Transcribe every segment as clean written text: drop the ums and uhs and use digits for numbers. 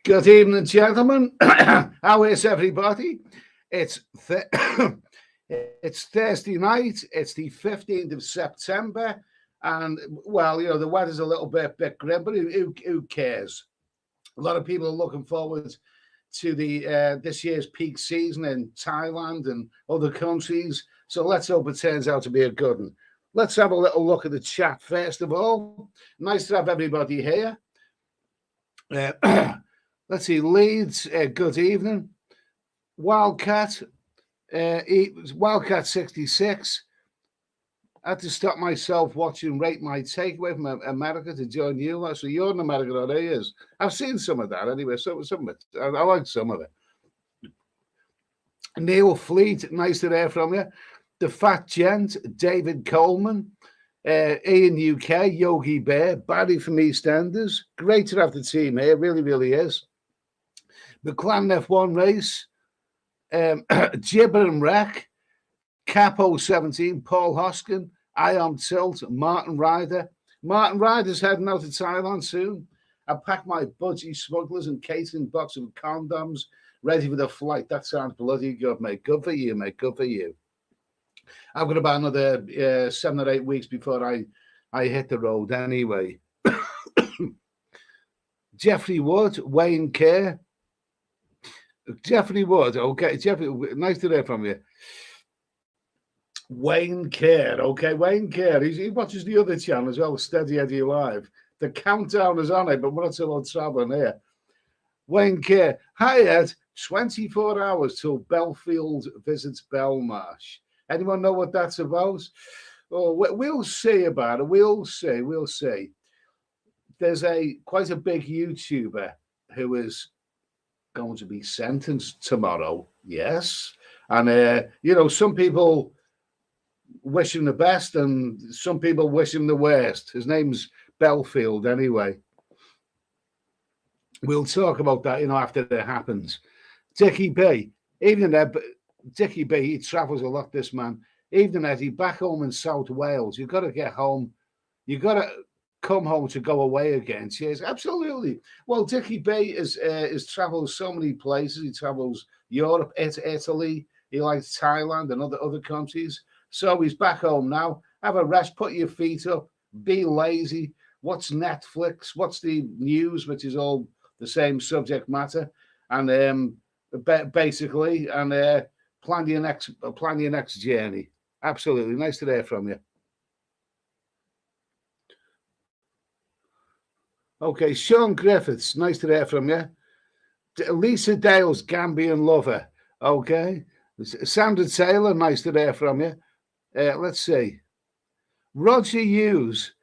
Good evening, gentlemen. How is everybody? It's it's Thursday night. It's the 15th of September, and well, you know the weather's a little bit grim, but who cares? A lot of people are looking forward to the this year's peak season in Thailand and other countries. So let's hope it turns out to be a good one. Let's have a little look at the chat first of all. Nice to have everybody here. Let's see, Leeds, good evening. Wildcat, Wildcat 66. I had to stop myself watching Rate My Takeaway from America to join you. So you're in America, or he is. I've seen some of that anyway. So some of it, I like some of it. Neil Fleet, nice to hear from you. The Fat Gent, David Coleman. Ian UK, Yogi Bear, Barry from EastEnders. Great to have the team here, really, really is. The Clan F1 race, Gibber and Wreck, Capo 17, Paul Hoskin, I Am Tilt, Martin Ryder. Martin Ryder's heading out to Thailand soon. I packed my budgie smugglers and catering box of condoms ready for the flight. That sounds bloody good, mate. Good for you, mate. Good for you. I've got about another 7 or 8 weeks before I hit the road anyway. Jeffrey Wood, Wayne Kerr. Jeffrey Wood, okay. Jeffrey, nice to hear from you. Wayne Kerr, okay. Wayne Kerr, he watches the other channel as well, Steady Eddie Live. The countdown is on it, but we're not so about traveling here. Wayne Kerr, hi Ed, 24 hours till Belfield visits Belmarsh. Anyone know what that's about? Oh, we'll see about it. We'll see. There's quite a big YouTuber who is going to be sentenced tomorrow. Yes. And, some people wish him the best and some people wish him the worst. His name's Belfield anyway. We'll talk about that, after it happens. Dickie B, even there, Dickie B, he travels a lot, this man. Evening, Eddie, back home in South Wales. You've got to get home. You've got to come home to go away again. Cheers. Absolutely. Well, Dickie B is travels so many places. He travels Europe, Italy. He likes Thailand and other countries. So he's back home now. Have a rest. Put your feet up. Be lazy. Watch Netflix. Watch the news, which is all the same subject matter. And basically, and plan your next journey. Absolutely. Nice to hear from you. Okay, Sean Griffiths, nice to hear from you. Lisa Dale's Gambian lover. Okay. Sandra Taylor, nice to hear from you. Let's see. Roger Hughes.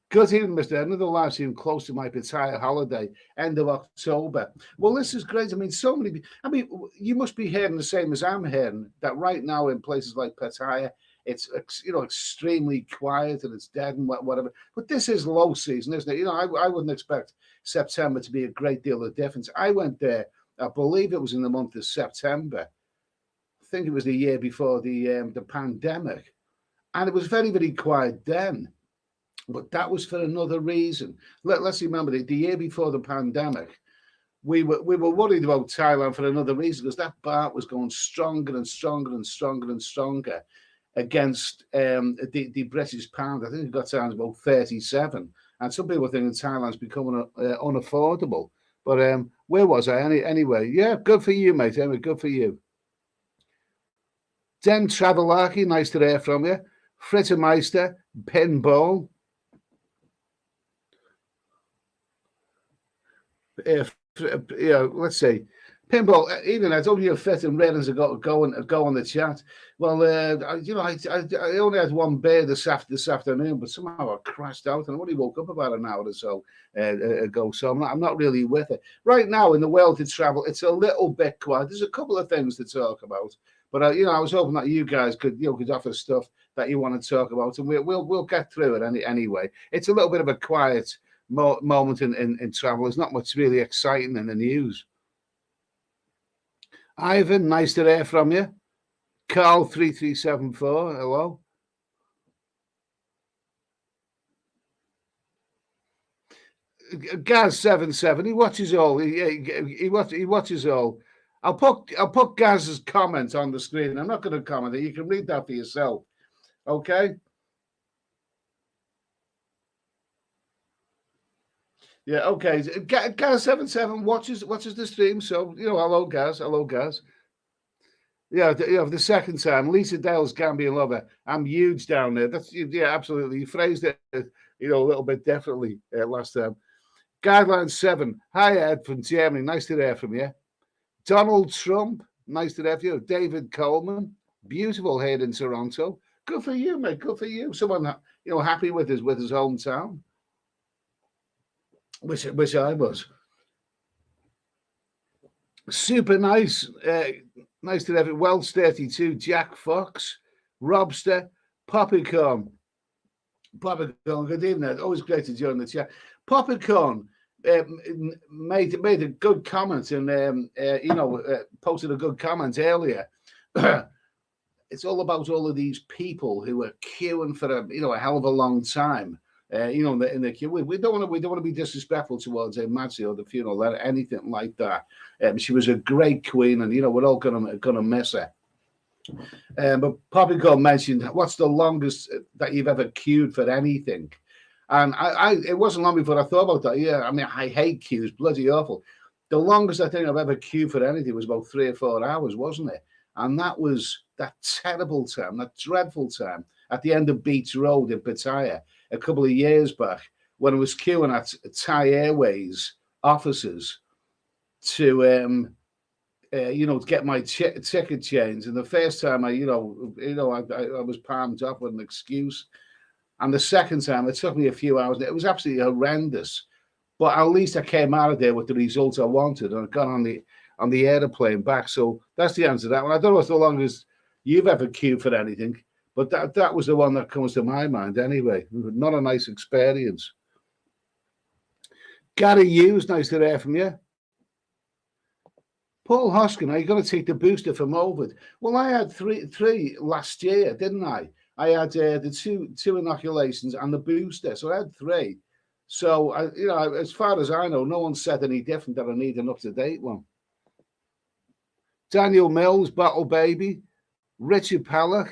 Good evening, Mr. Another live stream close to my Pattaya holiday, end of October. Well, this is great. I mean, you must be hearing the same as I'm hearing, that right now in places like Pattaya, it's extremely quiet and it's dead and whatever. But this is low season, isn't it? I wouldn't expect September to be a great deal of difference. I went there, I believe it was in the month of September. I think it was the year before the pandemic, and it was very, very quiet then. But that was for another reason. Let's remember the year before the pandemic, we were worried about Thailand for another reason, because that baht was going stronger and stronger and stronger and stronger against the British pound. I think it got down to about 37. And some people think Thailand's becoming unaffordable. But where was I? Anyway, yeah, good for you, mate. Anyway, good for you. Den Travelaki, nice to hear from you. Frittermeister, Pinball. Let's see. Pinball, even I told you fit and ratings go on the chat. Well, I only had one beer this afternoon, but somehow I crashed out and I only woke up about an hour or so ago. So I'm not really with it right now in the world of travel. It's a little bit quiet. There's a couple of things to talk about, but I was hoping that you guys could offer stuff that you want to talk about, and we'll get through it anyway. It's a little bit of a quiet moment in travel. There's not much really exciting in the news. Ivan, nice to hear from you. Carl 3374, hello. Gaz77, he watches all. He watches all. I'll put Gaz's comment on the screen. I'm not going to comment it. You can read that for yourself. Okay. Yeah. Okay. Gaz77 watches the stream. So hello, Gaz. Hello, Gaz. Yeah, the second time, Lisa Dale's Gambian lover. I'm huge down there. That's absolutely. You phrased it, a little bit differently last time. Guideline 7. Hi, Ed from Germany. Nice to hear from you. Donald Trump. Nice to hear from you. David Coleman. Beautiful here in Toronto. Good for you, mate. Good for you. Someone happy with his hometown. Wish I was. Super nice. Nice to have it. Wells 32, Jack Fox, Robster, Poppycorn. Poppycorn, good evening. Always great to join the chat. Poppycorn made a good comment and posted a good comment earlier. It's all about all of these people who are queuing for a hell of a long time. In the queue. We don't want to be disrespectful towards Matsy or the funeral or anything like that. She was a great queen, and we're all gonna miss her. But Poppycorn mentioned, what's the longest that you've ever queued for anything? And it wasn't long before I thought about that. Yeah, I mean, I hate queues, bloody awful. The longest I think I've ever queued for anything was about 3 or 4 hours, wasn't it? And that was that terrible time, that dreadful time at the end of Beach Road in Pattaya a couple of years back when I was queuing at Thai Airways offices to get my ticket changed. And the first time I was palmed up with an excuse. And the second time, it took me a few hours. It was absolutely horrendous. But at least I came out of there with the results I wanted, and I got on the airplane back. So that's the answer to that one. I don't know as long as you've ever queued for anything, but that was the one that comes to my mind anyway. Not a nice experience. Gary Hughes, nice to hear from you. Paul Hoskin, are you going to take the booster for COVID? Well, I had three last year, didn't I? I had the two inoculations and the booster, so I had 3. So, as far as I know, no one said any different that I need an up-to-date one. Daniel Mills, Battle Baby, Richard Pallock,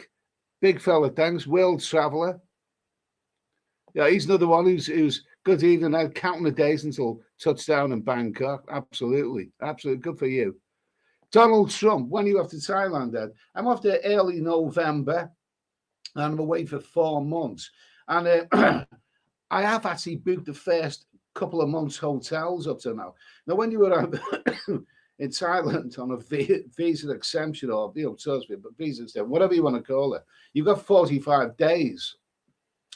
big fella, thanks. World Traveller. Yeah, he's another one who's good evening. I'm counting the days until touchdown in Bangkok. Absolutely. Good for you. Donald Trump, when are you off to Thailand, Ed? I'm off there early November, and I'm away for 4 months. And I have actually booked the first couple of months' hotels up to now. Now, when you were in Thailand on a visa exemption or, but visa exemption, whatever you want to call it, you've got 45 days.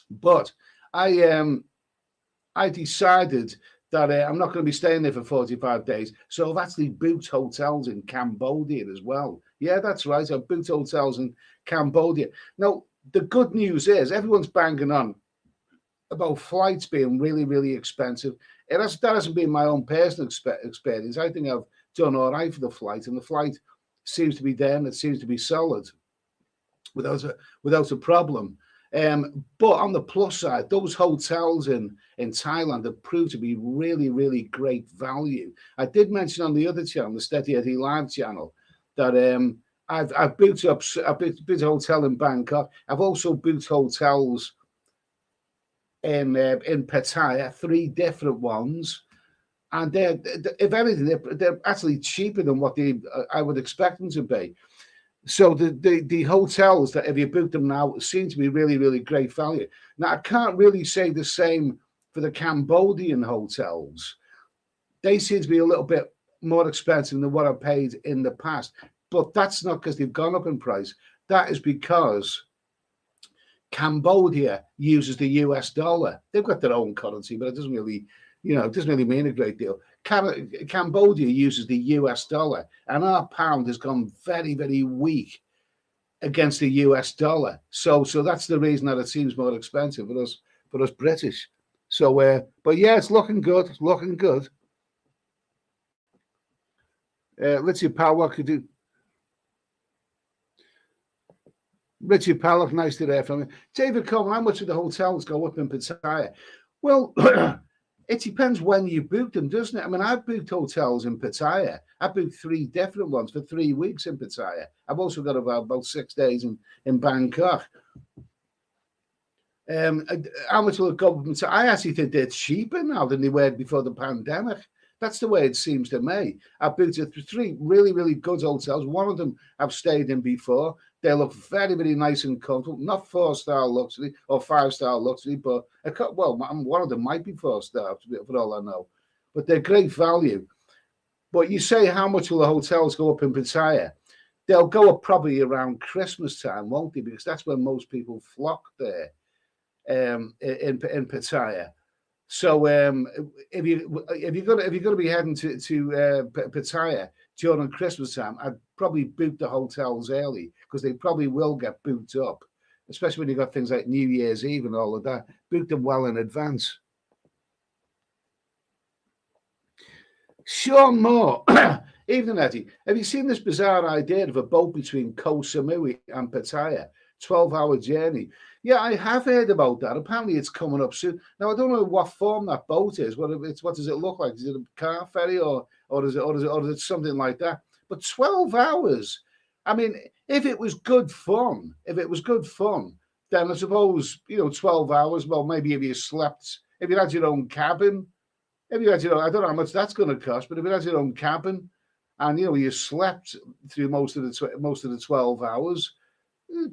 But I decided that I'm not going to be staying there for 45 days. So I've actually booked hotels in Cambodia as well. Yeah, that's right. I've booked hotels in Cambodia. Now, the good news is everyone's banging on about flights being really, really expensive. That hasn't been my own personal experience. I think I've done all right for the flight, and the flight seems to be there and it seems to be solid without a problem. But on the plus side, those hotels in Thailand have proved to be really, really great value. I did mention on the other channel, the Steady Eddie Live channel, that I've booked a hotel in Bangkok. I've also booked hotels in Pattaya, 3 different ones, and they're if anything, they're actually cheaper than what I would expect them to be. So the hotels that if you book them now seem to be really, really great value. Now I can't really say the same for the Cambodian hotels. They seem to be a little bit more expensive than what I paid in the past. But that's not because they've gone up in price. That is because Cambodia uses the US dollar. They've got their own currency, but it doesn't really, it doesn't really mean a great deal. Cambodia uses the US dollar, and our pound has gone very, very weak against the US dollar. So that's the reason that it seems more expensive for us British. So, but yeah, it's looking good. It's looking good. Let's see, Pal, what could do? Richard Pallock, nice to hear from you. David Coleman, how much of the hotels go up in Pattaya? Well, It depends when you book them, doesn't it? I mean, I've booked hotels in Pattaya. I've booked 3 different ones for 3 weeks in Pattaya. I've also got about 6 days in Bangkok. How much will it go? I actually think they're cheaper now than they were before the pandemic. That's the way it seems to me. I've been to 3 really, really good hotels. One of them I've stayed in before. They look very, very nice and comfortable. Not 4-star luxury or 5-star luxury, but one of them might be 4-star for all I know. But they're great value. But you say how much will the hotels go up in Pattaya? They'll go up probably around Christmas time, won't they? Because that's when most people flock there. In Pattaya. So if you're gonna be heading to Pattaya during Christmas time, I'd probably book the hotels early because they probably will get booked up, especially when you got things like New Year's Eve and all of that. Book them well in advance. Sean Moore, evening Eddie. Have you seen this bizarre idea of a boat between Koh Samui and Pattaya? 12-hour journey. Yeah, I have heard about that. Apparently, it's coming up soon. Now, I don't know what form that boat is. What does it look like? Is it a car ferry or is it something like that? But 12 hours. I mean, if it was good fun, then I suppose 12 hours. Well, maybe if you slept, if you had your own cabin, I don't know how much that's going to cost. But if you had your own cabin, and you slept through most of the 12 hours.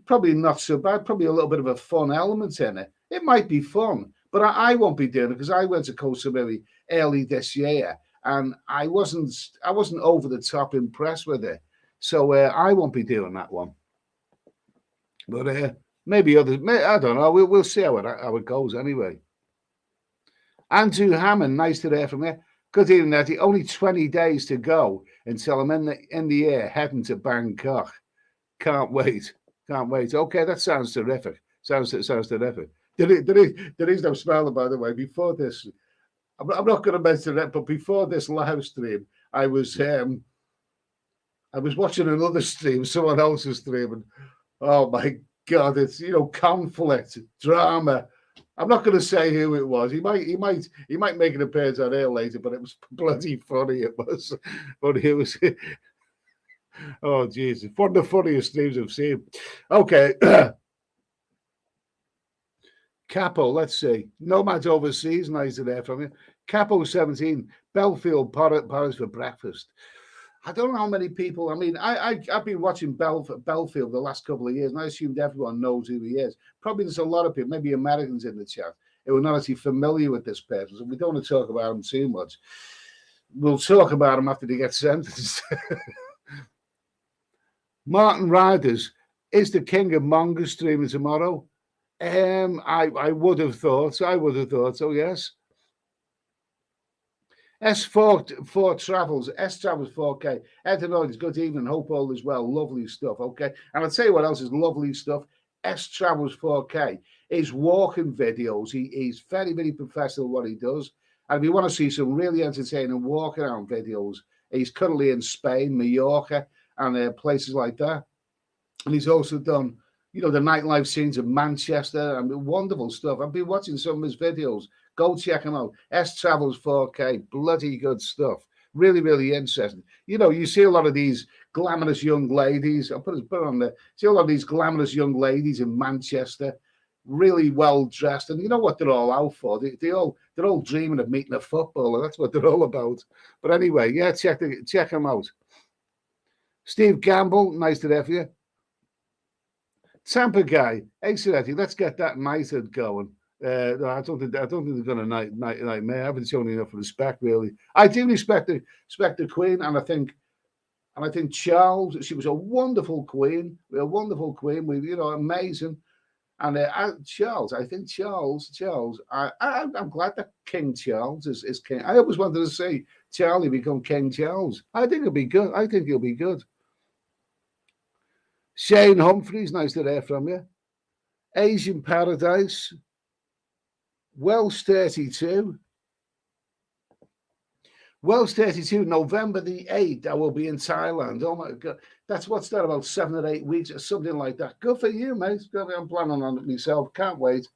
Probably not so bad. Probably a little bit of a fun element in it. It might be fun, but I won't be doing it because I went to Koh Samui early this year, and I wasn't over the top impressed with it. So I won't be doing that one. But maybe others. I don't know. We'll see how it goes anyway. Andrew Hammond, nice to hear from you. Good evening, Eddie. Only 20 days to go until I'm in the air heading to Bangkok. Can't wait. Can't wait. Okay, that sounds terrific. Sounds terrific. There is no smiling, by the way. Before this, I'm not going to mention it, but before this live stream, I was watching another stream, someone else's stream, and oh my God, it's conflict, drama. I'm not going to say who it was. He might make an appearance on air later, but it was bloody funny. It was, but it was. Oh, Jesus. One of the funniest streams I've seen. Okay. Capo, let's see. Nomads Overseas, nice to hear from you. Capo 17, Belfield Paris for breakfast. I don't know how many people. I mean, I've been watching Belfield the last couple of years, and I assumed everyone knows who he is. Probably there's a lot of people, maybe Americans in the chat, who are not actually familiar with this person. So we don't want to talk about him too much. We'll talk about him after they get sentenced. Martin Riders is the king of manga streaming tomorrow. I would have thought so. Yes. S4 Travels 4K. Ed, good evening. Hope all is well. Lovely stuff. Okay. And I'll tell you what else is lovely stuff. S Travels 4K. His walking videos. He's very, very professional what he does. And if you want to see some really entertaining walk around videos, he's currently in Spain, Mallorca, and places like that. And he's also done, the nightlife scenes in Manchester. I mean, wonderful stuff. I've been watching some of his videos. Go check him out. S Travels 4K. Bloody good stuff. Really, really interesting. You see a lot of these glamorous young ladies. I'll put it on there. See a lot of these glamorous young ladies in Manchester, really well dressed. And you know what they're all out for? They're all dreaming of meeting a footballer. That's what they're all about. But anyway, yeah, check them out. Steve Gamble, nice to have you. Tampa guy, excellent. Let's get that United going. No, I don't think they're going to nightmare. I haven't shown enough respect, really. I do respect the Queen, and I think Charles. She was a wonderful Queen. Amazing. And Charles, I'm glad that King Charles is king. I always wanted to see Charlie become King Charles. I think he'll be good. Shane Humphreys, nice to hear from you. Asian Paradise. Welsh 32. Welsh 32, November the 8th, I will be in Thailand. Oh my God. What's that, about 7 or 8 weeks or something like that. Good for you, mate. I'm planning on it myself. Can't wait.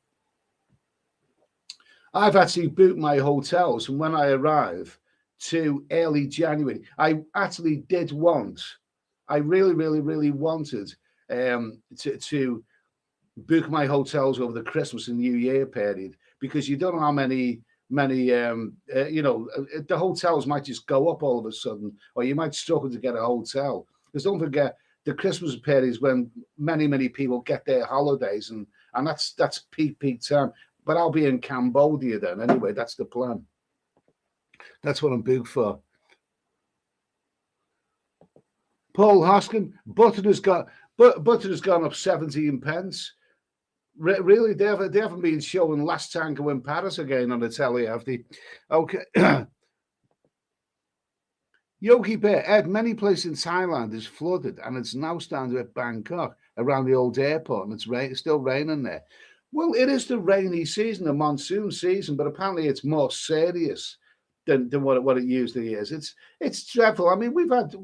I've actually booked my hotels from when I arrive to early January. I actually did want, I really, really, really wanted to book my hotels over the Christmas and New Year period because you don't know how many the hotels might just go up all of a sudden, or you might struggle to get a hotel. Because don't forget, the Christmas period is when many people get their holidays, and that's peak time. But I'll be in Cambodia then anyway. That's the plan. That's what I'm booked for. Paul Hoskin, butter has gone up 17 pence. Really, they haven't been showing Last Tango in Paris again on the telly, have they? Okay. Yogi Bear, Ed, many places in Thailand is flooded, and it's now starting to hit Bangkok around the old airport, and it's still raining there. Well, it is the rainy season, the monsoon season, but apparently it's more serious than what it usually is. It's dreadful. I mean, we've had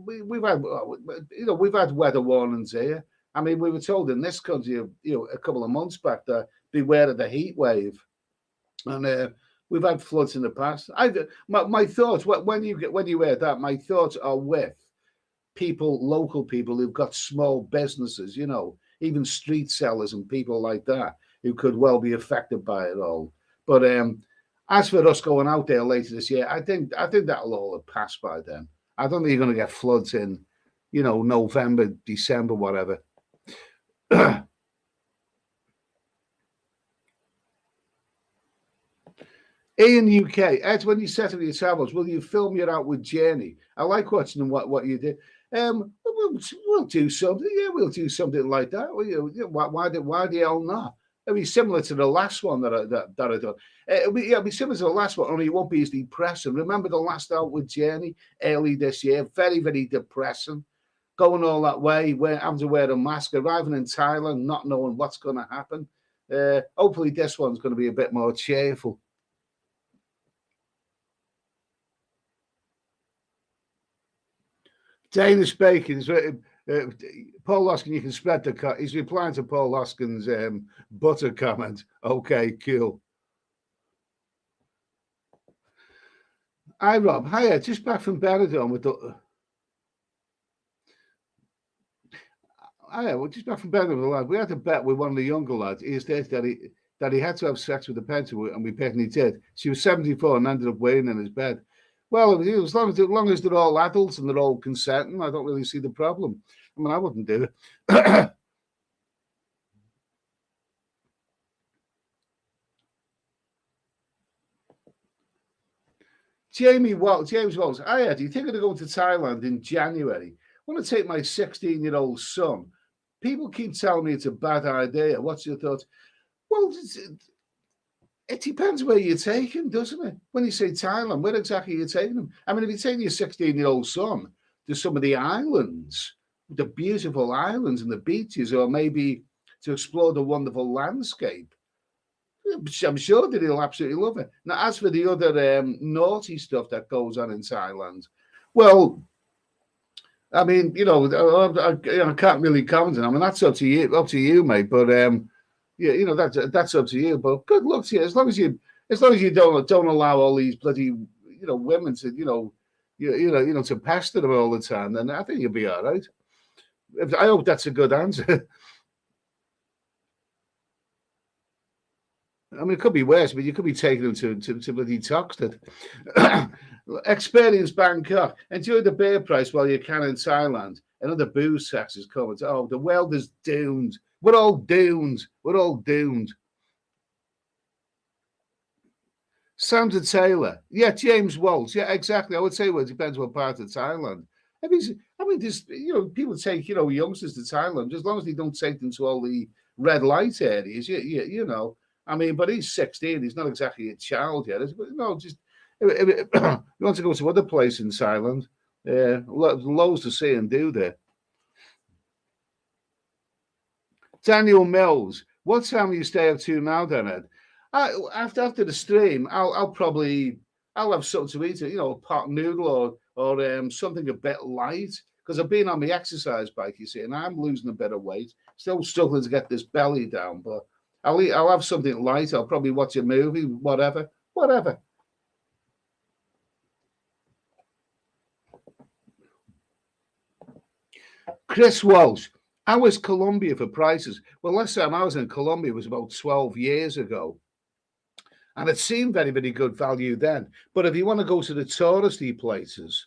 weather warnings here. I mean, we were told in this country, a couple of months back that beware of the heat wave, and we've had floods in the past. My thoughts when you hear that, my thoughts are with local people who've got small businesses, even street sellers and people like that who could well be affected by it all. But as for us going out there later this year, I think that'll all have passed by then. I don't think you're going to get floods in, November, December, whatever. Ian UK, Ed, when you set up your travels, will you film your outward journey? I like watching what you do. We'll do something. Yeah, we'll do something like that. Why the hell not? It'll be similar to the last one that I done. It'll be similar to the last one, only it won't be as depressing. Remember the last outward journey early this year? Very, very depressing. Going all that way, having to wear a mask, arriving in Thailand, not knowing what's going to happen. Hopefully this one's going to be a bit more cheerful. Danish bacon. Paul Hoskin, you can spread the. He's replying to Paul Hoskin's butter comment. Okay, cool. Hi, Rob. Hiya. Just back from Benidorm with the. Hiya. We're just back from Benidorm with the lad. We had a bet with one of the younger lads. He stated that he had to have sex with the pencil, and we bet, and he did. She was 74 and ended up weighing in his bed. Well, as long as they're all adults and they're all consenting, I don't really see the problem. I mean, I wouldn't do it. James Walls, hi, do you think of going to Thailand in January? I want to take my 16-year-old son. People keep telling me it's a bad idea. What's your thoughts? Well, it depends where you're taking, doesn't it? When you say Thailand, where exactly are you taking them? I mean, if you're taking your 16-year-old son to some of the islands, the beautiful islands and the beaches, or maybe to explore the wonderful landscape, I'm sure that he'll absolutely love it. Now, as for the other naughty stuff that goes on in Thailand, well, I mean, I can't really comment on it. I mean, that's up to you, mate. But yeah, that's up to you. But good luck to you. As long as you don't allow all these bloody women to to pester them all the time, then I think you'll be all right. I hope that's a good answer. I mean, it could be worse, but you could be taking them to bloody Toxted. Experience Bangkok. Enjoy the beer price while you can in Thailand. Another booze tax is coming. Oh, the world is doomed. We're all doomed. We're all doomed. Sandra Taylor. Yeah, James Waltz. Yeah, exactly. I would say, well, it depends what part of Thailand. I mean, just people take youngsters to Thailand as long as they don't take them to all the red light areas. I mean, but he's 16. He's not exactly a child yet. Just if you want to go to other places in Thailand, loads to see and do there. Daniel Mills, what time will you stay up to now, then, Ed? After the stream, I'll have something to eat. A pot noodle or something a bit light, because I've been on my exercise bike, you see, and I'm losing a bit of weight. Still struggling to get this belly down, but I'll have something light. I'll probably watch a movie, whatever. Chris Walsh, how was Colombia for prices? Well, last time I was in Colombia was about 12 years ago. And it seemed very, very good value then. But if you want to go to the touristy places,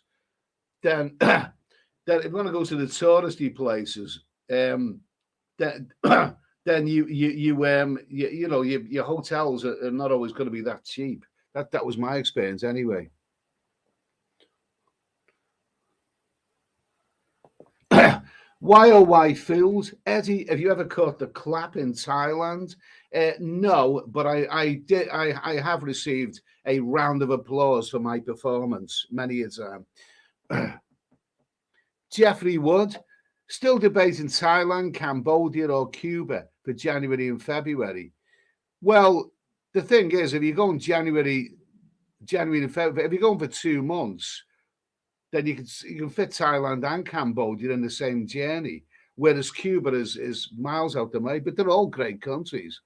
then if you want to go to the touristy places, then then you know your hotels are not always going to be that cheap. That was my experience anyway. Why oh why fools, Eddie? Have you ever caught the clap in Thailand? No, but I did. I have received a round of applause for my performance many a time. Jeffrey Wood, still debating Thailand, Cambodia, or Cuba for January and February. Well, the thing is, if you're going January and February, if you're going for 2 months, then you can fit Thailand and Cambodia in the same journey. Whereas Cuba is miles out the way, but they're all great countries.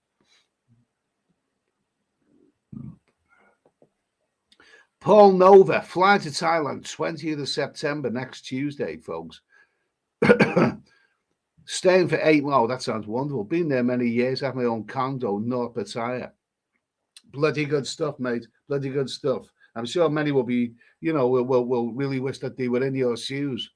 Paul Nova, fly to Thailand, 20th of September, next Tuesday, folks. Staying for 8 months. Oh, that sounds wonderful. Been there many years, have my own condo, North Pattaya. Bloody good stuff, mate. Bloody good stuff. I'm sure many will be, will really wish that they were in your shoes.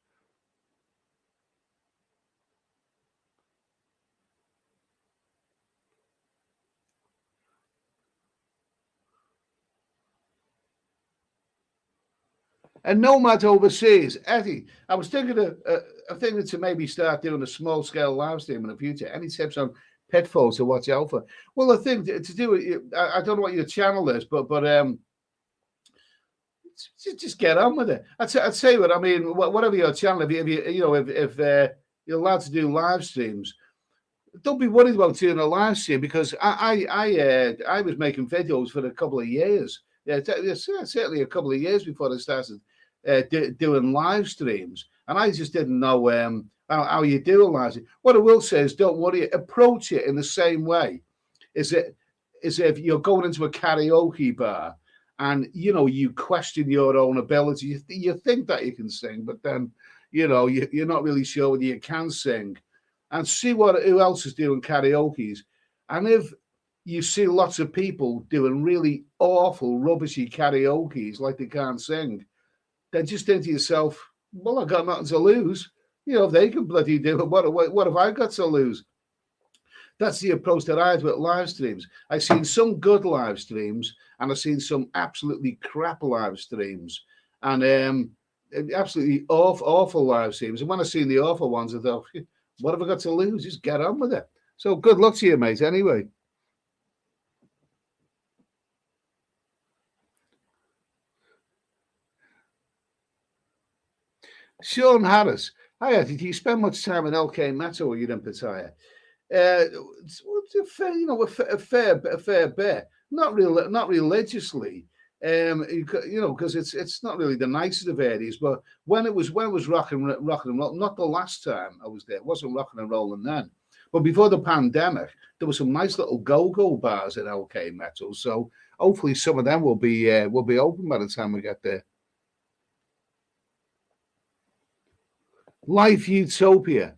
A nomad overseas, Eddie. I was thinking to maybe start doing a small scale live stream in the future. Any tips on pitfalls to watch out for? Well, the thing to do with, I don't know what your channel is, but just get on with it. I'd say what I mean. Whatever your channel, if you're allowed to do live streams, don't be worried about doing a live stream, because I was making videos for a couple of years. Yeah, certainly a couple of years before I started doing live streams, and I just didn't know how you do a live stream. What I will say is, don't worry. Approach it in the same way as if you're going into a karaoke bar, and you question your own ability. You think that you can sing, but then you're not really sure whether you can sing. And see who else is doing karaoke's, and if you see lots of people doing really awful, rubbishy karaoke's like they can't sing, then just think to yourself, well, I've got nothing to lose. If they can bloody do it, what have I got to lose? That's the approach that I had with live streams. I've seen some good live streams, and I've seen some absolutely crap live streams, and absolutely awful live streams. And when I've seen the awful ones, I thought, what have I got to lose? Just get on with it. So good luck to you, mate, anyway. Sean Harris. Hi, did you spend much time in LK Metro or you're in Pattaya? A fair bit. Not religiously. Because it's not really the nicest of areas. But when it was rock and roll, not the last time I was there, it wasn't rocking and rolling then. But before the pandemic, there were some nice little go-go bars in LK Metro. So hopefully some of them will be open by the time we get there. Life Utopia.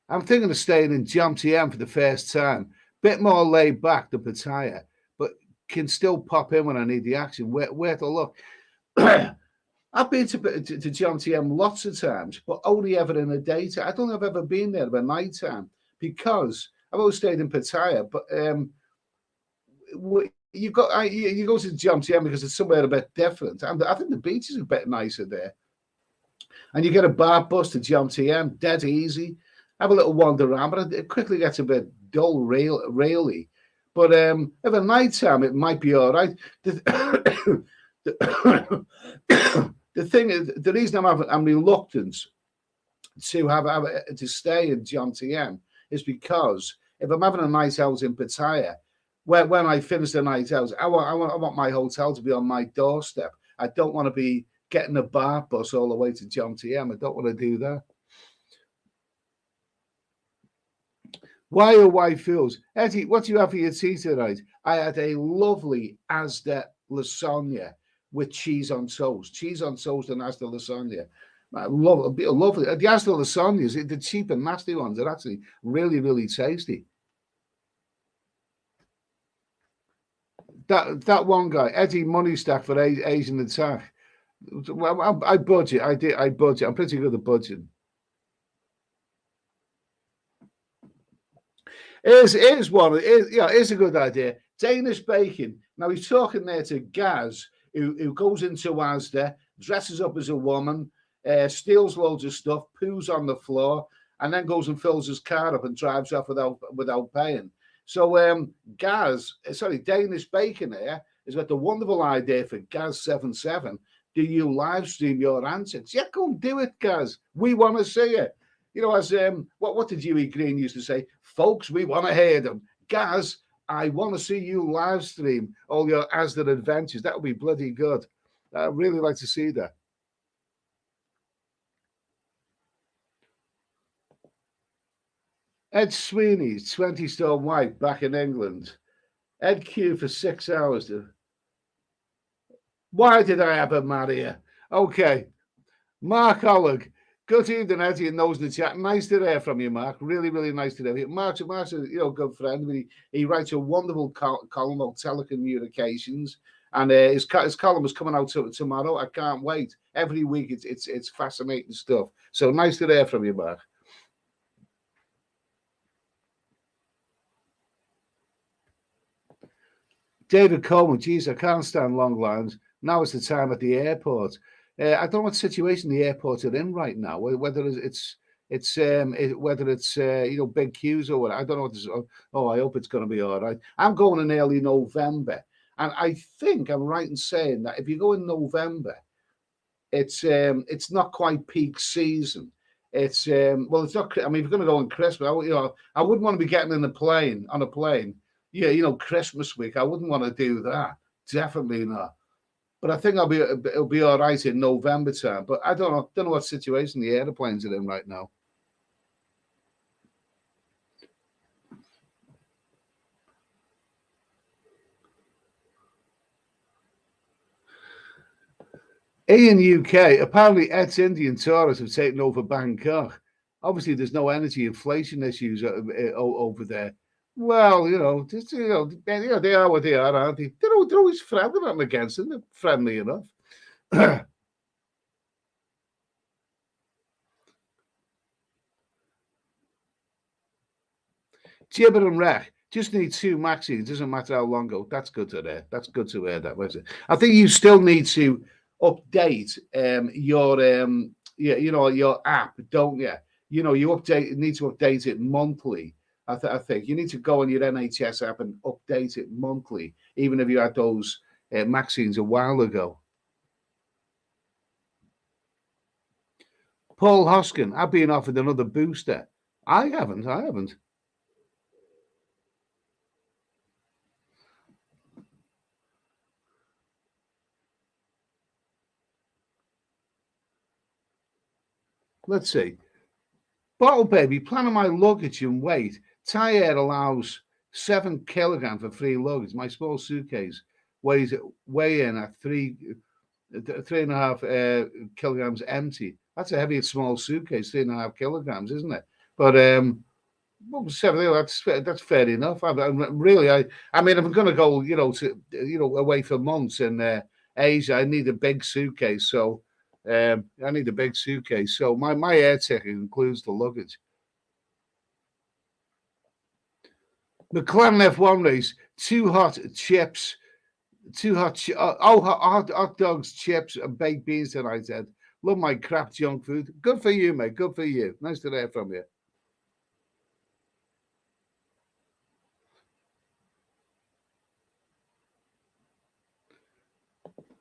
I'm thinking of staying in Jomtien for the first time. Bit more laid back than Pattaya, but can still pop in when I need the action. Where to look? I've been to Jomtien lots of times, but only ever in the daytime. I don't think I've ever been there at night time, because I've always stayed in Pattaya. But you go to Jomtien because it's somewhere a bit different. And I think the beach is a bit nicer there. And you get a bar bus to Jomtien, dead easy. Have a little wander around, but it quickly gets a bit dull, really. But if at night time, it might be all right. The thing is, the reason I'm reluctant to stay in Jomtien is because if I'm having a night out in Pattaya, when I finish the night out, I want my hotel to be on my doorstep. I don't want to be getting a bar bus all the way to Jomtien. I don't want to do that. Why oh why fools? Eddie, what do you have for your tea tonight? I had a lovely Asda lasagna with cheese on toast. Cheese on toast and Asda lasagna. I love lovely. The Asda lasagnas, the cheap and nasty ones, are actually really, really tasty. That one guy, Eddie Money Stack for Asian Attack. Well, I budget. I budget. I'm pretty good at budgeting. Here's one. Here's a good idea. Danish bacon. Now he's talking there to Gaz, who goes into Asda, dresses up as a woman, steals loads of stuff, poos on the floor, and then goes and fills his car up and drives off without paying. So Danish bacon here has got the wonderful idea for Gaz77. Do you live stream your antics? Yeah, go and do it, Gaz. We want to see it. You know, as what did Huey Green used to say? Folks, we want to hear them. Gaz, I want to see you live stream all your Asda adventures. That would be bloody good. I'd really like to see that. Ed Sweeney's 20 stone wife back in England. Ed Q for 6 hours. Why did I ever marry her? Okay. Mark Ollig. Good evening, Eddie, and those in the chat. Nice to hear from you, Mark. Really, really nice to hear you. Mark's a good friend. He writes a wonderful column about telecommunications, and his column is coming out tomorrow. I can't wait. Every week, it's fascinating stuff. So nice to hear from you, Mark. David Coleman, geez, I can't stand long lines. Now it's the time at the airport. I don't know what situation the airports are in right now. Whether it's big queues or what. I don't know what this. Oh, I hope it's going to be all right. I'm going in early November, and I think I'm right in saying that if you go in November, it's not quite peak season. It's not. I mean, if you're going to go on Christmas, I wouldn't want to be getting on a plane. Yeah, Christmas week. I wouldn't want to do that. Definitely not. But I think it'll be all right in November time. But I don't know what situation the airplanes are in right now. In UK, apparently Ed's Indian tourists have taken over Bangkok. Obviously, there's no energy inflation issues over there. Well, they are what they are, aren't they? They're always friendly. I'm against them. They're friendly enough. Gibber and Wreck just need 2 maxis. Doesn't matter how long ago. That's good to hear. That's good to hear. That. I think you still need to update your app, don't you? You need to update it monthly. I think you need to go on your NHS app and update it monthly, even if you had those maxines a while ago. Paul Hoskin, I've been offered another booster. I haven't. Let's see. Bottle Baby, planning my luggage and weight. Thai Air allows 7 kilograms for free luggage. My small suitcase weigh in at 3.5 kilograms empty. That's a heavy small suitcase, 3.5 kilograms, isn't it? But 7, that's fair enough. I mean, if I'm going to go, away for months in Asia, I need a big suitcase. So I need a big suitcase. So my air ticket includes the luggage. McLaren F1 race, 2 hot chips, hot dogs, chips, and baked beans tonight, Ed. Love my crap junk food. Good for you, mate. Good for you. Nice to hear from you.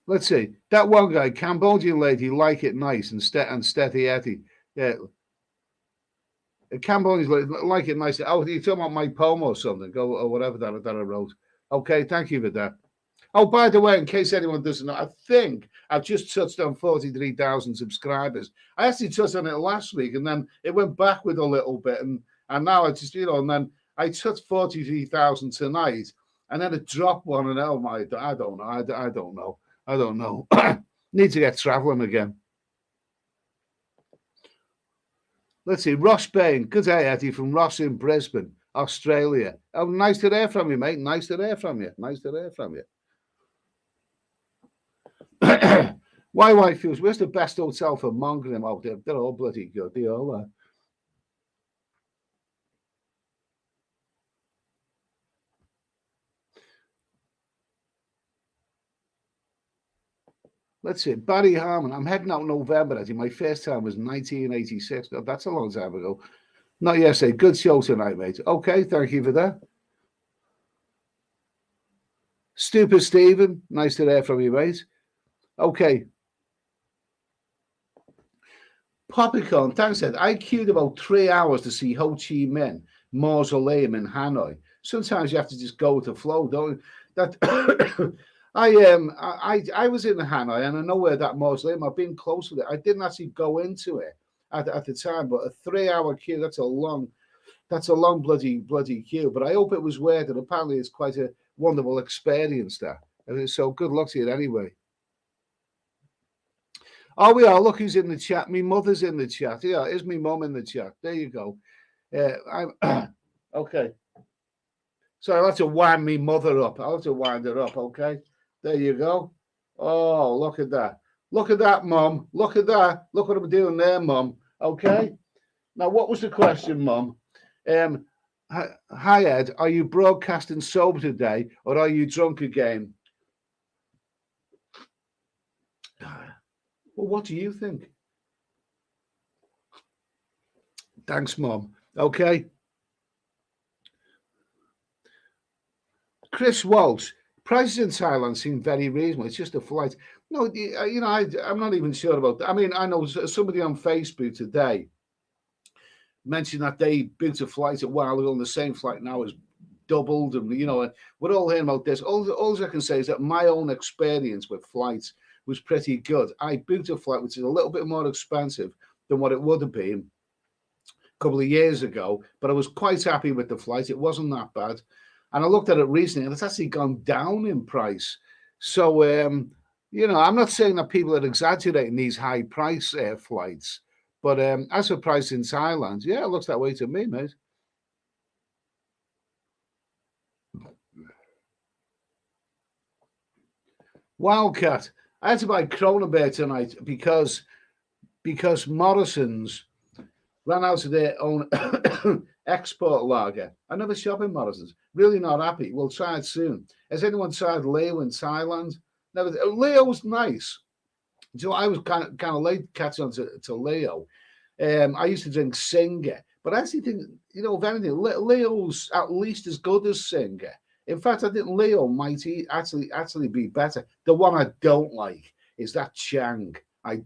Let's see. That one guy, Cambodian lady, like it nice and steady Eddie. Yeah. Cambodians like it nice. Oh, you're talking about my poem or something, or whatever that I wrote. Okay, thank you for that. Oh, by the way, in case anyone doesn't know, I think I've just touched on 43,000 subscribers. I actually touched on it last week, and then it went backward a little bit, and now I just, and then I took 43,000 tonight, and then it dropped one, and oh my, I don't know, I don't know, I don't know. Need to get traveling again. Let's see, Ross Bain. Good day, Eddie, from Ross in Brisbane, Australia. Oh, nice to hear from you, mate. Nice to hear from you. Nice to hear from you. YY Fuels, where's the best hotel for Monaghan out there? They're all bloody good. They all are. Let's see, Barry Harmon. I'm heading out November, Eddie. My first time was 1986. Oh, that's a long time ago. Not yesterday. Good show tonight, mate. Okay, thank you for that. Stupid Stephen, nice to hear from you, mate. Okay. Poppycorn, thanks, Ed. I queued about 3 hours to see Ho Chi Minh Mausoleum in Hanoi. Sometimes you have to just go with the flow, don't you? That I was in Hanoi and I know where that mausoleum. I've been close with it. I didn't actually go into it at the time, but a 3 hour queue, that's a long bloody queue. But I hope it was worth it. Apparently it's quite a wonderful experience there. So good luck to you anyway. Oh, we are. Look who's in the chat. Me mother's in the chat. Yeah, is me mum in the chat? There you go. I'm okay. So I'll have to wind me mother up. I'll have to wind her up. Okay. There you go. Oh, look at that. Look at that, mum. Look at that. Look what I'm doing there, mum. Okay. Now, what was the question, mum? Hi, Ed. Are you broadcasting sober today, or are you drunk again? Well, what do you think? Thanks, Mom. Okay. Chris Walsh, prices in Thailand seem very reasonable. It's just a flight. No, you know, I'm not even sure about that. I mean, I know somebody on Facebook today mentioned that they booked a flight a while ago, and the same flight now is doubled. And, you know, we're all hearing about this. All I can say is that my own experience with flights was pretty good. I booked a flight which is a little bit more expensive than what it would have been a couple of years ago, but I was quite happy with the flight. It wasn't that bad. And I looked at it recently, and it's actually gone down in price. So, you know, I'm not saying that people are exaggerating these high price flights, but as for price in Thailand, yeah, it looks that way to me, mate. Wildcat. I had to buy Kronenberg tonight because Morrison's ran out of their own export lager. I never shop in Morrison's. Really not happy. We'll try it soon. Has anyone tried Leo in Thailand? Never. Leo's nice. So I was kind of late catching on to Leo. I used to drink Singer, but I actually think, you know, if anything, Leo's at least as good as Singer. In fact, I think Leo might actually be better. The one I don't like is that Chang. I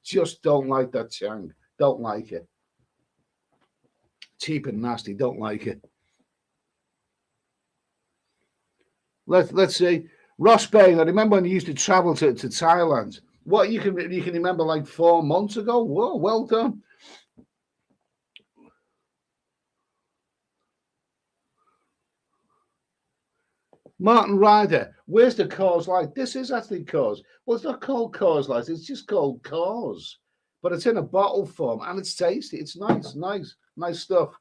just don't like that Chang. Don't like it. Cheap and nasty. Don't like it. Let's see. Ross Bain. I remember when you used to travel to Thailand. What you can remember like 4 months ago? Whoa, well done. Martin Ryder, where's the Coors Light? This is actually Coors. Well, it's not called Coors Light. It's just called Coors, but it's in a bottle form and it's tasty. It's nice stuff.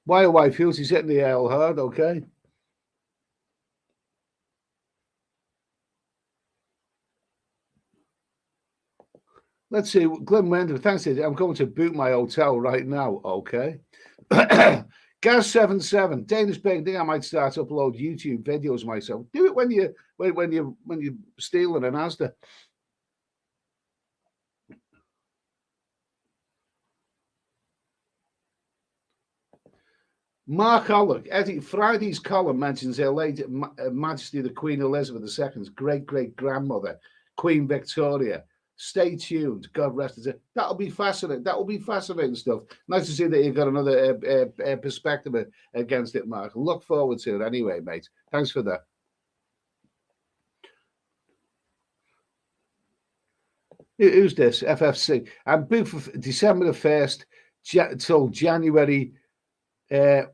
YY Fuels, he's hitting the L hard. Okay. Let's see. Glenn Wender, thanks. I'm going to boot my hotel right now. Okay. Gaz77, Danish Bang. Think I might start to upload YouTube videos myself. Do it when you're stealing an Asda. Mark Ollick, Eddie, Friday's column mentions Her Lady Majesty the Queen Elizabeth II's great-great-grandmother, Queen Victoria. Stay tuned. God rest her. That'll be fascinating. That will be fascinating stuff. Nice to see that you've got another perspective against it, Mark. Look forward to it anyway, mate. Thanks for that. Who's this? FFC. I'm booked for December the 1st till January. What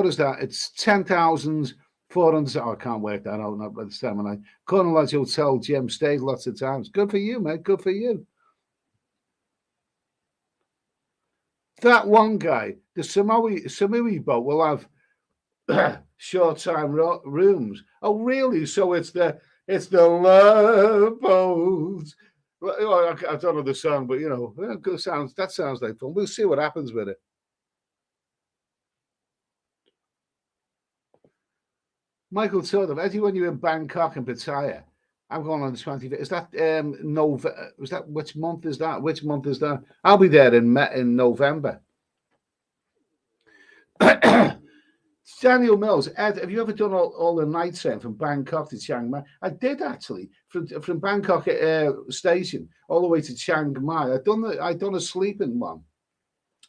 is that? It's 10,400. Oh, I can't work that out. Not by the time. And I Corner Lodge Hotel, Gem stayed lots of times. Good for you, mate. Good for you. That one guy, the Samui boat will have short time rooms. Oh, really? So it's the love boat. Well, I don't know the song, but that sounds like fun. We'll see what happens with it. Michael told them, Eddie, when you're in Bangkok and Pattaya, I'm going on the 25th. Is that November? Was that which month is that? Which month is that? I'll be there in November. Daniel Mills, Ed, have you ever done all the night train from Bangkok to Chiang Mai? I did actually, from Bangkok station all the way to Chiang Mai. I'd done a sleeping one,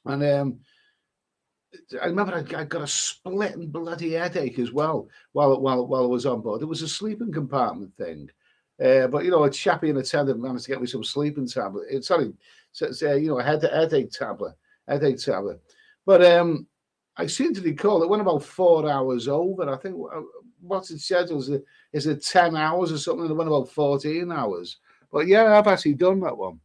and I remember I got a splitting bloody headache as well while I was on board. It was a sleeping compartment thing, but a chappy and attendant managed to get me some sleeping tablet. It's a headache tablet. But I seem to recall it went about 4 hours over. I think what's it scheduled? Is it 10 hours or something? It went about 14 hours. But yeah, I've actually done that one.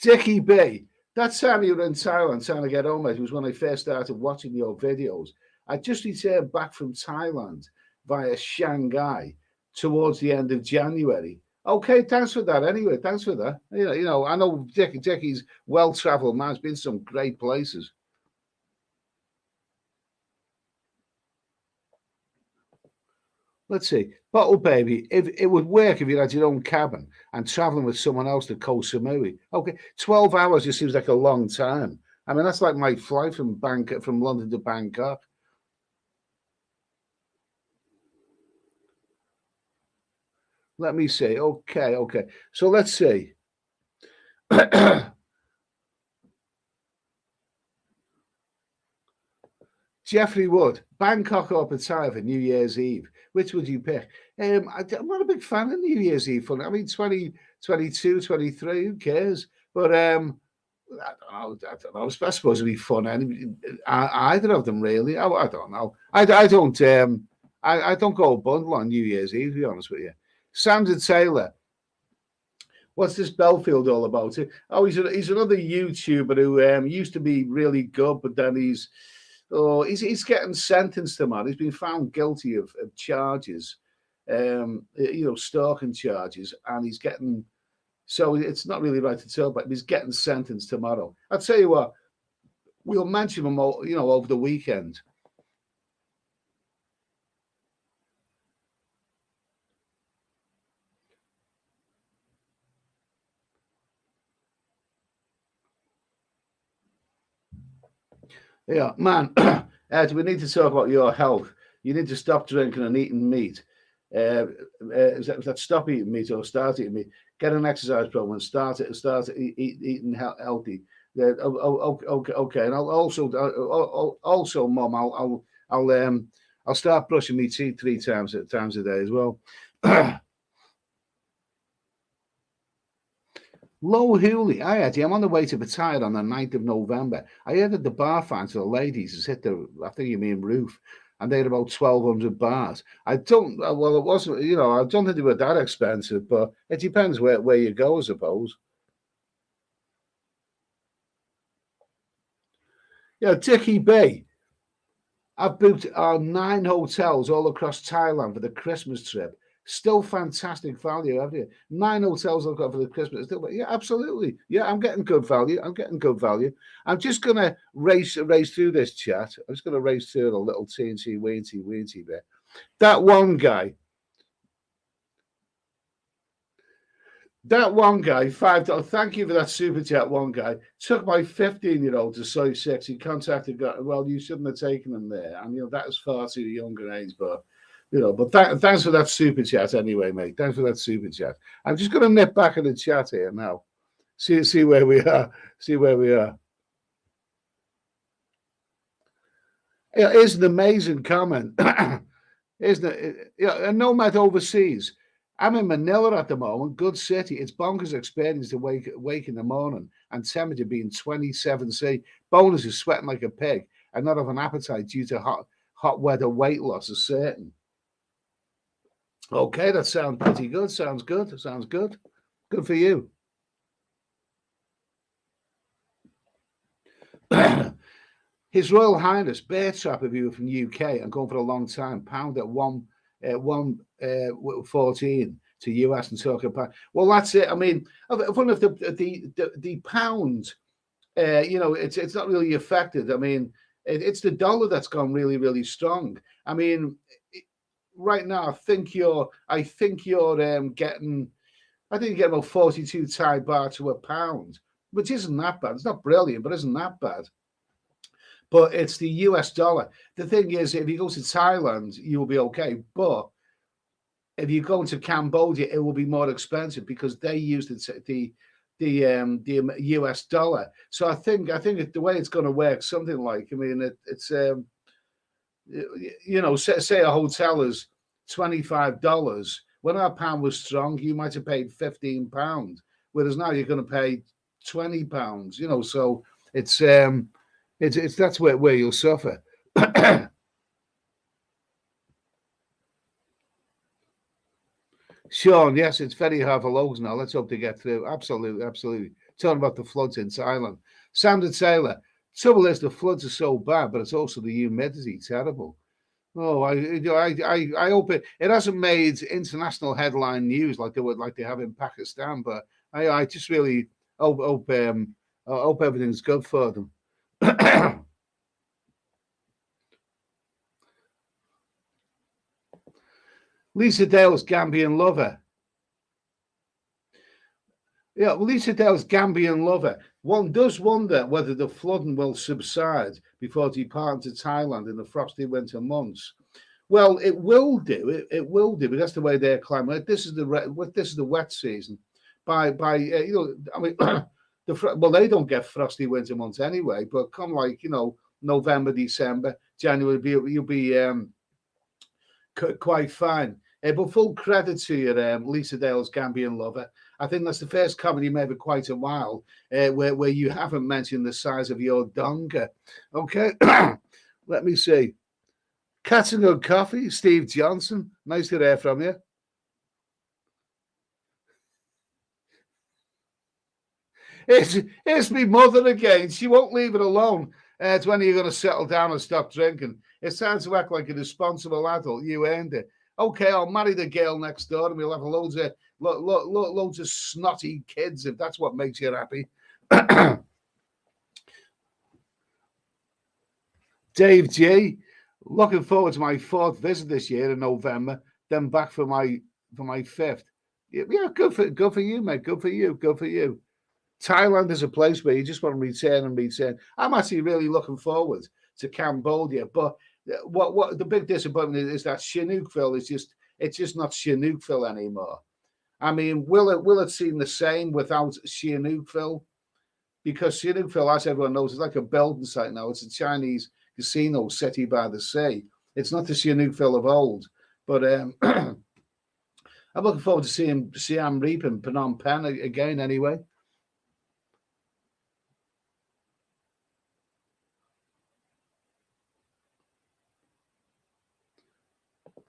Dickie B, that time you were in Thailand trying to get home, it was when I first started watching your videos. I just returned back from Thailand via Shanghai towards the end of January. Okay, thanks for that. Anyway, thanks for that. I know Dickie's well-traveled man. Has been to some great places. Let's see. Bottle Baby, if it would work if you had your own cabin and traveling with someone else to Koh Samui. Okay, 12 hours just seems like a long time. I mean, that's like my flight from London to Bangkok. Let me see. Okay. So let's see. Jeffrey Wood, Bangkok or Pattaya for New Year's Eve. Which would you pick? I'm not a big fan of New Year's Eve fun. I mean, 2022, 23, who cares? But I don't know. It's supposed to be fun. Either of them, really. I don't know. I don't go bundle on New Year's Eve, to be honest with you. Sandra Taylor, what's this Belfield all about? Oh, he's another YouTuber who used to be really good, but then he's getting sentenced to man. He's been found guilty of charges, stalking charges, and he's getting. So it's not really right to tell, but he's getting sentenced tomorrow. I'll tell you what, we'll mention him, over the weekend. Yeah, man, Ed, we need to talk about your health. You need to stop drinking and eating meat. Is that stop eating meat or start eating meat? Get an exercise program and start eating healthy. Okay. And I'll also, Mom, I'll start brushing my teeth 3 times a day as well. Low Hooley, hi Eddie, I'm on the way to Pattaya on the 9th of November. I heard that the bar fines for the ladies has hit I think you mean roof, and they had about 1,200 bars. It wasn't, I don't think they were that expensive, but it depends where you go, I suppose. Yeah, Dickie B, I've booked 9 hotels all across Thailand for the Christmas trip. Still fantastic value, have you? 9 hotels I've got for the Christmas. Yeah, absolutely. Yeah, I'm getting good value. I'm just going to race through this chat. I'm just going to race through a little teensy weensy bit. That one guy, $5. Thank you for that super chat. One guy took my 15-year-old to Soy 6. He contacted. Well, you shouldn't have taken him there, and that was far too young an age, but. Thanks for that super chat anyway, mate. Thanks for that super chat. I'm just going to nip back in the chat here now. See where we are. Yeah, it's an amazing comment, isn't it? Yeah, and no matter overseas. I'm in Manila at the moment, good city. It's bonkers experience to wake in the morning and temperature being 27 C. Bonus is sweating like a pig and not have an appetite due to hot weather. Weight loss is certain. Okay, that sounds pretty good. Sounds good. Sounds good. Good for you. His Royal Highness Bear Trap reviewer from UK and going for a long time. Pound at 14 to US and talking about. Well, that's it. I mean, I wonder if the pound, it's not really affected. I mean, it's the dollar that's gone really really strong. I mean, right now I think you're getting. I think you get about 42 Thai baht to a pound, which isn't that bad. It's not brilliant, but isn't that bad. But it's the US dollar. The thing is, if you go to Thailand, you will be okay. But if you go into Cambodia, it will be more expensive because they use the US dollar. So I think the way it's going to work, something like, I mean, it's say a hotel is $25. When our pound was strong, you might have paid £15, whereas now you're going to pay £20. So it's it's that's where you'll suffer. Sean, yes, it's very hard for locals now. Let's hope they get through. Absolutely, absolutely. Talking about the floods in Thailand. Sandra Taylor, trouble is the floods are so bad, but it's also the humidity terrible. Oh, I hope it hasn't made international headline news like they have in Pakistan, but I just really hope everything's good for them. Lisa Dale's Gambian lover. Yeah, well, Lisa Dale's Gambian lover. One does wonder whether the flooding will subside before departing to Thailand in the frosty winter months. Well, it will do. It will do, but that's the way they're climbing. This is the wet season. I mean, well, they don't get frosty winter months anyway. But come like November, December, January, you'll be quite fine. But full credit to your Lisa Dale's Gambian lover. I think that's the first comment you made in quite a while where you haven't mentioned the size of your donga. Okay, let me see. Cats and Good Coffee, Steve Johnson. Nice to hear from you. It's me mother again. She won't leave it alone. It's when you're going to settle down and stop drinking. It's time to act like a responsible adult. You earned it. Okay, I'll marry the girl next door and we'll have loads of snotty kids if that's what makes you happy. Dave G, looking forward to my fourth visit this year in November, then back for my fifth. Yeah, good for you, mate. Good for you. Good for you. Thailand is a place where you just want to return and return. I'm actually really looking forward to Cambodia, but what the big disappointment is that Chinookville it's just not Chinookville anymore. I mean, will it seem the same without Sihanoukville? Because Sihanoukville, as everyone knows, is like a building site now. It's a Chinese casino city by the sea. It's not the Sihanoukville of old. But I'm looking forward to seeing Siam Reap and Phnom Penh again anyway.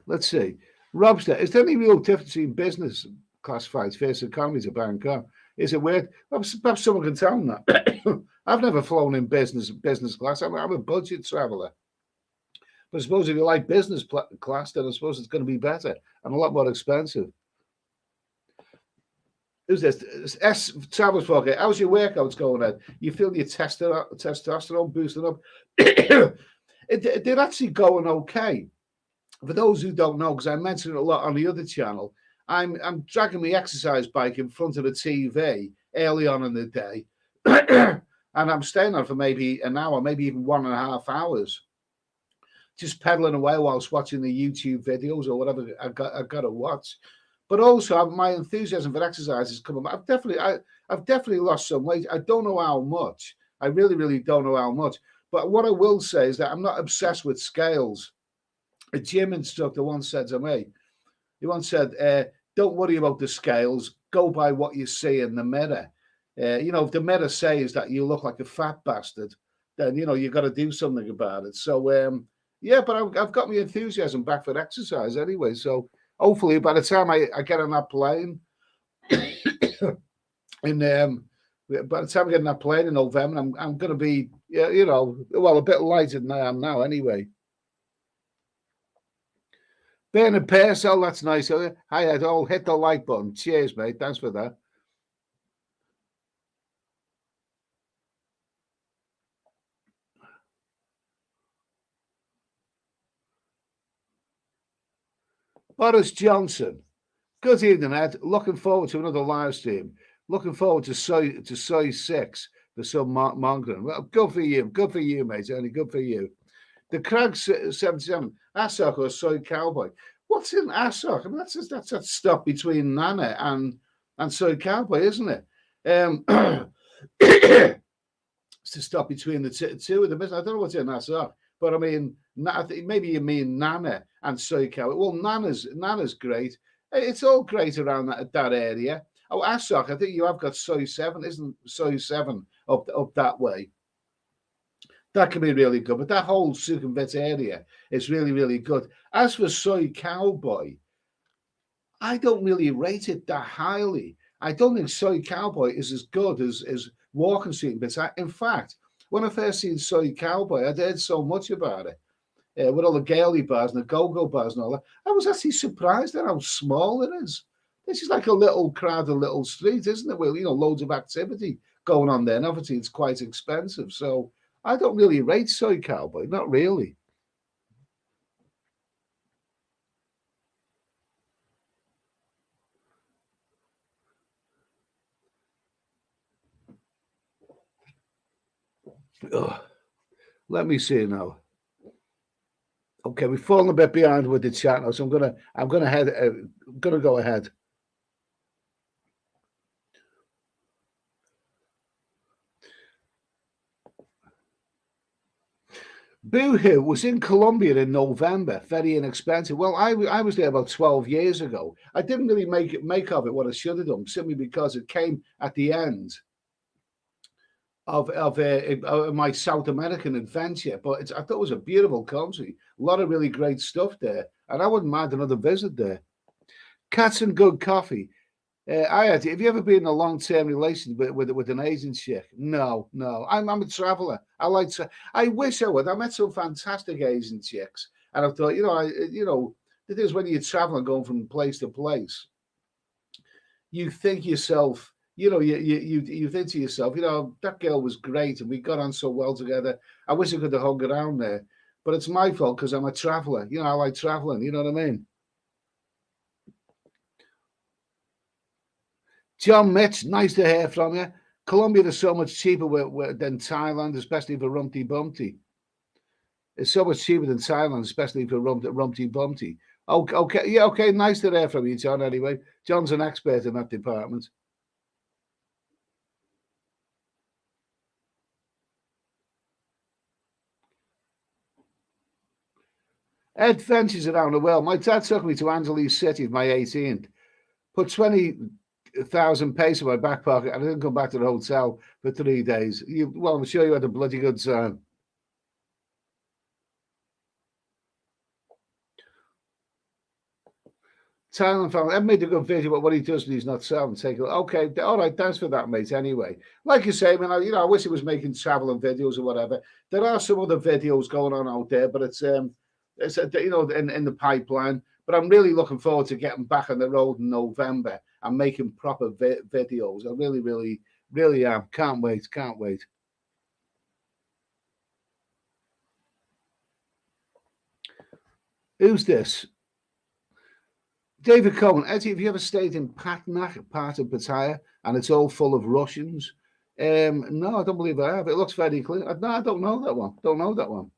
Let's see. Robster, is there any real difference in business classifieds versus economy to Bangkok? Is it weird? Perhaps someone can tell me that. I've never flown in business class. I'm a budget traveler. But I suppose if you like business class, then I suppose it's going to be better and a lot more expensive. Who's this? S Travels Pocket. How's your workouts going, Ed? You feel your testosterone boosting up? They're actually going okay. For those who don't know, because I mentioned it a lot on the other channel, I'm dragging my exercise bike in front of the TV early on in the day, and I'm staying on for maybe an hour, maybe even 1.5 hours, just pedaling away whilst watching the YouTube videos or whatever I've got to watch. But also, my enthusiasm for exercise is coming. I've definitely lost some weight. I don't know how much. I really, really don't know how much. But what I will say is that I'm not obsessed with scales. A gym instructor once said to me, he once said, don't worry about the scales, go by what you see in the mirror. If the mirror says that you look like a fat bastard, then, you've got to do something about it. So, yeah, but I've got my enthusiasm back for exercise anyway. So hopefully by the time I get on that plane, by the time I get on that plane in November, I'm going to be, a bit lighter than I am now anyway. Bernard Purcell, that's nice. Hi, Ed. Oh, hit the like button. Cheers, mate. Thanks for that. Boris Johnson. Good evening, Ed. Looking forward to another live stream. Looking forward to Soy 6 for some mongering. Well, good for you. Good for you, mate. Only good for you. The Crag 77. Assoc or Soy Cowboy. What's in Assoc? I mean, that's that stuff between Nana and Soy Cowboy, isn't it? It's to stop between the two of them. I don't know what's in Assoc, but I mean, I think maybe you mean Nana and Soy Cowboy. Well, Nana's great. It's all great around that area. Oh, Assoc, I think you have got Soy 7, isn't Soy 7 up that way? That can be really good. But that whole Sukhumvit area is really, really good. As for Soy Cowboy, I don't really rate it that highly. I don't think Soy Cowboy is as good as Walking Street. But in fact, when I first seen Soy Cowboy, I'd heard so much about it. With all the girly bars and the go-go bars and all that, I was actually surprised at how small it is. This is like a little crowded little street, isn't it? With loads of activity going on there. And obviously, it's quite expensive. So I don't really rate Soy Cowboy, not really. Ugh. Let me see now. Okay, we've fallen a bit behind with the chat now, so I'm gonna go ahead. Boohoo was in Colombia in November, very inexpensive. Well, I was there about 12 years ago. I didn't really make of it what I should have done, simply because it came at the end of my South American adventure. But I thought it was a beautiful country, a lot of really great stuff there, and I wouldn't mind another visit there. Cats and good coffee. Have you ever been in a long-term relationship with an Asian chick? No. I'm a traveler. I wish I would. I met some fantastic Asian chicks, and I thought, it is when you're traveling, going from place to place, you think yourself, you think to yourself, that girl was great, and we got on so well together. I wish I could have hung around there, but it's my fault because I'm a traveler. I like traveling. You know what I mean? John Mitch, nice to hear from you. Colombia is so much cheaper than Thailand, especially for Rumpty Bumpty. It's so much cheaper than Thailand, especially for Rumpty Bumpty. Okay, yeah, okay, nice to hear from you, John, anyway. John's an expert in that department. Ed ventures around the world. My dad took me to Angeles City for my 18th. Put 20,000 pesos in my back pocket, and I didn't come back to the hotel for 3 days. Well, I'm sure you had a bloody good time. Thailand family. I made a good video about what he does when he's not selling. Okay, all right. Thanks for that, mate. Anyway, like you say, man, I wish it was making traveling videos or whatever. There are some other videos going on out there, but it's in the pipeline. But I'm really looking forward to getting back on the road in November and making proper videos. I really, really, really am. Can't wait. Who's this? David Cohen. Eddie, have you ever stayed in Patna, part of Pattaya, and it's all full of Russians? No, I don't believe I have. It looks very clean. No, I don't know that one.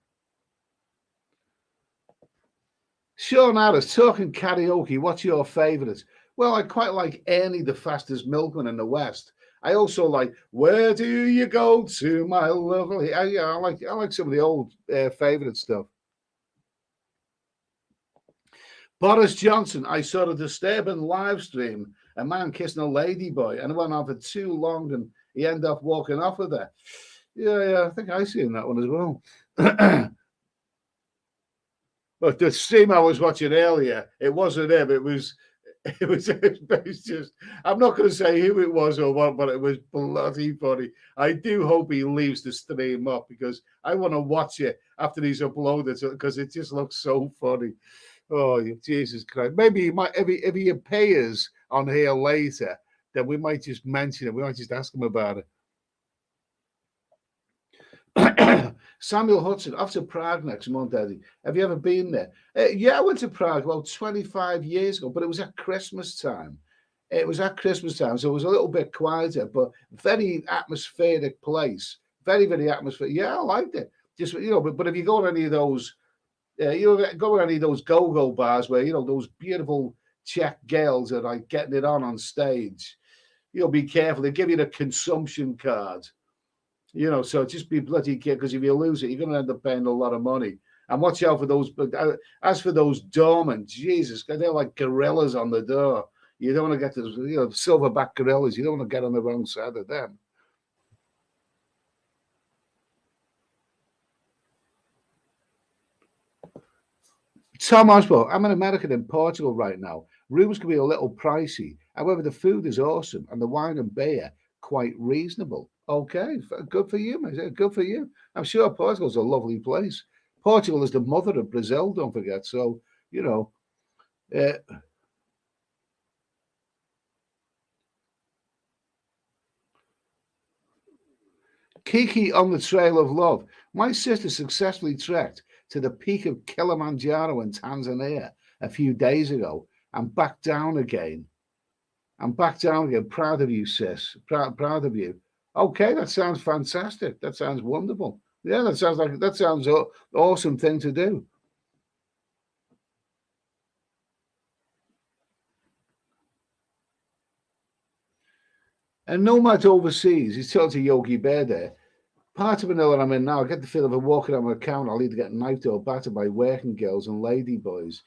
Sean Harris, talking karaoke, what's your favourite? Well, I quite like Ernie, the fastest milkman in the West. I also like "Where Do You Go To, My Lovely." Yeah, I like some of the old favorite stuff. Boris Johnson, I saw a disturbing live stream, a man kissing a lady boy, and it went on for too long, and he ended up walking off with her. Yeah, I think I seen that one as well. But the stream I was watching earlier, it wasn't him. It was just. I'm not going to say who it was or what, but it was bloody funny. I do hope he leaves the stream up because I want to watch it after he's uploaded it because it just looks so funny. Oh, Jesus Christ! Maybe he might if he appears on here later, then we might just mention it. We might just ask him about it. Samuel Hudson, off to Prague next month, Eddie. Have you ever been there? Yeah, I went to Prague about 25 years ago, but it was at Christmas time. It was at Christmas time, so it was a little bit quieter, but very atmospheric place. Very, very atmospheric. Yeah, I liked it. Just but if you go to any of those, go to any of those go-go bars where those beautiful Czech girls are like getting it on stage. Be careful. They give you the consumption card. So just be bloody careful because if you lose it, you're going to end up paying a lot of money. And watch out for those. But as for those doormen, Jesus, they're like gorillas on the door. You don't want to get those, silverback gorillas. You don't want to get on the wrong side of them. Tom Oswald, I'm an American in Portugal right now. Rooms can be a little pricey. However, the food is awesome and the wine and beer quite reasonable. Okay, good for you, mate. Good for you. I'm sure Portugal's a lovely place. Portugal is the mother of Brazil, don't forget. So, Kiki on the Trail of Love. My sister successfully trekked to the peak of Kilimanjaro in Tanzania a few days ago and back down again. Proud of you, sis. Proud of you. Okay, that sounds fantastic. That sounds wonderful. Yeah, that sounds an awesome thing to do. And nomad overseas, he's talking to Yogi Bear there. Part of Manila I'm in now, I get the feeling if I'm walking on my account, I'll either get knifed or battered by working girls and lady boys.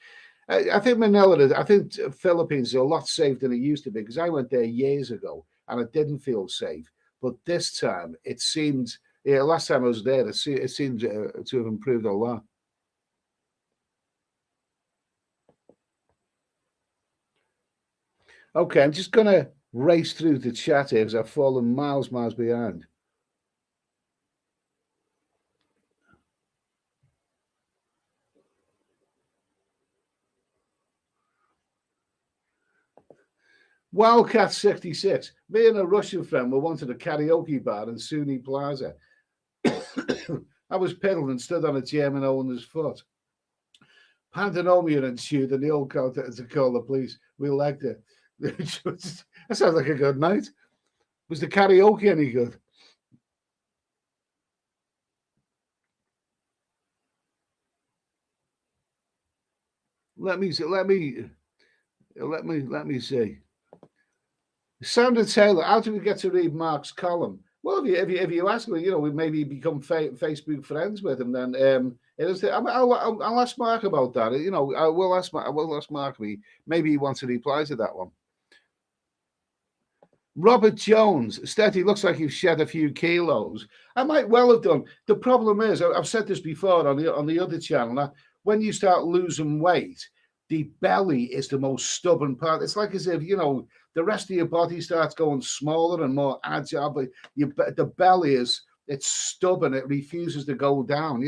I think Manila, I think Philippines is a lot safer than it used to be because I went there years ago and it didn't feel safe. But this time, it seemed, last time I was there, it seemed to have improved a lot. Okay, I'm just going to race through the chat here because I've fallen miles behind. Wildcat 66. Me and a Russian friend were wanting a karaoke bar in Suni Plaza. I was pedaled and stood on a German owner's foot. Pandemonium ensued and the old called to call the police. We liked it. That sounds like a good night. Was the karaoke any good? Let me see. Sandra Taylor, how do we get to read Mark's column? Well, if you ask me, we maybe become Facebook friends with him. Then I'll ask Mark about that. I will ask Mark. Maybe he wants to reply to that one. Robert Jones, Steady, looks like you've shed a few kilos. I might well have done. The problem is, I've said this before on the other channel, that when you start losing weight, the belly is the most stubborn part. It's like as if, the rest of your body starts going smaller and more agile, but the belly it's stubborn. It refuses to go down.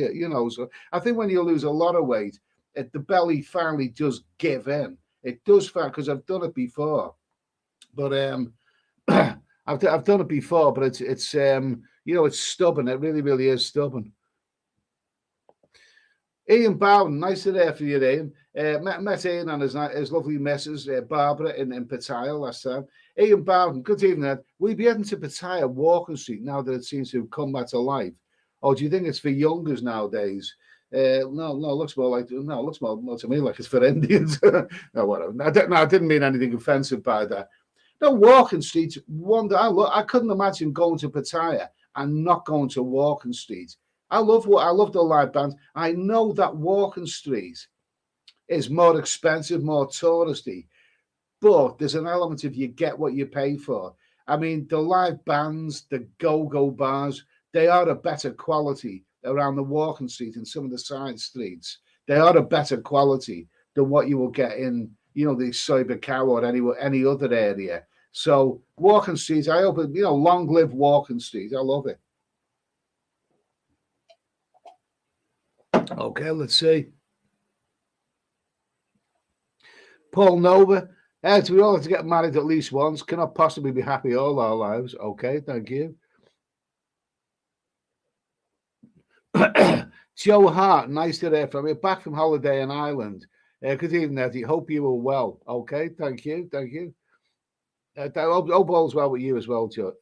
So I think when you lose a lot of weight, the belly finally does give in. It does, because I've done it before. But I've done it before, but it's stubborn. It really, really is stubborn. Ian Bowden, nice to hear from you, Ian. Met Ian and his lovely missus, Barbara, in Pattaya last time. Ian Bowden, good evening. Will you be heading to Pattaya Walking Street now that it seems to have come back to life? Or do you think it's for youngers nowadays? No, looks more to me like it's for Indians. No, whatever. I didn't mean anything offensive by that. No, walking streets. I couldn't imagine going to Pattaya and not going to walking street. I love the live bands. I know that walking street is more expensive, more touristy, but there's an element of you get what you pay for. I mean, the live bands, the go-go bars, they are a better quality around the walking street and some of the side streets. They are a better quality than what you will get in, the Cyber Cow or any other area. So walking streets, I hope, long live walking streets. I love it. Okay, let's see. Paul Nova, we all have to get married at least once. Cannot possibly be happy all our lives. Okay, thank you. Joe Hart, nice to hear from you. Back from holiday in Ireland. Good evening, Eddie. Hope you were well. Okay, thank you. Hope all's well with you as well, Joe.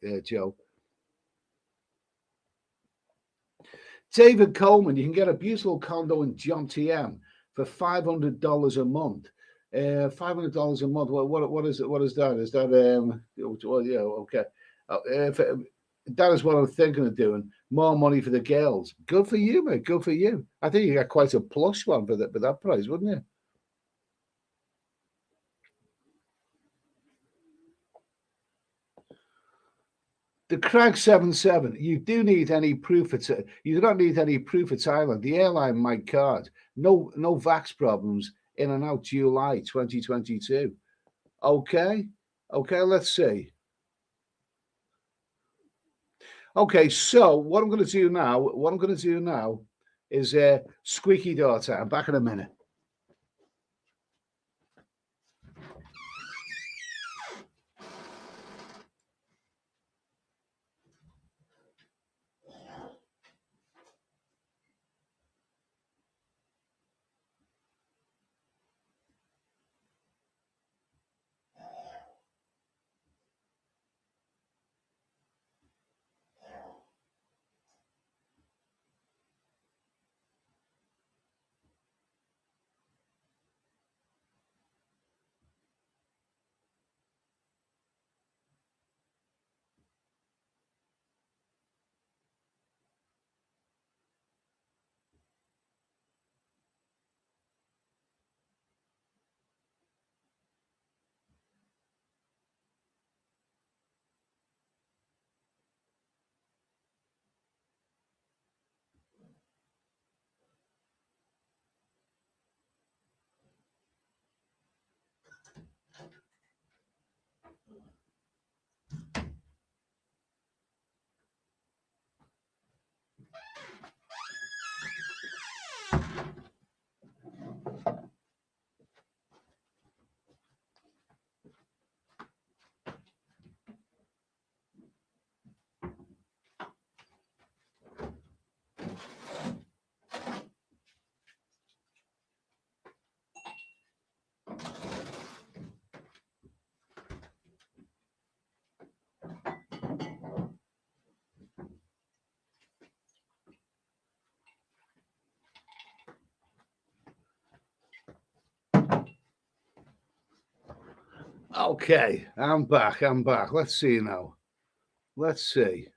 David Coleman, you can get a beautiful condo in John TM for $500 a month. $500 a month. What is it? What is that? Is that okay. That is what I'm thinking of doing. More money for the girls. Good for you, mate. Good for you. I think you got quite a plush one for that price, wouldn't you? The Crag 77. You do need any proof you do not need any proof at Thailand. The airline might card. No vax problems in and out July 2022. Okay, let's see. Okay, so what I'm going to do now is squeaky door time. I'm back in a minute. Okay, I'm back. Let's see now. Let's see.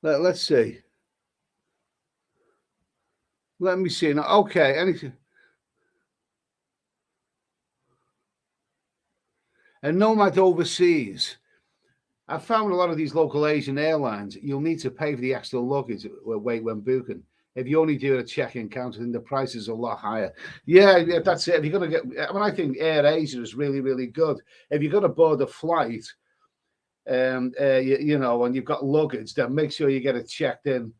Let's see. Let me see now. Okay, anything. And nomad overseas. I found a lot of these local Asian airlines, you'll need to pay for the extra luggage weight when booking. If you only do a check-in counter, then the price is a lot higher. Yeah, that's it. If you're going to get, I think Air Asia is really, really good. If you're going to board a flight, and you've got luggage, then make sure you get it checked in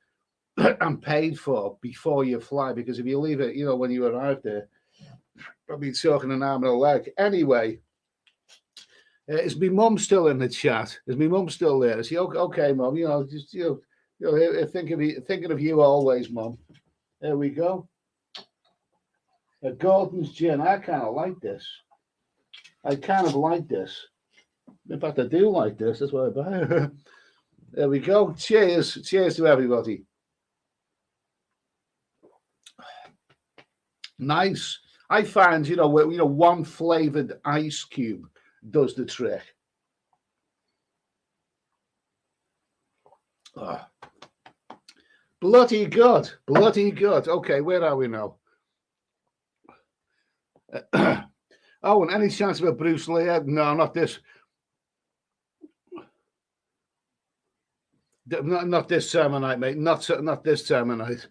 and paid for before you fly. Because if you leave it, when you arrive there, I'll be talking an arm and a leg. Anyway. Is my mum still in the chat? Is my mum still there? Is she okay, mum? Just thinking of you always, mum. There we go. A Gordon's gin. I kind of like this. In fact, I do like this. That's why I buy it. There we go. Cheers to everybody. Nice. I find, one flavored ice cube does the trick. Oh, bloody good. Okay, where are we now? Oh, and any chance of a Bruce Lee? No, not this. Not this time of night, mate. Not this time of night.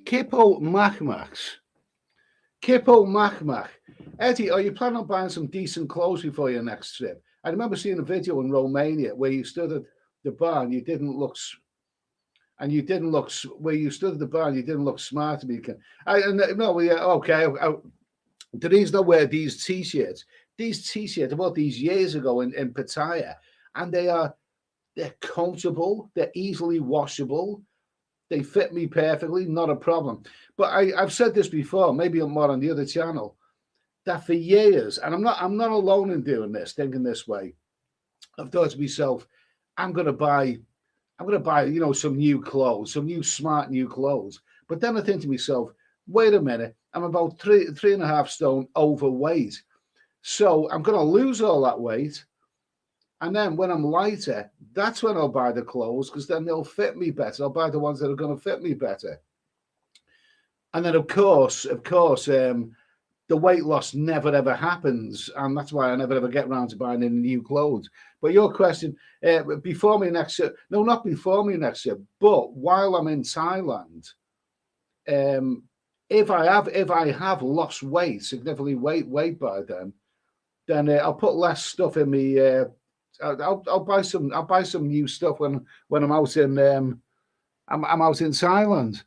Kippo Macmax. Eddie, are you planning on buying some decent clothes before your next trip? I remember seeing a video in Romania where you stood at the bar and you didn't look where you stood at the bar and you didn't look smart to me. Okay. The reason I wear these t-shirts about these years ago in Pattaya, and they're comfortable, they're easily washable. They fit me perfectly, not a problem. But I've said this before, maybe more on the other channel, that for years, and I'm not alone in doing this, thinking this way. I've thought to myself, I'm gonna buy, some new clothes, some new smart new clothes. But then I think to myself, wait a minute, I'm about 3.5 stone overweight. So I'm gonna lose all that weight. And then when I'm lighter, that's when I'll buy the clothes, because then they'll fit me better. I'll buy the ones that are going to fit me better. And then, of course, the weight loss never, ever happens. And that's why I never, ever get around to buying any new clothes. But your question, before me next year, no, not before me next year, but while I'm in Thailand, if I have lost weight, significantly weight by then I'll put less stuff in me. I'll buy some new stuff when I'm out in I'm out in Thailand.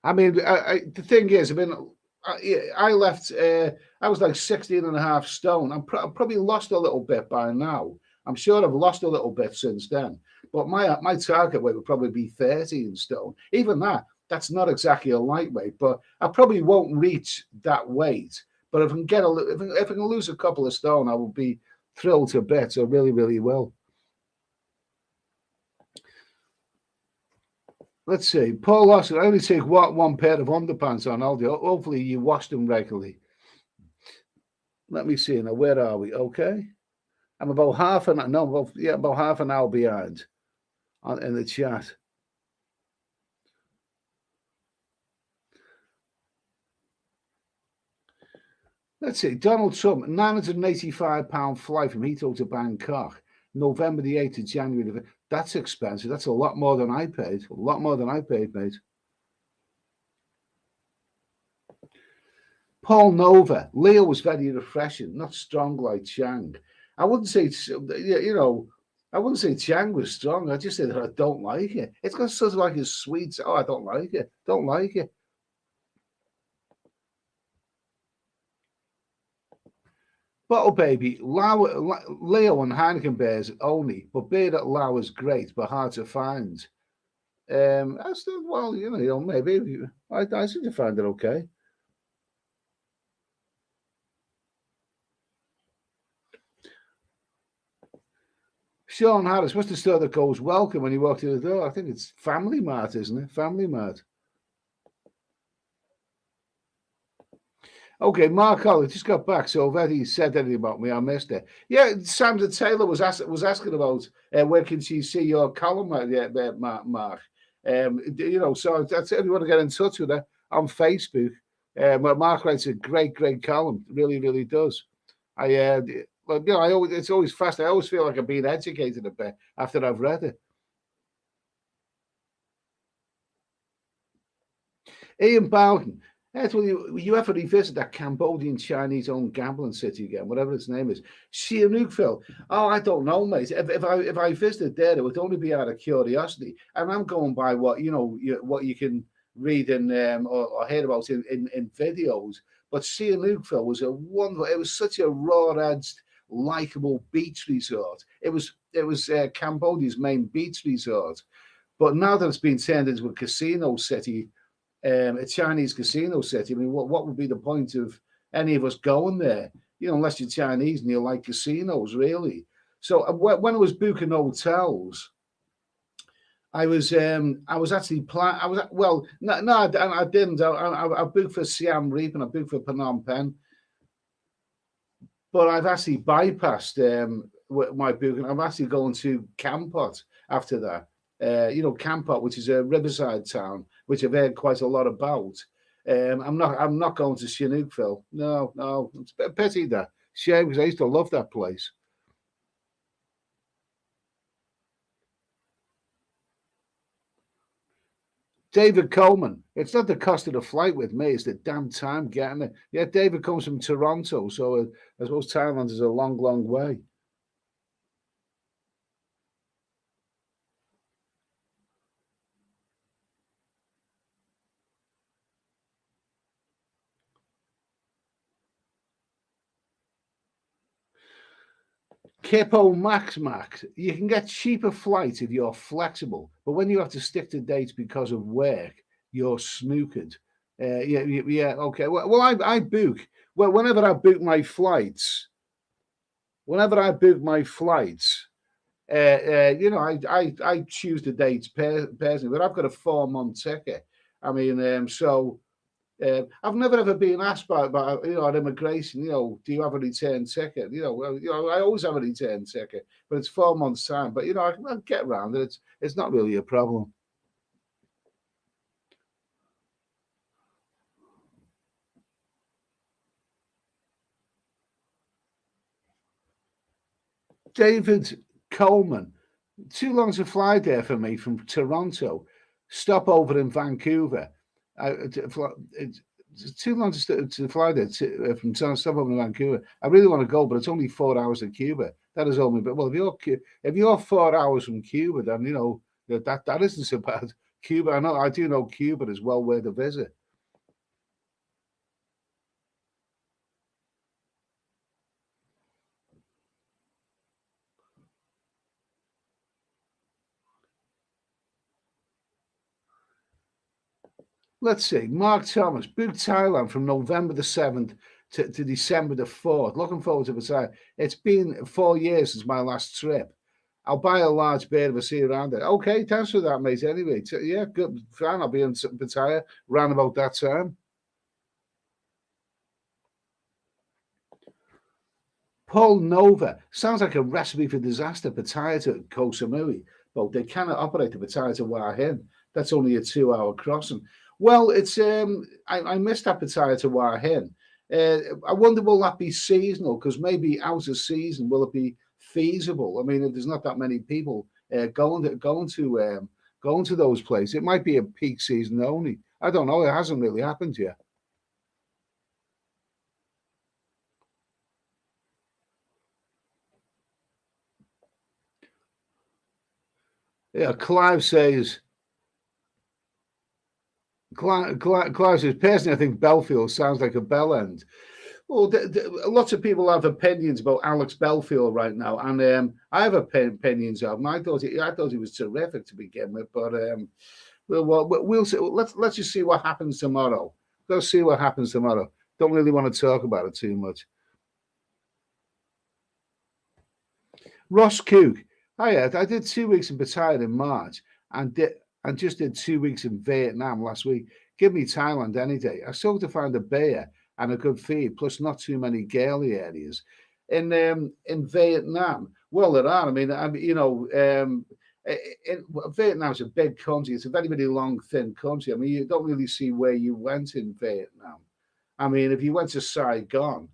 I mean, the thing is, I mean, I left. I was like 16.5 stone. I'm probably lost a little bit by now. I'm sure I've lost a little bit since then. But my target weight would probably be 13 stone. Even that's not exactly a lightweight, but I probably won't reach that weight. But if I can if I can lose a couple of stone, I will be thrilled to bits. I really, really will. Let's see. Paul Oscar, I only take one pair of underpants on Aldi. Hopefully you wash them regularly. Let me see now. Where are we? Okay. I'm about half an hour behind in the chat. Let's see. Donald Trump, £985 flight from Heathrow to Bangkok, November the 8th to January. That's expensive. That's a lot more than I paid. A lot more than I paid, mate. Paul Nova, Leo was very refreshing, not strong like Chang. I wouldn't say, I wouldn't say Chang was strong. I just said that I don't like it. It's got sort of like a sweet. Oh, I don't like it. Don't like it. Bottle Baby, Leo and Heineken beers only, but beer at Lao is great, but hard to find. I still, well, maybe I seem to find it okay. Sean Harris, what's the store that goes welcome when you walk through the door? I think it's Family Mart, isn't it? Family Mart. Okay, Mark Collins just got back, so if Eddie said anything about me, I missed it. Yeah, Sandra Taylor was asking about where can she see your column, Mark. So that's if you want to get in touch with her on Facebook. Mark writes a great column, really, really does. It's always fast. I always feel like I'm being educated a bit after I've read it. Ian Bowden. Will you ever revisit that Cambodian Chinese-owned gambling city again, whatever its name is? Sihanoukville. Oh, I don't know, mate. If I visited there, it would only be out of curiosity, and I'm going by what you can read in or hear about in videos. But Sihanoukville was a wonderful. It was such a raw-edged, likable beach resort. It was Cambodia's main beach resort, but now that it's been turned into a casino city. A Chinese casino city. I mean, what would be the point of any of us going there? Unless you're Chinese and you like casinos, really. So when I was booking hotels, I was actually planning. I was well, no, I didn't. I booked for Siam Reap and I booked for Phnom Penh, but I've actually bypassed my booking. I'm actually going to Kampot after that. Kampot, which is a riverside town, which I've heard quite a lot about. I'm not going to Chinook, Phil. No, no, it's a pity that. Shame because I used to love that place. David Coleman. It's not the cost of the flight with me; it's the damn time getting it. Yeah, David comes from Toronto, so I suppose Thailand is a long, long way. Capo Max, you can get cheaper flights if you're flexible, but when you have to stick to dates because of work, you're snookered. Yeah, okay. Well, I book. Well, whenever I book my flights, I choose the dates personally, but I've got a 4 month ticket. I mean, I've never ever been asked by at immigration. Do you have a return ticket? I always have a return ticket, but it's 4 months time. But I can get around it. It's not really a problem. David Coleman, too long to fly there for me from Toronto. Stop over in Vancouver. It's too long to fly there from stop over in Vancouver. I really want to go, but it's only 4 hours to Cuba. That is only. But well, if you're 4 hours from Cuba, then that isn't so bad. Cuba, I do know Cuba is well worth a visit. Let's see. Mark Thomas, booked Thailand from November the 7th to December the 4th. Looking forward to Pattaya. It's been 4 years since my last trip. I'll buy a large beer if I see you around it. Okay, thanks for that, mate. Anyway, yeah, good. Fine. I'll be in Pattaya around about that time. Paul Nova sounds like a recipe for disaster. Pattaya to Koh Samui, but they cannot operate the Pattaya to Hua Hin. That's only a 2 hour crossing. Well, it's I missed that Pattaya to Hua Hin. I wonder will that be seasonal? Because maybe out of season will it be feasible? I mean, if there's not that many people going to those places, it might be a peak season only. I don't know. It hasn't really happened yet. Yeah, Clive says, personally, I think Belfield sounds like a bell end. Well, lots of people have opinions about Alex Belfield right now, and I have opinions of him. I thought he was terrific to begin with, but we'll see. Let's just see what happens tomorrow. Let's see what happens tomorrow. Don't really want to talk about it too much. Ross Cook, I did 2 weeks in Pattaya in March, and just did 2 weeks in Vietnam last week. Give me Thailand any day. I struggle to find a beer and a good feed, plus not too many girly areas. In Vietnam, well, there are. I mean, Vietnam's a big country. It's a very, very long, thin country. I mean, you don't really see where you went in Vietnam. I mean, if you went to Saigon,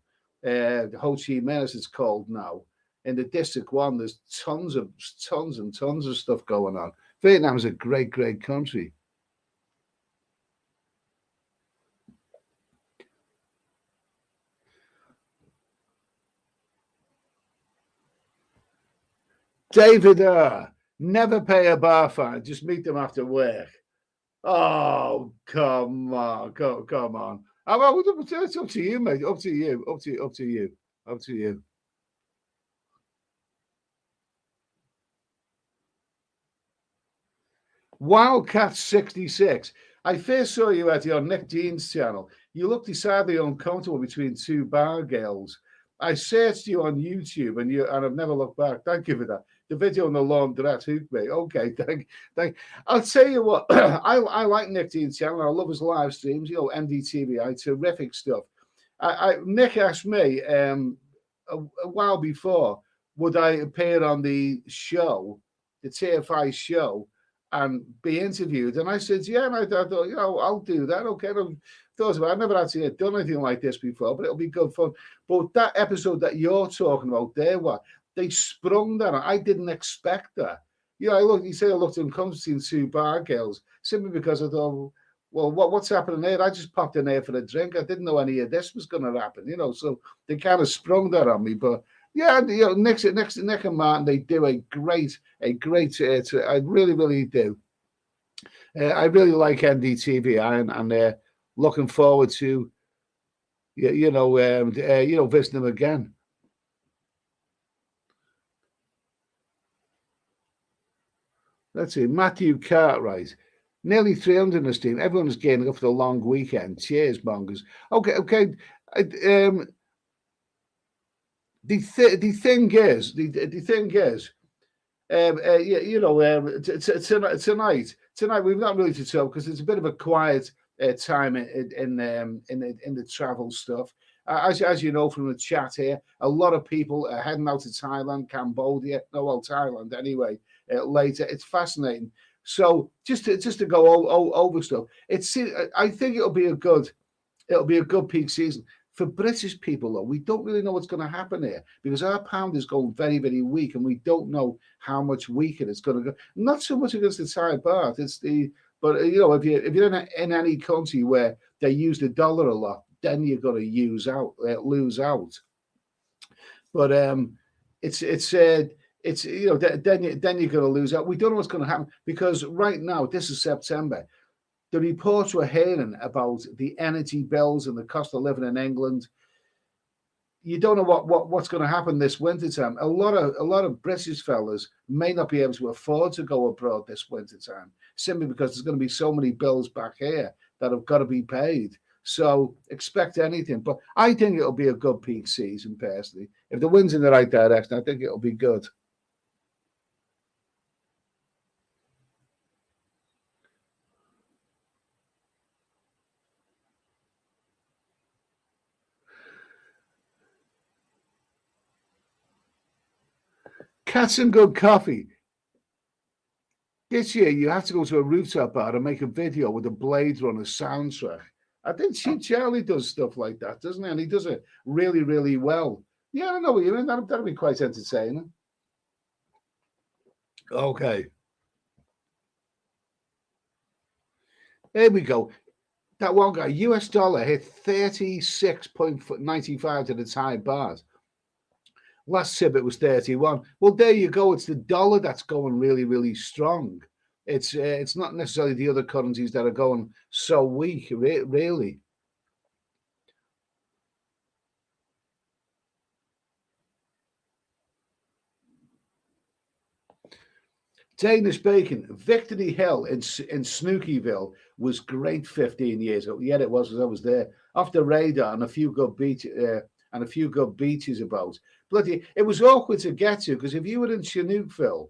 Ho Chi Minh, as it's called now, in the District 1, there's tons and tons of stuff going on. Vietnam is a great, great country. David, never pay a bar fine. Just meet them after work. Oh, come on, come on. It's up to you, mate. Up to you. Up to you. Up to you. Up to you. Wildcat 66. I first saw you at your Nick Dean's channel. You looked decidedly uncomfortable between two bar girls. I searched you on YouTube and I've never looked back. Thank you for that. the video on the laundrette hooked me. Okay, thank. I'll tell you what, I like Nick Dean's channel. I love his live streams. You know, NDTVI, terrific stuff. Nick asked me a while before, would I appear on the show, the TFI show, and be interviewed? And I said, yeah. And I thought, you know, I'll do that. Okay. I've never actually done anything like this before, but it'll be good fun. But that episode that you're talking about there, they sprung that. I didn't expect that. You know, you say I looked uncomfortable in two bar girls simply because I thought, well, what's happening there? I just popped in there for a drink. I didn't know any of this was going to happen, you know. So they kind of sprung that on me. But yeah, you know, Nick and Martin, they do a great. I really, really do. I really like NDTV, and looking forward to, visiting them again. Let's see, Matthew Cartwright. Nearly 300 in the stream. Everyone's getting up for the long weekend. Cheers, mongers. Okay. The thing is, tonight we've not really to talk because it's a bit of a quiet time in the travel stuff. As you know from the chat here, a lot of people are heading out to Thailand, Cambodia. Thailand anyway. Later, it's fascinating. So just to go over stuff, I think it'll be a good peak season for British people. Though we don't really know what's going to happen here because our pound is going very, very weak, and we don't know how much weaker it's going to go. Not so much against the Thai baht. But you know, if you're in any country where they use the dollar a lot, then you're going to lose out. But it's you know, then you're going to lose out. We don't know what's going to happen because right now, this is September. The reports we're hearing about the energy bills and the cost of living in England. You don't know what's going to happen this winter time. A lot of British fellas may not be able to afford to go abroad this winter time simply because there's going to be so many bills back here that have got to be paid. So expect anything. But I think it'll be a good peak season, personally. If the wind's in the right direction, I think it'll be good. Cats and Good Coffee. This year, you have to go to a rooftop bar and make a video with a Blade Runner soundtrack. I think Charlie does stuff like that, doesn't he? And he does it really, really well. Yeah, I know what you mean. That'll be quite entertaining. Okay. There we go. That one guy, US dollar, hit 36.95 to the Thai baht. Last tip, it was 31. Well, there you go. It's the dollar that's going really, really strong. It's not necessarily the other currencies that are going so weak, really. Danish Bacon, Victory Hill in Snookyville was great 15 years ago. Yeah, it was, as I was there. Off the radar and a few good beaches about. Bloody, it was awkward to get to because if you were in Chinookville,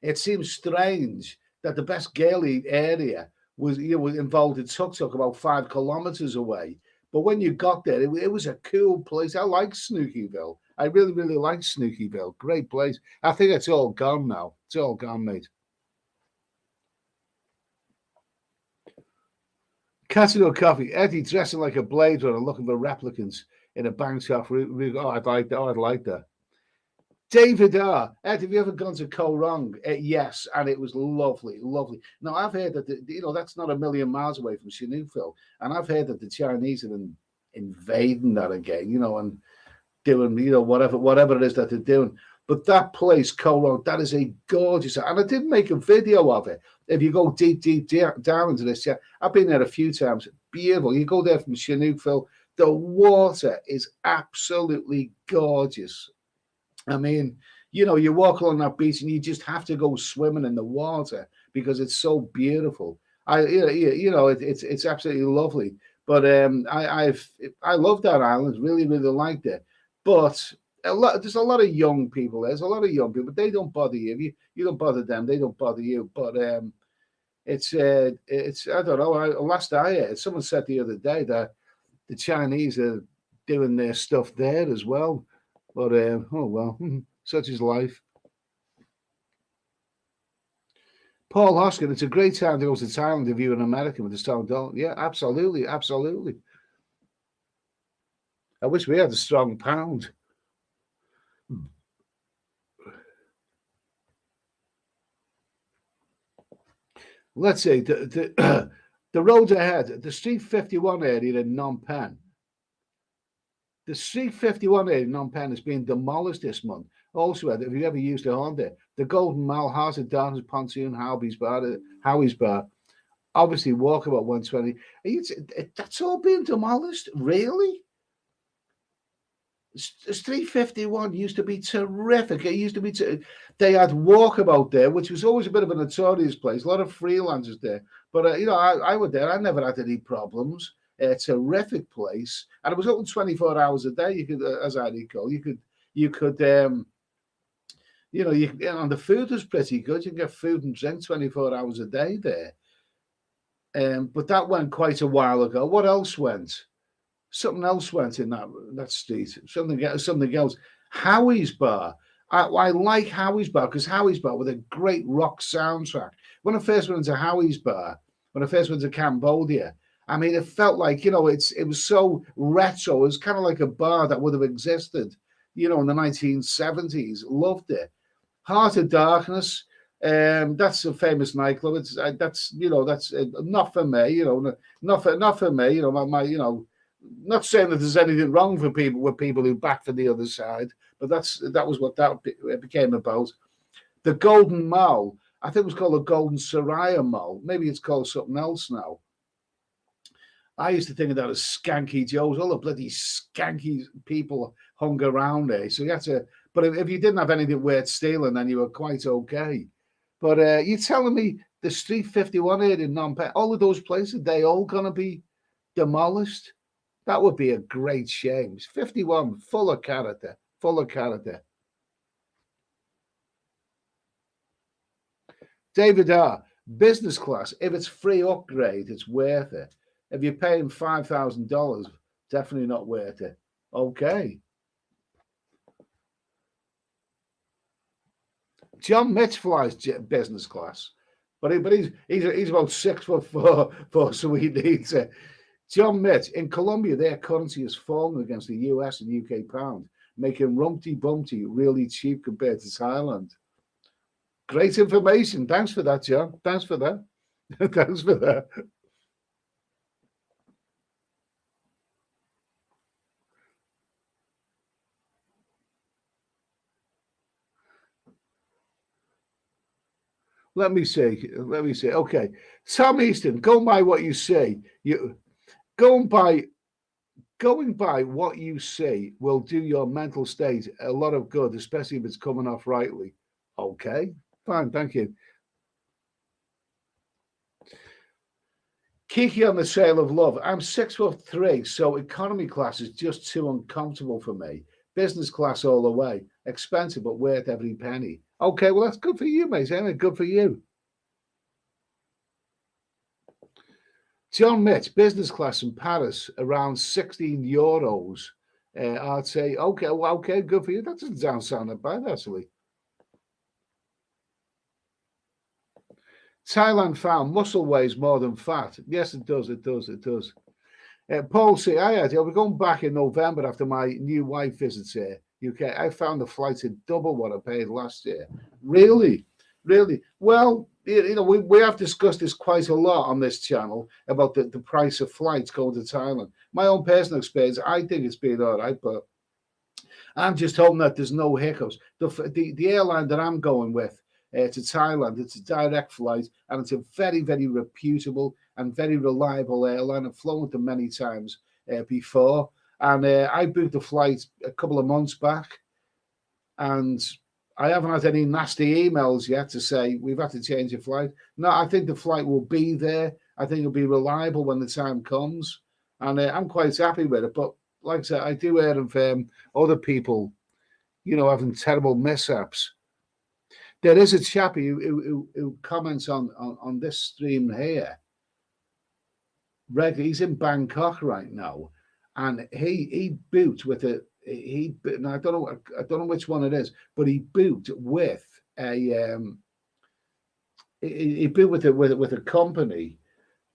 it seems strange that the best girly area was involved in tuk-tuk about 5 kilometers away. But when you got there, it was a cool place. I like Snookyville. I really, really like Snookyville. Great place. I think it's all gone now. It's all gone, mate. Casino Coffee. Eddie dressing like a Blade Runner looking for replicants in a Bangkok. Oh, I'd like that. Oh, I'd like that. David R. Ed, have you ever gone to Koh Rong? Yes, and it was lovely, lovely. Now, I've heard that, that's not a million miles away from Chinookville, and I've heard that the Chinese are invading that again, and doing, whatever it is that they're doing. But that place, Koh Rong, that is a gorgeous, and I did make a video of it. If you go deep down into this, I've been there a few times. Beautiful. You go there from Chinookville, the water is absolutely gorgeous. I mean, you walk along that beach and you just have to go swimming in the water because it's so beautiful. It's absolutely lovely. But I love that island. Really, really liked it. But There's a lot of young people. There's a lot of young people. They don't bother you. You don't bother them. They don't bother you. But it's I don't know. Last I heard, someone said the other day that the Chinese are doing their stuff there as well. But oh well, such is life. Paul Hoskin, it's a great time to go to Thailand if you're an American with the strong dollar. Yeah, absolutely, absolutely. I wish we had a strong pound. Let's see, the road ahead, the Street 51 area in Phnom Penh. The Street 51 area in Phnom Penh is being demolished this month. Also, if you ever used a Honda, the Golden Mile, Heart of Darkness, Pontoon, Howie's Bar, obviously Walkabout 120. That's all being demolished? Really? Street 51 used to be terrific. It used to be. They had Walkabout there, which was always a bit of a notorious place. A lot of freelancers there. But I went there. I never had any problems. A terrific place, and it was open 24 hours a day. You could, as I recall, you could, and the food was pretty good. You can get food and drink 24 hours a day there. But that went quite a while ago. What else went? Something else went in that street. Something else. Howie's Bar. I like Howie's Bar because Howie's Bar with a great rock soundtrack. When I first went into Howie's Bar, when I first went to Cambodia, I mean, it felt like, it was so retro. It was kind of like a bar that would have existed, in the 1970s. Loved it. Heart of Darkness. That's a famous nightclub. That's not for me. Not for me. Not saying that there's anything wrong with people who back for the other side, but that was what that became about. The Golden Mall. I think it was called the Golden Soraya Mall. Maybe it's called something else now. I used to think of that as Skanky Joe's. All the bloody skanky people hung around there. So you had to, but if you didn't have anything worth stealing, then you were quite okay. But you're telling me the Street 51 here in Phnom Penh, all of those places, they all going to be demolished? That would be a great shame. It's 51, full of character, full of character. David R., business class, if it's free upgrade, it's worth it. If you're paying $5,000, definitely not worth it. Okay. John Mitch flies business class, but he's about 6'4", so he needs it. John Mitch, in Colombia, their currency has fallen against the US and UK pound, making Rumpty Bumpty really cheap compared to Thailand. Great information. Thanks for that, John. Thanks for that. Thanks for that. Let me see. Okay. Tom Easton, going by what you say, going by what you see will do your mental state a lot of good, especially if it's coming off rightly. Okay. Fine, thank you. Kiki on the Sale of Love. I'm 6'3", so economy class is just too uncomfortable for me. Business class all the way. Expensive, but worth every penny. Okay, well, that's good for you, mate. Isn't it? Good for you. John Mitch, business class in Paris, around €16. I'd say, okay, well, okay, good for you. That doesn't sound that bad, actually. Thailand found muscle weighs more than fat. Yes, it does. Paul C. We're going back in November after my new wife visits here. UK. I found the flights at double what I paid last year. Really? Well, we have discussed this quite a lot on this channel about the price of flights going to Thailand. My own personal experience, I think it's been all right, but I'm just hoping that there's no hiccups. The airline that I'm going with to Thailand, it's a direct flight, and it's a very, very reputable and very reliable airline. I've flown with them many times before, and I booked the flight a couple of months back, and I haven't had any nasty emails yet to say we've had to change the flight. No, I think the flight will be there. I think it'll be reliable when the time comes, and I'm quite happy with it. But like I said, I do hear of other people having terrible mishaps. There is a chap who comments on this stream here. He's in Bangkok right now, and he booked with a I don't know which one it is, but he booked with a he booked with a company,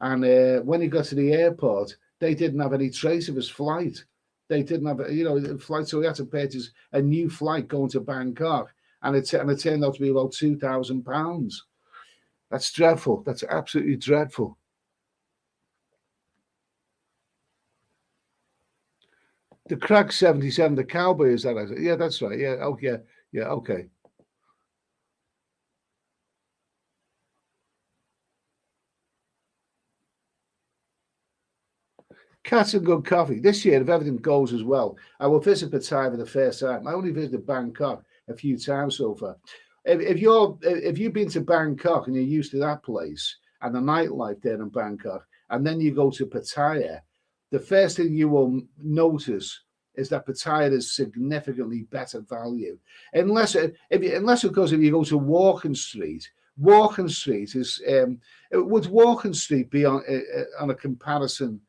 and when he got to the airport, they didn't have any trace of his flight. They didn't have a flight, so he had to purchase a new flight going to Bangkok, and it turned out to be about £2,000. That's dreadful. That's absolutely dreadful. The Crack 77, the Cowboy, is that? Yeah, that's right. Yeah, oh, yeah, okay. Cats and good coffee. This year, if everything goes as well, I will visit Pattaya for the first time. I only visited Bangkok a few times so far. If you've been to Bangkok and you're used to that place and the nightlife there in Bangkok, and then you go to Pattaya, the first thing you will notice is that Pattaya is significantly better value. Unless of course, if you go to Walking Street is would Walking Street be on a comparison?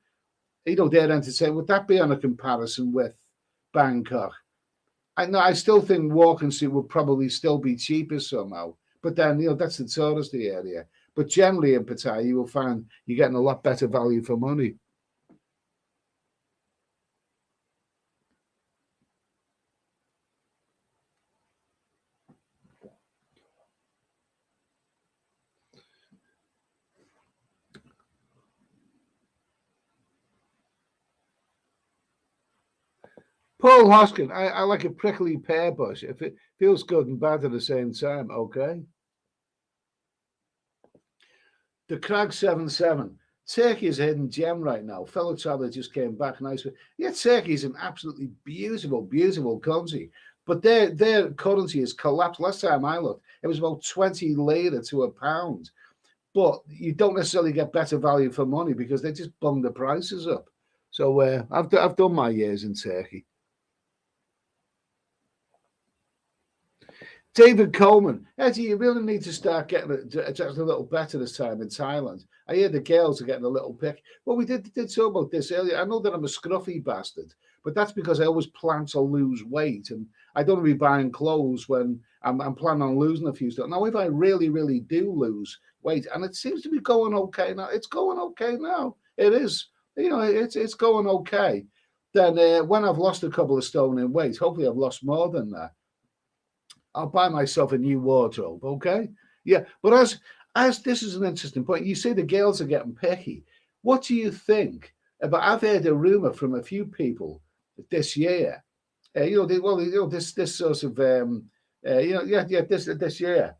Their entertainment, would that be on a comparison with Bangkok? I still think Walking Street would probably still be cheaper somehow. But then, that's the touristy area. But generally in Pattaya, you will find you're getting a lot better value for money. Paul Hoskin, I like a prickly pear bush. If it feels good and bad at the same time, okay. The Crag 77. Turkey is a hidden gem right now. Fellow traveler just came back. Nice. Yeah, Turkey is an absolutely beautiful, beautiful country. But their currency has collapsed. Last time I looked, it was about 20 lira to a pound. But you don't necessarily get better value for money because they just bung the prices up. So I've done my years in Turkey. David Coleman, Eddie, you really need to start getting just a little better this time in Thailand. I hear the girls are getting a little pick. Well, we did talk about this earlier. I know that I'm a scruffy bastard, but that's because I always plan to lose weight, and I don't want to be buying clothes when I'm planning on losing a few stuff. Now, if I really, really do lose weight, and it seems to be going okay now, it's going okay now. It is, it's going okay. Then when I've lost a couple of stone in weight, hopefully I've lost more than that, I'll buy myself a new wardrobe, okay? Yeah, but as this is an interesting point. You say the girls are getting picky. What do you think about? I've heard a rumor from a few people this year. This sort of this year.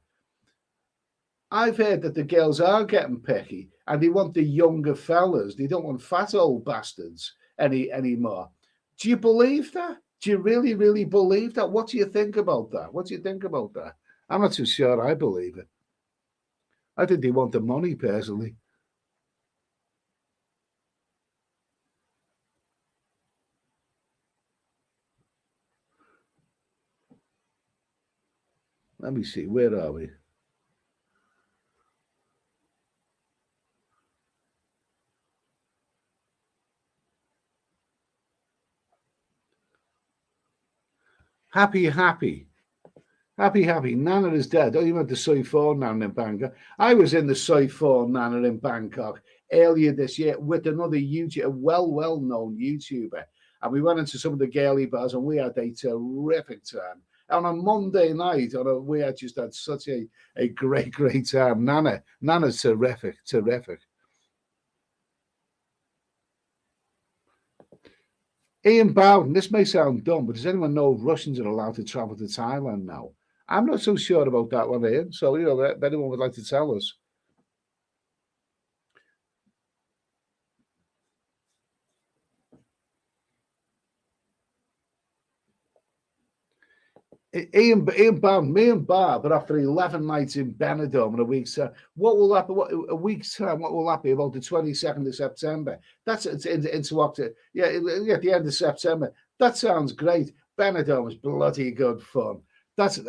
I've heard that the girls are getting picky, and they want the younger fellas. They don't want fat old bastards anymore. Do you believe that? Do you really, really believe that? What do you think about that? What do you think about that? I'm not too sure I believe it. I think they want the money, personally. Let me see. Where are we? Happy. Nana is dead. Oh, you meant the Soy 4 Nana in Bangkok. I was in the Soy 4 Nana in Bangkok earlier this year with another YouTuber, a well-known YouTuber. And we went into some of the girly bars and we had a terrific time. On a Monday night, we had just had such a great time. Nana's terrific. Ian Bowden, this may sound dumb, but does anyone know if Russians are allowed to travel to Thailand now? I'm not so sure about that one, Ian. So, if anyone would like to tell us. Ian Bowden, me and Barb are after 11 nights in Benidorm in a week's time. What will happen? A week's time, what will happen about the 22nd of September? That's into October. Yeah, at the end of September. That sounds great. Benidorm was bloody good fun. That's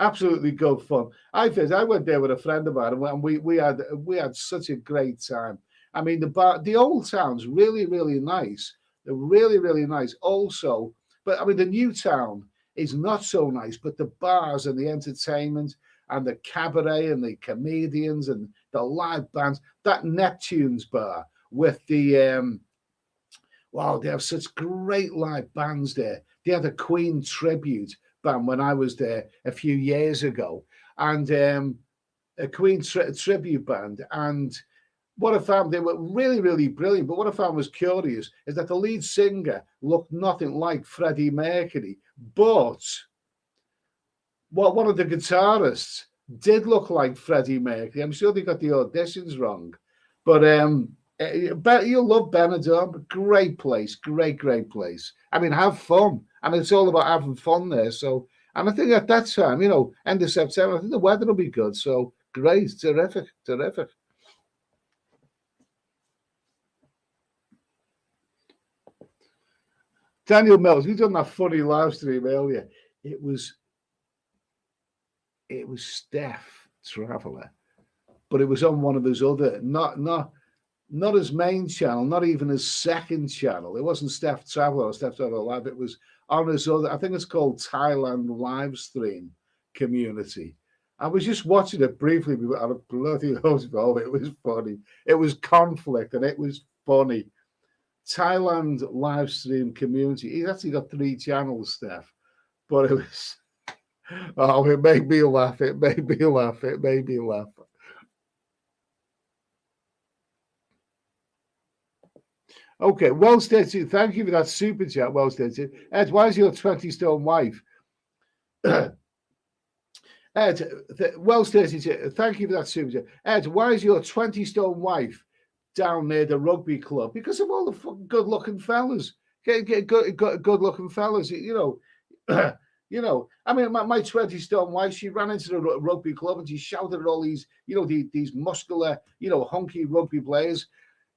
absolutely good fun. I went there with a friend of mine, and we had such a great time. I mean, the old town's really nice. They're really nice. Also, but I mean, the new town is not so nice. But the bars and the entertainment and the cabaret and the comedians and the live bands. That Neptune's bar with the wow, they have such great live bands there. They had a Queen tribute band when I was there a few years ago, and a Queen tribute band. And what I found, they were really brilliant. But what I found was curious is that the lead singer looked nothing like Freddie Mercury, but one of the guitarists did look like Freddie Mercury. I'm sure they got the auditions wrong, but you'll love Benidorm. Great place, great place. I mean, have fun. I mean, it's all about having fun there. So, and I think at that time, end of September, I think the weather will be good. So, great, terrific. Daniel Mills, you done that funny live stream earlier. It was Steph Traveller, but it was on one of his other, not his main channel, not even his second channel. It wasn't Steph Traveller or Steph Traveller Live. It was on his other, I think it's called Thailand Livestream Community. I was just watching it briefly out of bloody host. Oh, it was funny. It was conflict and it was funny. Thailand Livestream Community. He's actually got 3 channels, Steph. But it was, oh, it made me laugh. It made me laugh. Okay, well stated. Thank you for that super chat. Well stated. Ed, why is your 20-stone wife? Ed, well stated. Thank you for that super chat. Ed, why is your 20-stone wife down near the rugby club? Because of all the good-looking fellas. Good-looking fellas. I mean, my 20-stone wife, she ran into the rugby club and she shouted at all these, these muscular, hunky rugby players.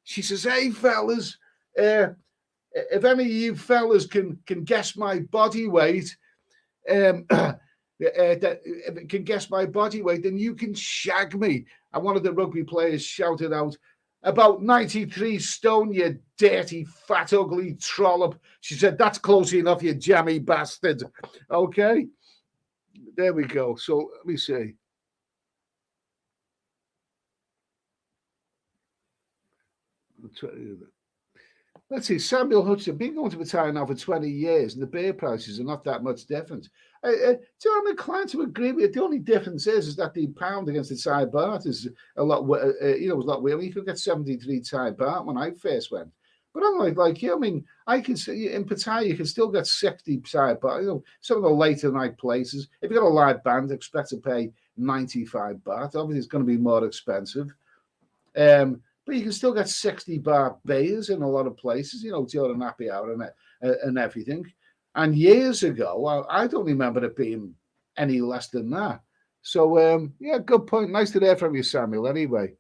She says, "Hey, fellas, if any of you fellas can guess my body weight, can guess my body weight, then you can shag me." And one of the rugby players shouted out, "About 93 stone, you dirty, fat, ugly trollop." She said, "That's close enough, you jammy bastard." Okay, there we go. So let me see. Let's see, Samuel Hudson, been going to Pattaya now for 20 years, and the beer prices are not that much different. So I'm inclined to agree with you. The only difference is that the pound against the Thai baht is a lot, was a lot weird. I mean, you could get 73 Thai baht when I first went. But I'm like you, I mean, I can see in Pattaya, you can still get 60 Thai baht. Some of the later night places, if you've got a live band, expect to pay 95 baht. Obviously, it's going to be more expensive. But you can still get 60 baht beers in a lot of places, during happy hour and everything. And years ago, I don't remember it being any less than that. So, yeah, good point. Nice to hear from you, Samuel, anyway.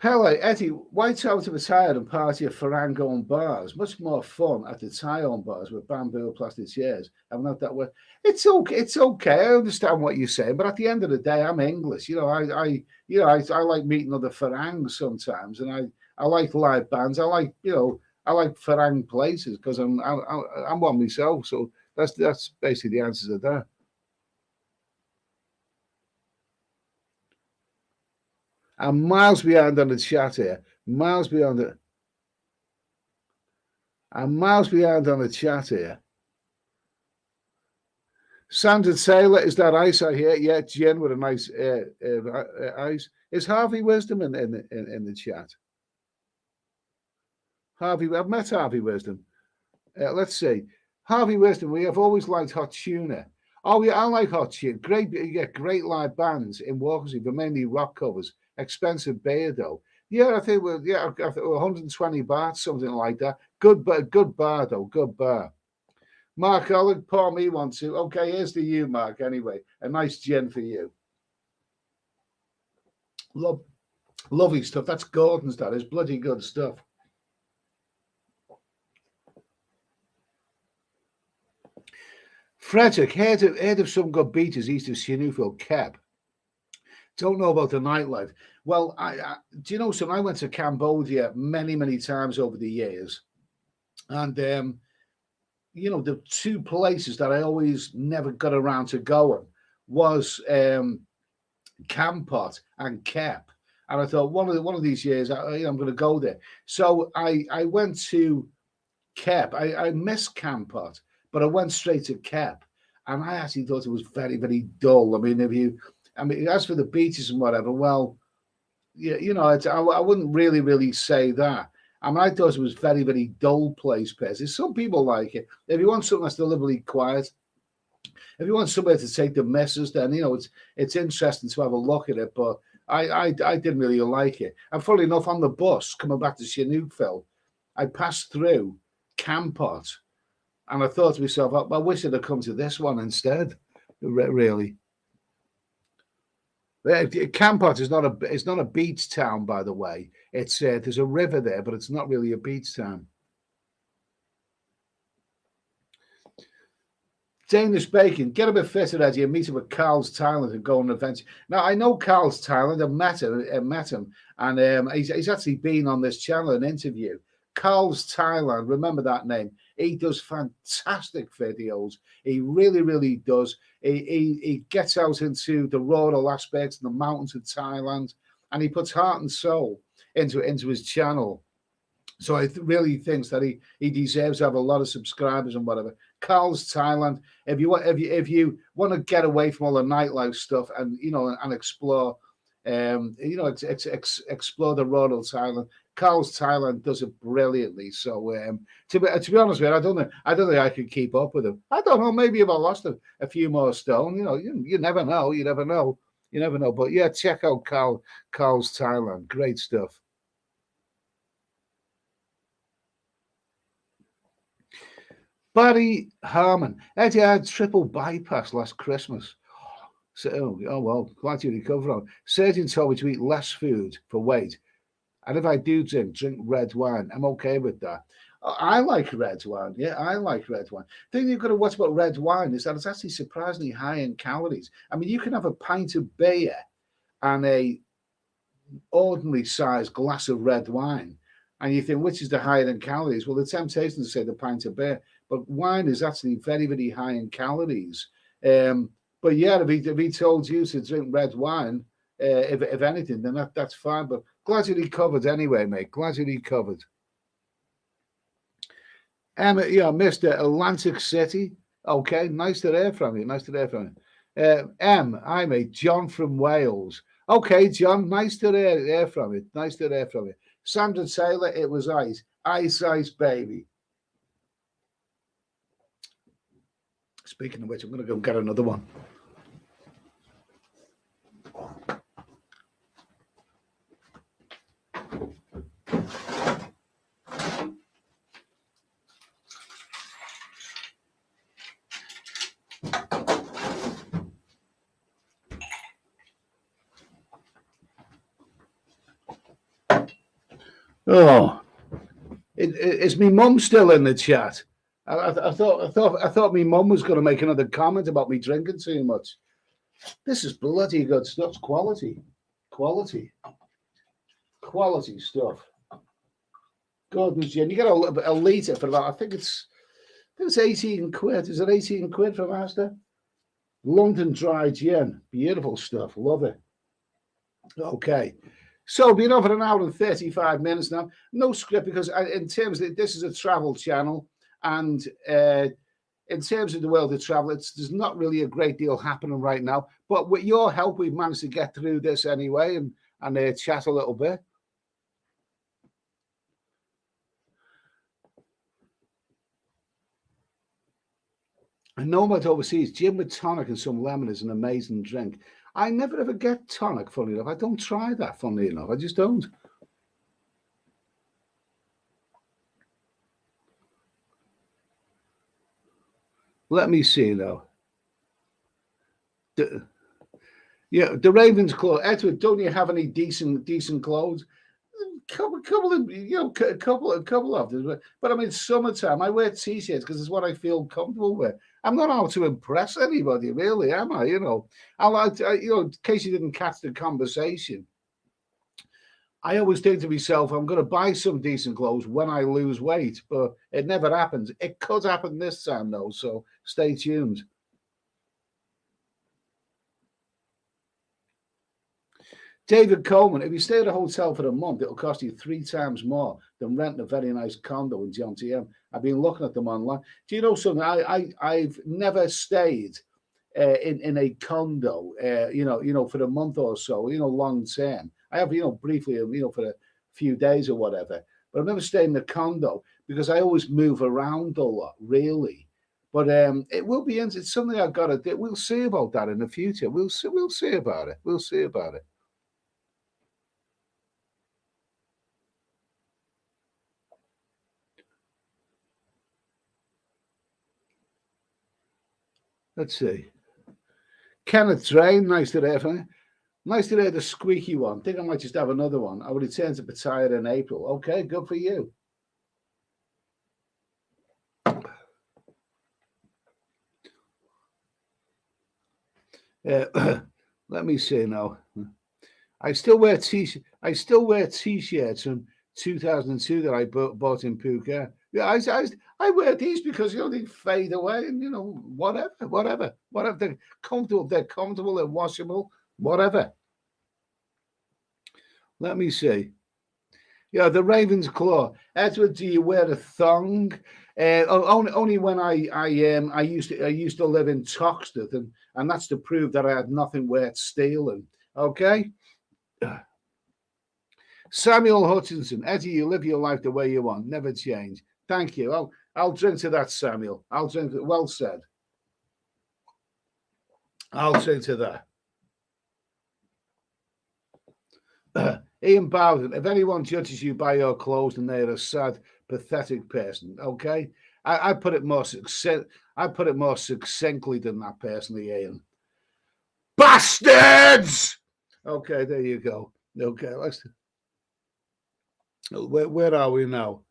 Pele, Eddie, white out of a tired and party of Farang-owned bars. Much more fun at the Thai-owned bars with bamboo or plastic chairs. I'm not that way. It's okay. I understand what you're saying, but at the end of the day, I'm English. I like meeting other Farangs sometimes, and I like live bands. I like Farang places because I'm one myself. So that's basically the answer to that. I'm miles behind on the chat here. Miles behind it. I'm miles behind on the chat here. Sandra Taylor, is that ice I hear? Yeah, Jen with a nice ice. Is Harvey Wisdom in the chat? Harvey, I've met Harvey Wisdom. Let's see. Harvey Wisdom, we have always liked hot tuna. Oh, yeah, I like hot tuna. Great, you get great live bands in Walkersy, but mainly rock covers. Expensive beer, though. Yeah, I think 120 baht, something like that. Good bar, though. Good bar. Mark, I'll pour me one too. Okay, here's to you, Mark, anyway. A nice gin for you. Lovely stuff. That's Gordon's. That is bloody good stuff. Frederick, heard of some good beaches east of Sihanouk, Keb. Don't know about the nightlife. Well, do you know something? I went to Cambodia many, many times over the years, and the two places that I always never got around to going was Kampot and Kep. And I thought one of these years I'm going to go there. So I went to Kep. I missed Kampot, but I went straight to Kep, and I actually thought it was very, very dull. I mean, as for the beaches and whatever, well, yeah, I wouldn't really say that. I mean, I thought it was very, very dull place, Pez. Some people like it. If you want something that's deliberately quiet, if you want somewhere to take the messes, then it's interesting to have a look at it. But I didn't really like it. And funnily enough, on the bus coming back to Sihanouk, I passed through Kampot, and I thought to myself, I wish I'd have come to this one instead. Really. Kampot is not a beach town, by the way. It's there's a river there, but it's not really a beach town. Danish Bacon, get a bit fitter, Eddie, and meet him at Carl's Thailand and go on an adventure. Now, I know Carl's Thailand. I met him, and he's actually been on this channel, an interview. Carl's Thailand, remember that name. He does fantastic videos. He really, really does. He gets out into the rural aspects and the mountains of Thailand, and he puts heart and soul into his channel. So I really think that he deserves to have a lot of subscribers and whatever. Carl's Thailand. If you want to get away from all the nightlife stuff and explore, explore the rural Thailand. Carl's Thailand does it brilliantly. So to be honest with you, I don't think I could keep up with him. I don't know. Maybe if I lost a few more stone, you never know. You never know. You never know. But yeah, check out Carl's Thailand. Great stuff. Barry Harmon. Eddie, I had triple bypass last Christmas. So, well, glad you recovered. Surgeon told me to eat less food for weight. And if I do drink red wine, I'm okay with that. I like red wine. Yeah, I like red wine. The thing you've got to watch about red wine is that it's actually surprisingly high in calories. I mean, you can have a pint of beer and a ordinary sized glass of red wine, and you think, which is the higher in calories? Well, the temptation to say the pint of beer, but wine is actually very, very high in calories. But yeah, if he told you to drink red wine, if anything, then that's fine. But glad you recovered anyway, mate. Glad you recovered. Mr. Atlantic City. Okay, nice to hear from you. Nice to hear from you. Hi, mate. John from Wales. Okay, John, nice to hear from you. Nice to hear from you. Sandra Taylor, it was ice. Ice, baby. Speaking of which, I'm going to go get another one. Oh, is my mum still in the chat? I thought my mum was going to make another comment about me drinking too much. This is bloody good stuff. Quality stuff. Goodness, and you get a litre for about. I think it's 18 quid. Is it 18 quid from Asda? London dry gin, beautiful stuff. Love it. Okay. So, been over an hour and 35 minutes now. No script because, in terms of this is a travel channel, and in terms of the world of travel, there's not really a great deal happening right now. But with your help, we've managed to get through this anyway and chat a little bit. I know about overseas. Gin with tonic and some lemon is an amazing drink. I never ever get tonic, funnily enough. I don't try that, funnily enough. I just don't. Let me see, though. Yeah, the Ravens clothes. Edward, don't you have any decent clothes? Couple of a couple of them. But I mean, summertime. I wear t-shirts because it's what I feel comfortable with. I'm not out to impress anybody, really, am I? I like to, in case you didn't catch the conversation. I always think to myself, I'm going to buy some decent clothes when I lose weight, but it never happens. It could happen this time, though, so stay tuned. David Coleman, if you stay at a hotel for a month, it'll cost you 3 times more than renting a very nice condo in John TM. I've been looking at them online. Do you know something? I've never stayed in a condo, for a month or so, long term. I have, briefly, for a few days or whatever. But I've never stayed in a condo because I always move around a lot, really. But it will be. It's something I've got to do. We'll see about that in the future. We'll see. We'll see about it. We'll see about it. Let's see. Kenneth Drain, nice to hear. Nice to hear the squeaky one. Think I might just have another one. I will return to Pattaya in April. Okay, good for you. Let me see now. I still wear t-shirts from 2002 that I bought in Phuket. Yeah, I wear these because they fade away and whatever. They're comfortable. They're washable. Whatever. Let me see. Yeah, the Raven's Claw. Edward, do you wear a thong? Only when I used to live in Toxteth, and that's to prove that I had nothing worth stealing. Okay. Samuel Hutchinson, Eddie, you live your life the way you want, never change. Thank you. I'll drink to that, Samuel. I'll drink. Well said. I'll drink to that. Ian Bowden, if anyone judges you by your clothes, then they're a sad, pathetic person. Okay, I put it more succinct. I put it more succinctly than that, personally, Ian. Bastards. Okay, there you go. Okay, let's. Where are we now?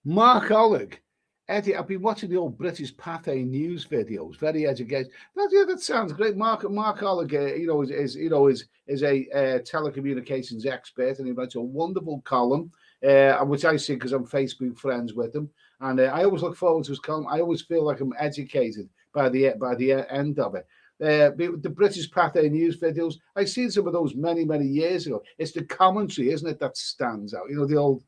Mark Oleg. Eddie, I've been watching the old British Pathé news videos. Very educated. That sounds great. Mark Oleg, is a telecommunications expert, and he writes a wonderful column, which I see because I'm Facebook friends with him, and I always look forward to his column. I always feel like I'm educated by the end of it. The British Pathé news videos, I've seen some of those many years ago. It's the commentary, isn't it, that stands out? The old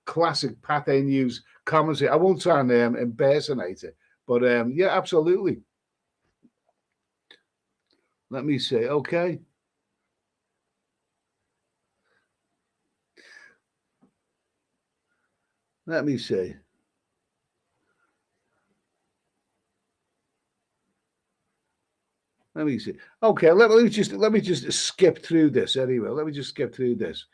classic Pathé news commentary. I won't try and impersonate it, but yeah, absolutely. Let me see. Okay. Let me see. Let me see. Okay, let me just skip through this anyway. Let me just skip through this.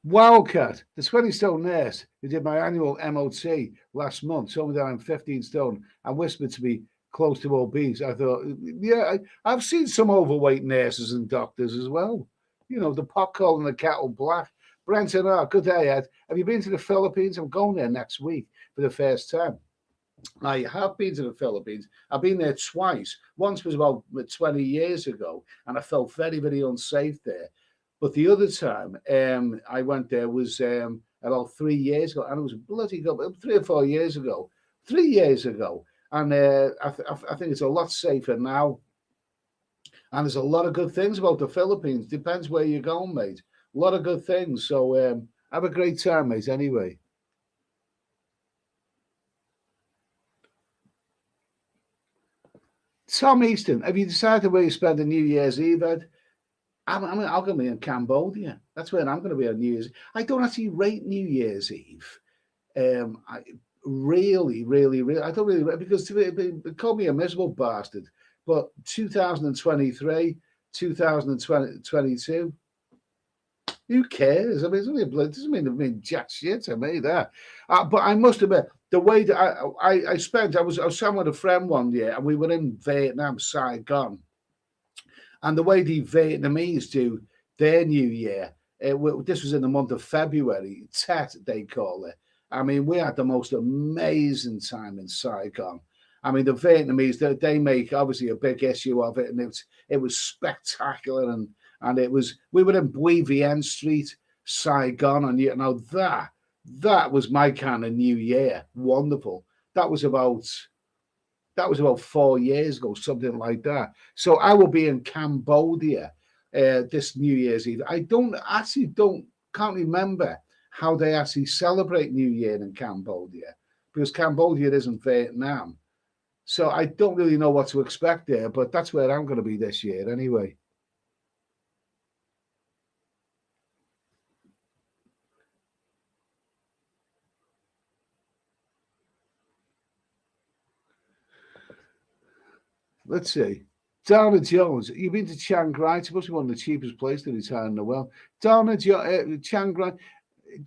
Wildcat, the 20-stone nurse who did my annual MOT last month, told me that I'm 15 stone and whispered to me close to obese. I thought, yeah, I've seen some overweight nurses and doctors as well. The pot calling the kettle black. Brenton, good day, Ed. Have you been to the Philippines? I'm going there next week for the first time. I have been to the Philippines. I've been there twice. Once was about 20 years ago, and I felt very unsafe there. But the other time I went there was about 3 years ago, and it was bloody good. 3 or 4 years ago. 3 years ago. And I think it's a lot safer now. And there's a lot of good things about the Philippines. Depends where you're going, mate. A lot of good things. So have a great time, mate, anyway. Tom Easton, have you decided where you spend the New Year's Eve, Ed? I'm going to be in Cambodia. That's where I'm going to be on New Year's. I don't actually rate New Year's Eve. I really, I don't really, because it called me a miserable bastard. But 2023, 2022, Who cares? I mean, it's only a blood. It doesn't mean jack shit to me there. But I must admit, the way that I was somewhere with a friend one year, and we were in Vietnam, Saigon, and the way the Vietnamese do their New Year, this was in the month of February, Tet they call it. I mean, we had the most amazing time in Saigon. I mean, the Vietnamese they make obviously a big issue of it, and it was spectacular, and it was we were in Bui Vien Street, Saigon, and you know that was my kind of New Year. Wonderful. That was about 4 years ago, something like that. So I will be in Cambodia this New Year's Eve. I can't remember how they actually celebrate New Year in Cambodia, because Cambodia isn't Vietnam. So I don't really know what to expect there, but that's where I'm going to be this year anyway. Let's see. Dana Jones, you've been to Chiang Rai. It's supposed to be one of the cheapest places to retire in the world. Chiang Rai.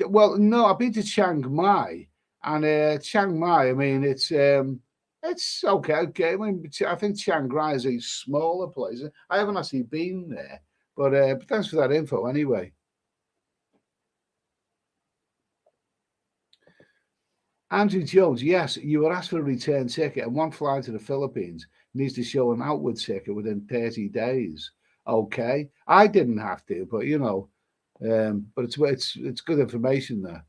Well, no, I've been to Chiang Mai, and Chiang Mai. I mean, it's okay. Okay, I mean, I think Chiang Rai is a smaller place. I haven't actually been there, but thanks for that info anyway. Andrew Jones, yes, you were asked for a return ticket, and one flight to the Philippines needs to show an outward ticket within 30 days. Okay, I didn't have to, but but it's good information there.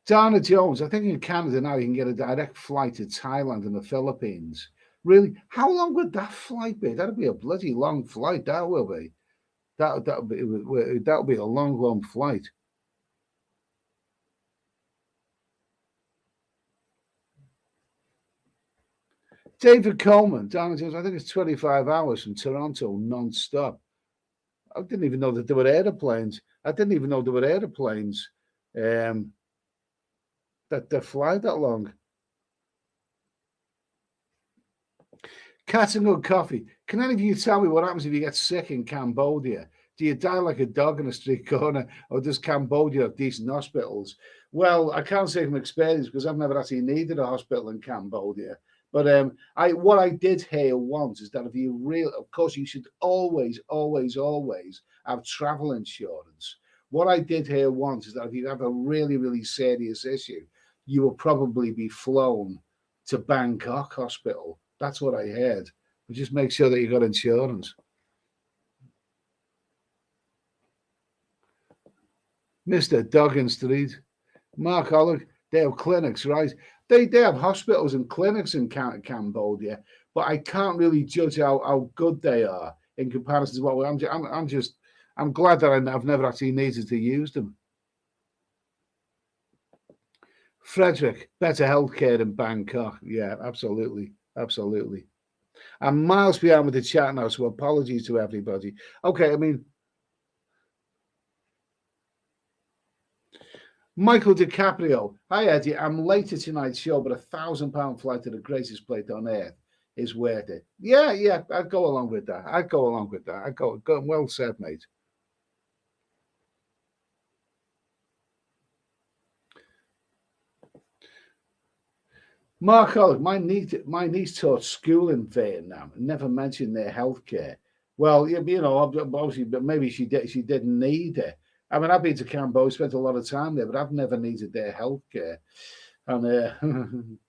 Dana Jones, I think in Canada now you can get a direct flight to Thailand and the Philippines. Really, how long would that flight be? That'd be a bloody long flight. That will be. That'll be a long, long flight. David Coleman, Dana Jones, I think it's 25 hours from Toronto non-stop. I didn't even know that there were airplanes. I didn't even know there were airplanes that fly that long. Cat and Good Coffee. Can any of you tell me what happens if you get sick in Cambodia? Do you die like a dog in a street corner, or does Cambodia have decent hospitals? Well, I can't say from experience because I've never actually needed a hospital in Cambodia. But what I did hear once is that if you of course, you should always, always, always have travel insurance. What I did hear once is that if you have a really, really serious issue, you will probably be flown to Bangkok Hospital. That's what I heard. But just make sure that you got insurance. Mr. Duggan Street, Mark Hollick, they have clinics, right? They have hospitals and clinics in Cambodia, but I can't really judge how good they are in comparison to what I'm glad that I've never actually needed to use them. Frederick, better healthcare in Bangkok. Yeah, absolutely. Absolutely. I'm miles behind with the chat now, so apologies to everybody. Okay, I mean, Michael DiCaprio. Hi, Eddie. I'm late to tonight's show, but £1,000 flight to the greatest place on earth is worth it. Yeah, I'd go along with that. I'd go well said, mate. Mark Hollick, my niece taught school in Vietnam and never mentioned their healthcare. Well, obviously, but maybe she didn't need it. I mean, I've been to Cambodia, spent a lot of time there, but I've never needed their healthcare. And I don't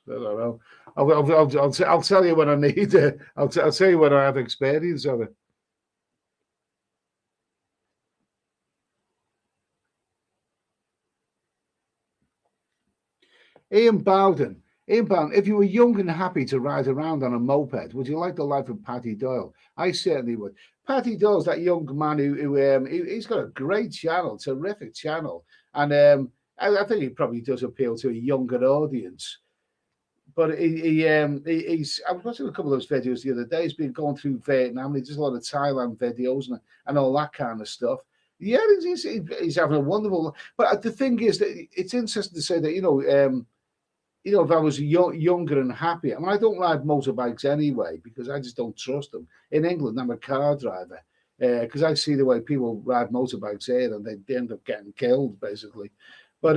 know. I'll tell you when I need it. I'll tell you when I have experience of it. Ian Bowden, if you were young and happy to ride around on a moped, would you like the life of Paddy Doyle? I certainly would. Paddy Doyle's that young man he's got a great channel, terrific channel, and I think he probably does appeal to a younger audience. But he's I was watching a couple of those videos the other day. He's been going through Vietnam. He does a lot of Thailand videos and all that kind of stuff. Yeah, he's having a wonderful. But the thing is that it's interesting to say that you know, if I was younger and happy, I mean, I don't ride motorbikes anyway because I just don't trust them. In England, I'm a car driver because I see the way people ride motorbikes here and they end up getting killed basically. But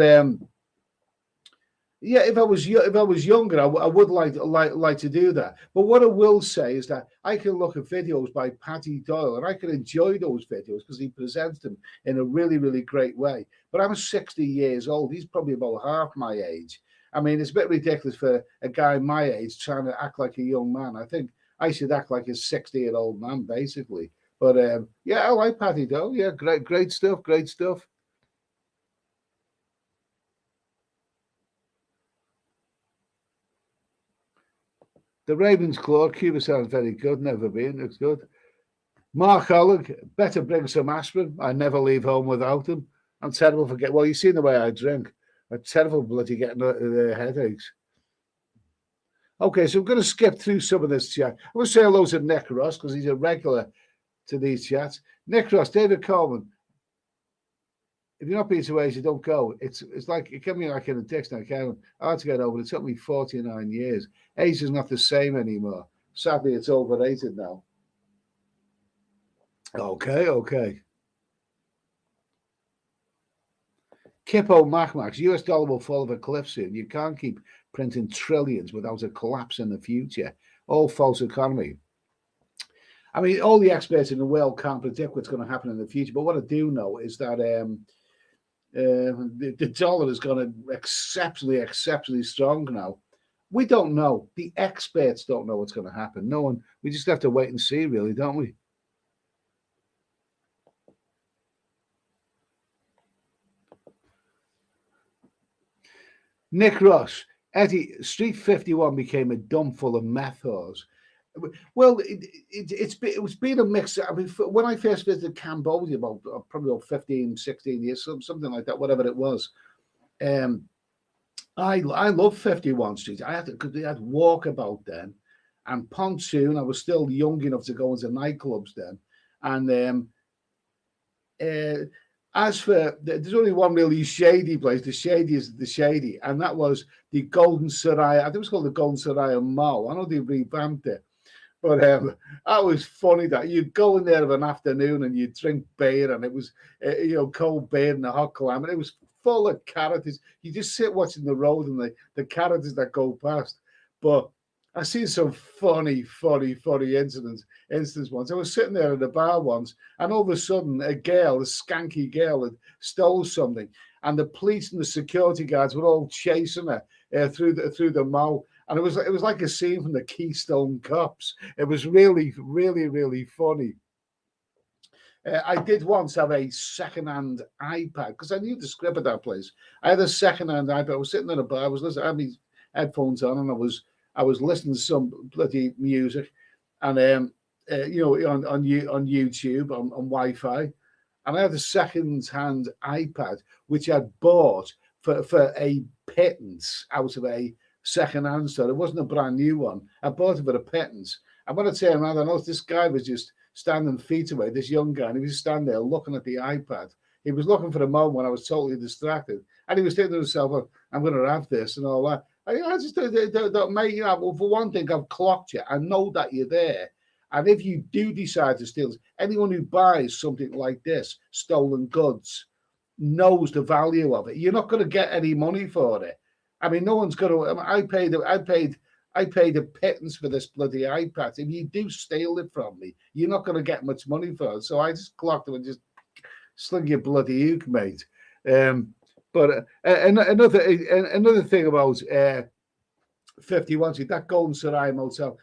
yeah, if I was younger, I would like to do that. But what I will say is that I can look at videos by Paddy Doyle and I can enjoy those videos because he presents them in a really great way. But I'm 60 years old. He's probably about half my age. I mean, it's a bit ridiculous for a guy my age trying to act like a young man. I think I should act like a 60-year-old man, basically. But yeah, I like Paddy Doyle. Yeah, great stuff. Great stuff. The Ravens Claw, Cuba sounds very good. Never been. Looks good. Mark Hollig, better bring some aspirin. I never leave home without them. I'm terrible for getting. Well, you've seen the way I drink. I'm terrible bloody getting headaches. Okay, so I'm going to skip through some of this chat. I'm going to say hello to Nick Ross because he's a regular to these chats. Nick Ross, David Coleman. If you're not being to Asia, don't go. It's like it can be like an addiction. I had to get over it. It took me 49 years. Asia's not the same anymore. Sadly, it's overrated now. Okay. Kippo Macmax, US dollar will fall off a cliff soon. You can't keep printing trillions without a collapse in the future. All false economy. I mean, all the experts in the world can't predict what's going to happen in the future. But what I do know is that the dollar is going to exceptionally strong now. We don't know. The experts don't know what's going to happen. No one. We just have to wait and see, really, don't we? Nick Ross, Eddie, Street 51 became a dump full of meth whores. Well, it was been a mix. I mean, when I first visited Cambodia, probably about 15, 16 years, something like that, whatever it was. I love 51 Street. Because they had Walkabout then, and Pontoon. I was still young enough to go into nightclubs then, and as for there's only one really shady place. The shady is the shady, and that was the Golden Soraya. I think it was called the Golden Soraya Mall. I know they revamped it. But that was funny that you'd go in there of an afternoon and you'd drink beer and it was, cold beer and a hot clam. And it was full of characters. You just sit watching the road and the characters that go past. But I seen some funny incidents once. I was sitting there at the bar once and all of a sudden a skanky girl had stole something. And the police and the security guards were all chasing her through the mall. And it was like a scene from the Keystone Cops. It was really funny. I did once have a second-hand iPad because I knew the script of that place. I had a second-hand iPad. I was sitting in a bar. I was listening. I had my headphones on, and I was listening to some bloody music, and on YouTube on Wi-Fi, and I had a second-hand iPad which I'd bought for a pittance out of a second-hand store. It wasn't a brand new one. I bought it for a pittance. And when I turned around, I noticed this guy was just standing feet away, this young guy, and he was standing there looking at the iPad. He was looking for the moment when I was totally distracted. And he was thinking to himself, well, I'm going to have this and all that. I just don't, mate, well, for one thing, I've clocked you. I know that you're there. And if you do decide to steal, anyone who buys something like this, stolen goods, knows the value of it. You're not going to get any money for it. I mean, no one's going to. I paid a pittance for this bloody iPad. If you do steal it from me, you're not going to get much money for it. So I just clocked it and just sling your bloody hook, mate. But another thing about 51, see that Golden Soraya Motel,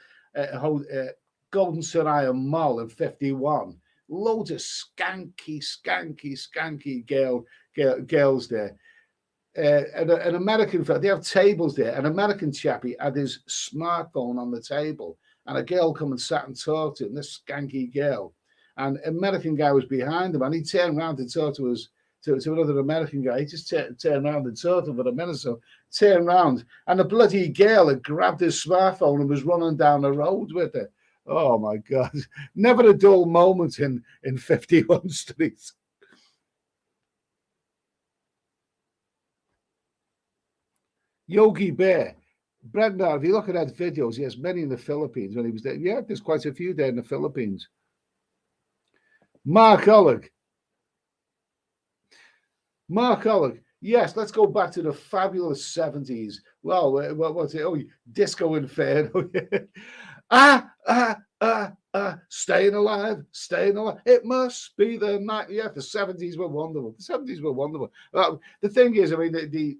Golden Soraya Mall in 51. Loads of skanky girls there. An American, they have tables there. An American chappie had his smartphone on the table, and a girl come and sat and talked to him. This skanky girl, and an American guy was behind him, and he turned around to talk to another American guy. He just turned around and talked to him for a minute or so. Turned around, and the bloody girl had grabbed his smartphone and was running down the road with it. Oh my God! Never a dull moment in 51 Street. Yogi Bear. Brendan, if you look at that videos, he has many in the Philippines when he was there. Yeah, there's quite a few there in the Philippines. Mark Ollig. Mark Ollig. Yes, let's go back to the fabulous 70s. Well, what's it? Oh, Disco Inferno. Staying alive, staying alive. It must be the night. Yeah, the 70s were wonderful. The 70s were wonderful. The thing is, I mean,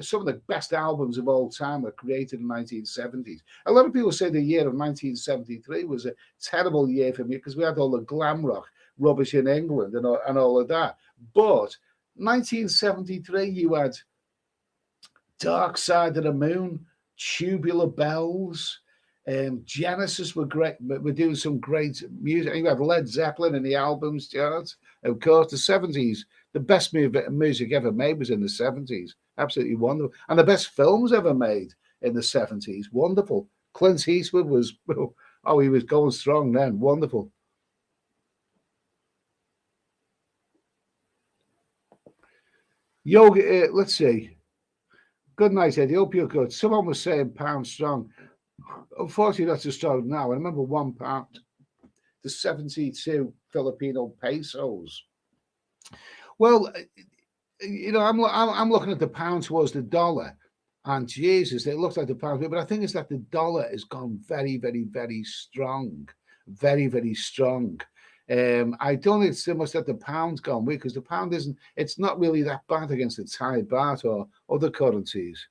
some of the best albums of all time were created in the 1970s. A lot of people say the year of 1973 was a terrible year for me because we had all the glam rock rubbish in England and all of that. But 1973, you had Dark Side of the Moon, Tubular Bells, Genesis were great. We're doing some great music. You had Led Zeppelin in the albums charts. Of course, the 70s, the best music ever made was in the 70s. Absolutely wonderful. And the best films ever made in the 70s. Wonderful. Clint Eastwood was, oh, he was going strong then. Wonderful. Yoga, let's see. Good night, Eddie. Hope you're good. Someone was saying pound strong. Unfortunately, that's a strong now. I remember £1 to 72 Filipino pesos. Well, you know, I'm looking at the pound towards the dollar, and Jesus, it looks like the pound, but I think it's that the dollar has gone very, very, very strong, very, very strong. I don't think it's so much that the pound's gone weak because the pound isn't. It's not really that bad against the Thai baht or other currencies.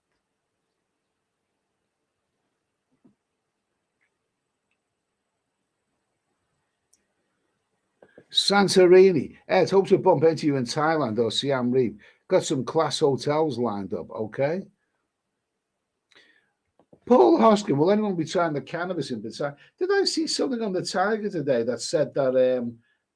Santorini. Ed, hope to bump into you in Thailand or Siam Reap. Got some class hotels lined up, okay? Paul Hoskin, will anyone be trying the cannabis in Pattaya? Did I see something on the Tiger today that said that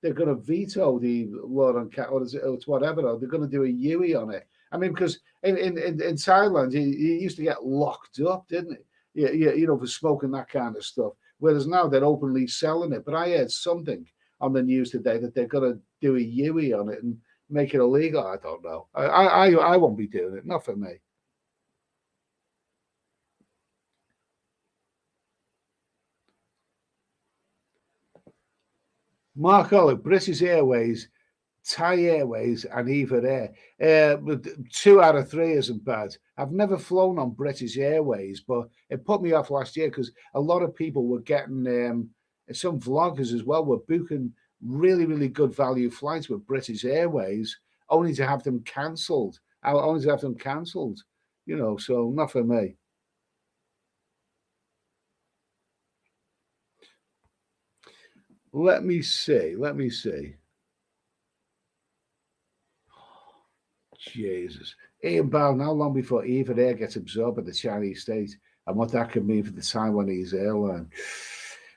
they're going to veto the law on cannabis, or it's whatever, or they're going to do a Yui on it? I mean, because in Thailand, you used to get locked up, didn't it? You know, for smoking that kind of stuff. Whereas now they're openly selling it. But I heard something on the news today that they're going to do a Yui on it and make it illegal. I don't know. I won't be doing it. Not for me. Mark Olive, British Airways, Thai Airways, and Eva Air. 2 out of 3 isn't bad. I've never flown on British Airways, but it put me off last year because a lot of people were getting, some vloggers as well were booking really, really good value flights with British Airways, only to have them cancelled. You know, so not for me. Let me see. Jesus. Ian Bowden, how long before Eva Air gets absorbed by the Chinese state and what that could mean for the Taiwanese airline?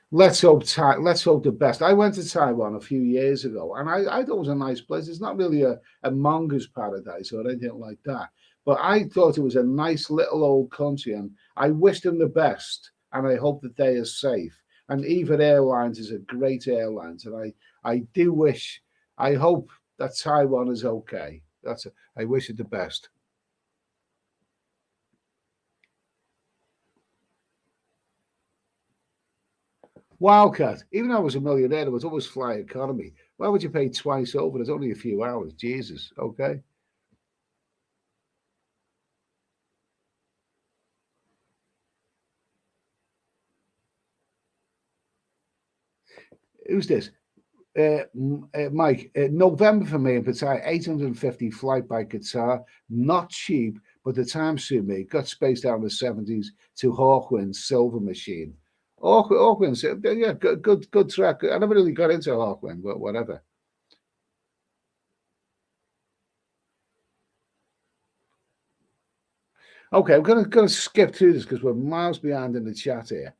Let's hope the best. I went to Taiwan a few years ago, and I thought it was a nice place. It's not really a mongoose paradise or anything like that, but I thought it was a nice little old country, and I wish them the best, and I hope that they are safe. And Eva Airlines is a great airline, and I hope that Taiwan is okay. I wish it the best. Wildcat, even though I was a millionaire, there was always fly economy. Why would you pay twice over? There's only a few hours. Jesus, okay. Who's this? Mike, November for me in Pattaya, 850 flight by Qatar, not cheap, but the time suit me. Got spaced out in the 70s to Hawkwind's Silver Machine. Hawkwind's, yeah, good track. I never really got into Hawkwind, but whatever. Okay, I'm gonna skip through this because we're miles behind in the chat here.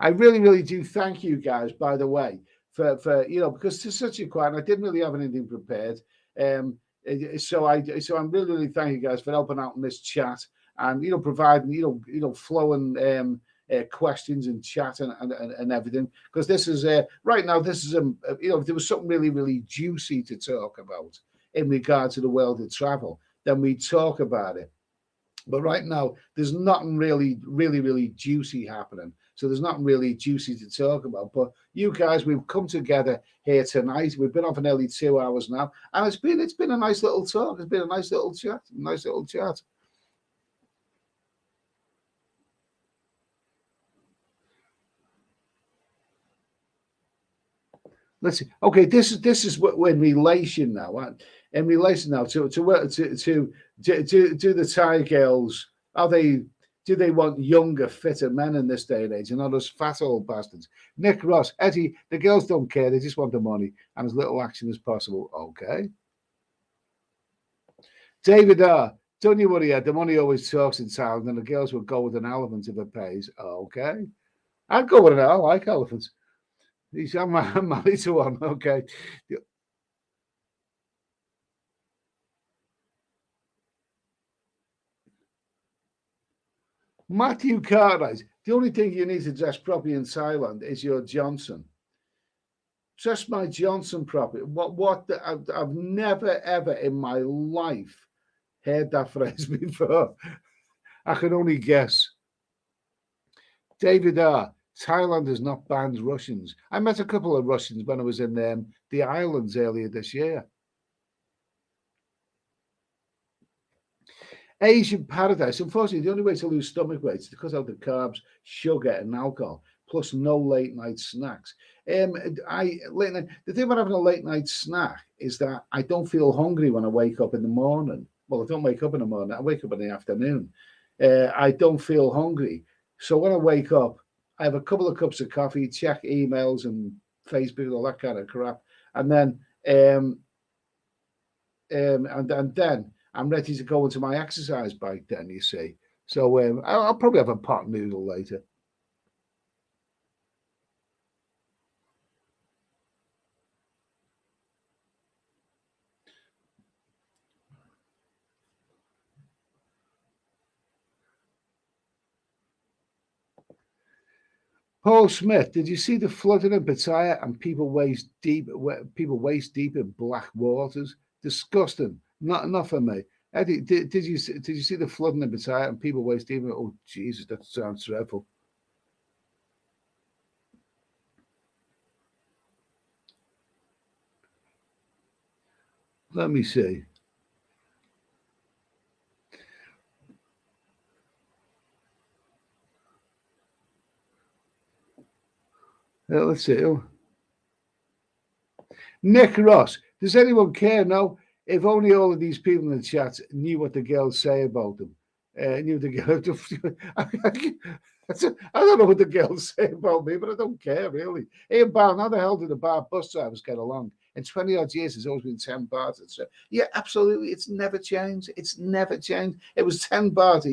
I really, really do thank you guys, by the way, for you know, because it's such a quiet. I didn't really have anything prepared, so I'm really, really thank you guys for helping out in this chat and you know providing flowing questions and chat and everything because this is right now this is if there was something really, really juicy to talk about in regard to the world of travel, then we talk about it. But right now, there's nothing really juicy happening. So there's nothing really juicy to talk about. But you guys, we've come together here tonight. We've been on for nearly 2 hours now, and it's been a nice little talk. It's been a nice little chat. Nice little chat. Let's see. Okay, this is what in relation now. In relation now to the Thai girls, are they do they want younger, fitter men in this day and age, and not those fat old bastards? Nick Ross, Eddie, the girls don't care; they just want the money and as little action as possible. Okay. David R. Don't you worry, Ed. The money always talks in Thailand, and the girls will go with an elephant if it pays. Okay. I'd go with an. I like elephants. I'm married to one. Okay. Matthew Cartwright. The only thing you need to dress properly in Thailand is your Johnson. Dress my Johnson properly. I've never ever in my life heard that phrase before. I can only guess. David R. Thailand has not banned Russians. I met a couple of Russians when I was in the islands earlier this year. Asian paradise. Unfortunately, the only way to lose stomach weight is to cut out the carbs, sugar, and alcohol, plus no late night snacks. The thing about having a late night snack is that I don't feel hungry when I wake up in the morning. Well, I don't wake up in the morning. I wake up in the afternoon. I don't feel hungry. So when I wake up, I have a couple of cups of coffee, check emails and Facebook, all that kind of crap, and then and then I'm ready to go into my exercise bike. Then you see, so I'll probably have a pot noodle later. Paul Smith, did you see the flooding in Pattaya and people waist deep? People waist deep in black waters. Disgusting. Not for me. Eddie, did you see the flooding in Pattaya and people waist deep? Oh Jesus, that sounds dreadful. Let me see. Let's see. Oh. Nick Ross, does anyone care? No. If only all of these people in the chat knew what the girls say about them. Knew the girls. I don't know what the girls say about me, but I don't care really. Ian Barn, how the hell did the bar bus drivers get along? In 20 odd years, it's always been 10 bars. Yeah, absolutely. It's never changed. It's never changed. It was 10 bars.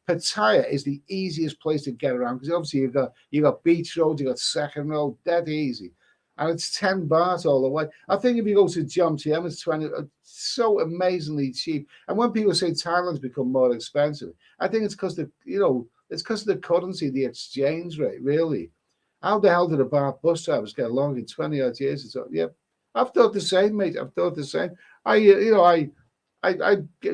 Pattaya is the easiest place to get around because obviously you've got Beach Road, you've got Second Road, dead easy. And it's 10 bars all the way. I think if you go to Jom Tiem, it's 20, so amazingly cheap. And when people say Thailand's become more expensive, I think it's because it's because of the currency, the exchange rate, really. How the hell did a bar bus drivers get along in 20 odd years? So, yeah, I've thought the same, mate. I've thought the same. I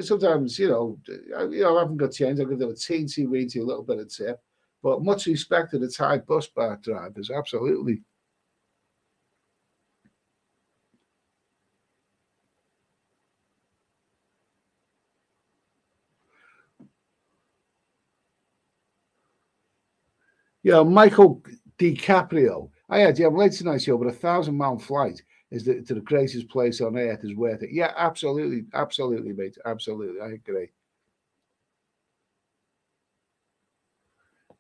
sometimes, I haven't got change. I give them a teensy-weensy little bit of tip. But much respect to the Thai bus bar drivers, absolutely. Michael DiCaprio. I'm late tonight's show, but £1,000 flight to the greatest place on earth is worth it. Yeah, absolutely, absolutely, mate, absolutely. I agree.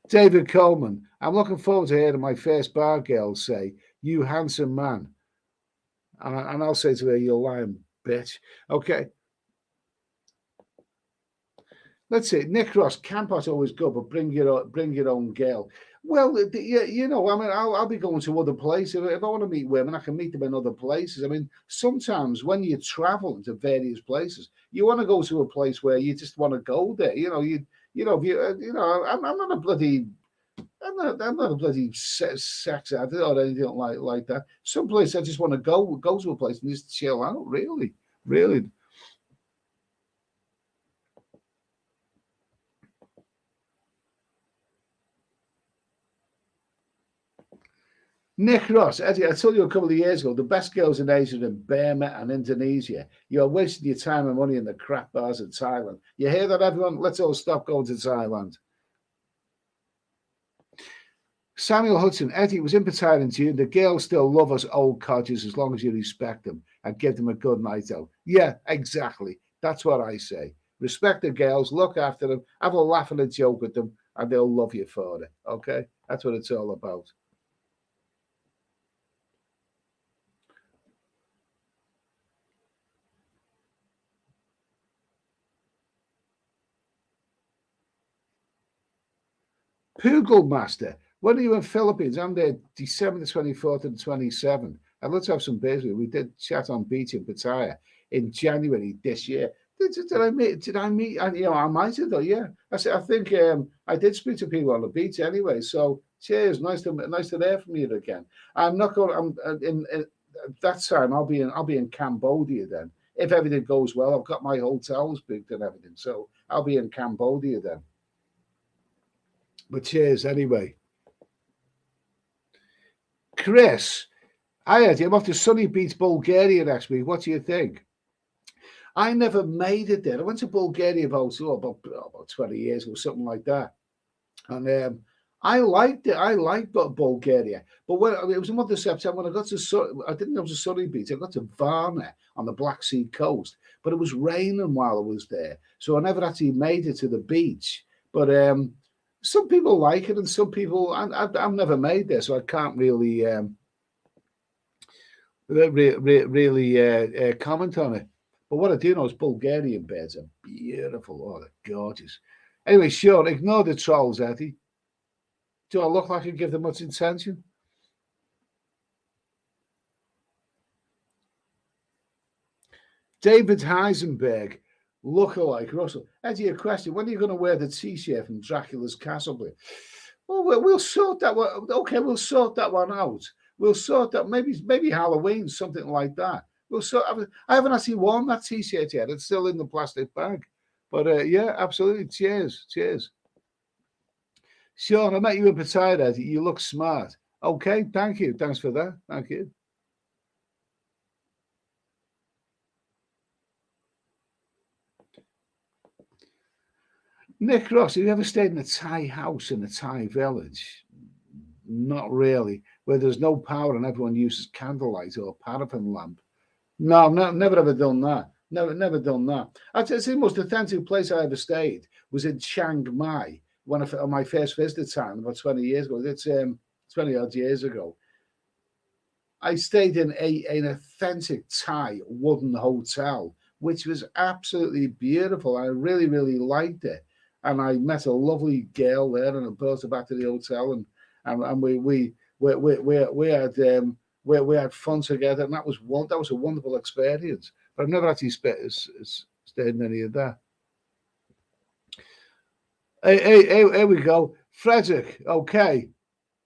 David Coleman. I'm looking forward to hearing my first bar girl say, "You handsome man," and I'll say to her, "You lying bitch." Okay. Let's see. Nick Ross, Campos always good, but bring your own girl. Well, I mean, I'll be going to other places. If I want to meet women, I can meet them in other places. I mean, sometimes when you travel to various places, you want to go to a place where you just want to go there. I'm not a bloody, I'm not a bloody sex addict or anything like that. Some place I just want to go to a place and just chill out. Really, really. Nick Ross, Eddie, I told you a couple of years ago, the best girls in Asia are in Burma and Indonesia. You're wasting your time and money in the crap bars in Thailand. You hear that, everyone? Let's all stop going to Thailand. Samuel Hudson, Eddie was in Pattaya in June. The girls still love us old codgers as long as you respect them and give them a good night out. Yeah, exactly. That's what I say. Respect the girls, look after them, have a laugh and a joke with them, and they'll love you for it. Okay? That's what it's all about. Poogle Master, when are you in Philippines? I'm there December the 24th and 27th. I'd love to have some beers with you. We did chat on beach in Pattaya in January this year. Did I meet? You know, I might have done. Yeah, I think I did speak to people on the beach anyway. So cheers, nice to hear from you again. I'm not going. I'm in that time. I'll be in Cambodia then. If everything goes well, I've got my hotels booked and everything. So I'll be in Cambodia then. But cheers anyway. Chris, I'm off to sunny beach, Bulgaria next week. What do you think? I never made it there. I went to Bulgaria about 20 years ago, something like that. And I liked it. I liked Bulgaria. But it was the month of September when I got to, I didn't go to sunny beach. I got to Varna on the Black Sea coast. But it was raining while I was there. So I never actually made it to the beach. But some people like it and some people, I've never made there. So I can't really comment on it. But what I do know is Bulgarian beds are beautiful. Oh, they're gorgeous. Anyway, sure, ignore the trolls, Eddie. Do I look like I give them much attention? David Heisenberg, lookalike Russell. Eddie, a question. When are you going to wear the T-shirt from Dracula's Castle? Well, we'll sort that one. Okay, we'll sort that one out. We'll sort that. Maybe Halloween, something like that. I haven't actually worn that T-shirt yet. It's still in the plastic bag. But yeah, absolutely. Cheers. Sean, I met you in Pattaya, Eddie. You look smart. Okay, thank you. Thanks for that. Thank you. Nick Ross, have you ever stayed in a Thai house in a Thai village? Not really. Where there's no power and everyone uses candlelight or paraffin lamp. No, never ever done that. Never done that. I'd say the most authentic place I ever stayed was in Chiang Mai on my first visit to Thailand about 20 years ago. It's 20 odd years ago. I stayed in an authentic Thai wooden hotel, which was absolutely beautiful. I really, really liked it. And I met a lovely girl there, and I brought her back to the hotel, and we had fun together, and that was a wonderful experience. But I've never actually stayed in any of that. Hey, here we go, Frederick. Okay,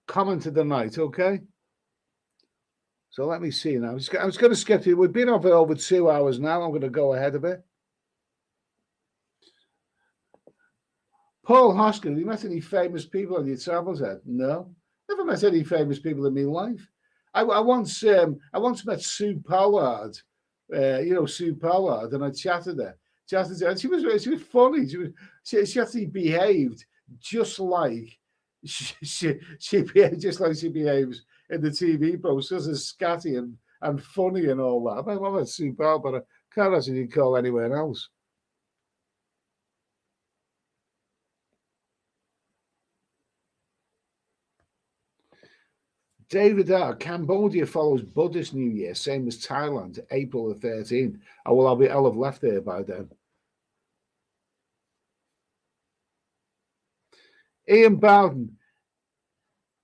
comment of the night. Okay. So let me see now. I was going to skip to. We've been on for over 2 hours now. I'm going to go ahead a bit. Paul Hoskins, have you met any famous people on your travels, Ed? No, never met any famous people in my life. I once met Sue Pollard, Sue Pollard, and I chatted her. And she was funny. She actually behaved just like she behaved just like she behaves in the TV post, just as scatty and funny and all that. I met Sue Pollard, but I can't actually call anywhere else. David R. Cambodia follows Buddhist New Year, same as Thailand, April the 13th. Oh, well, I'll have left there by then. Ian Bowden,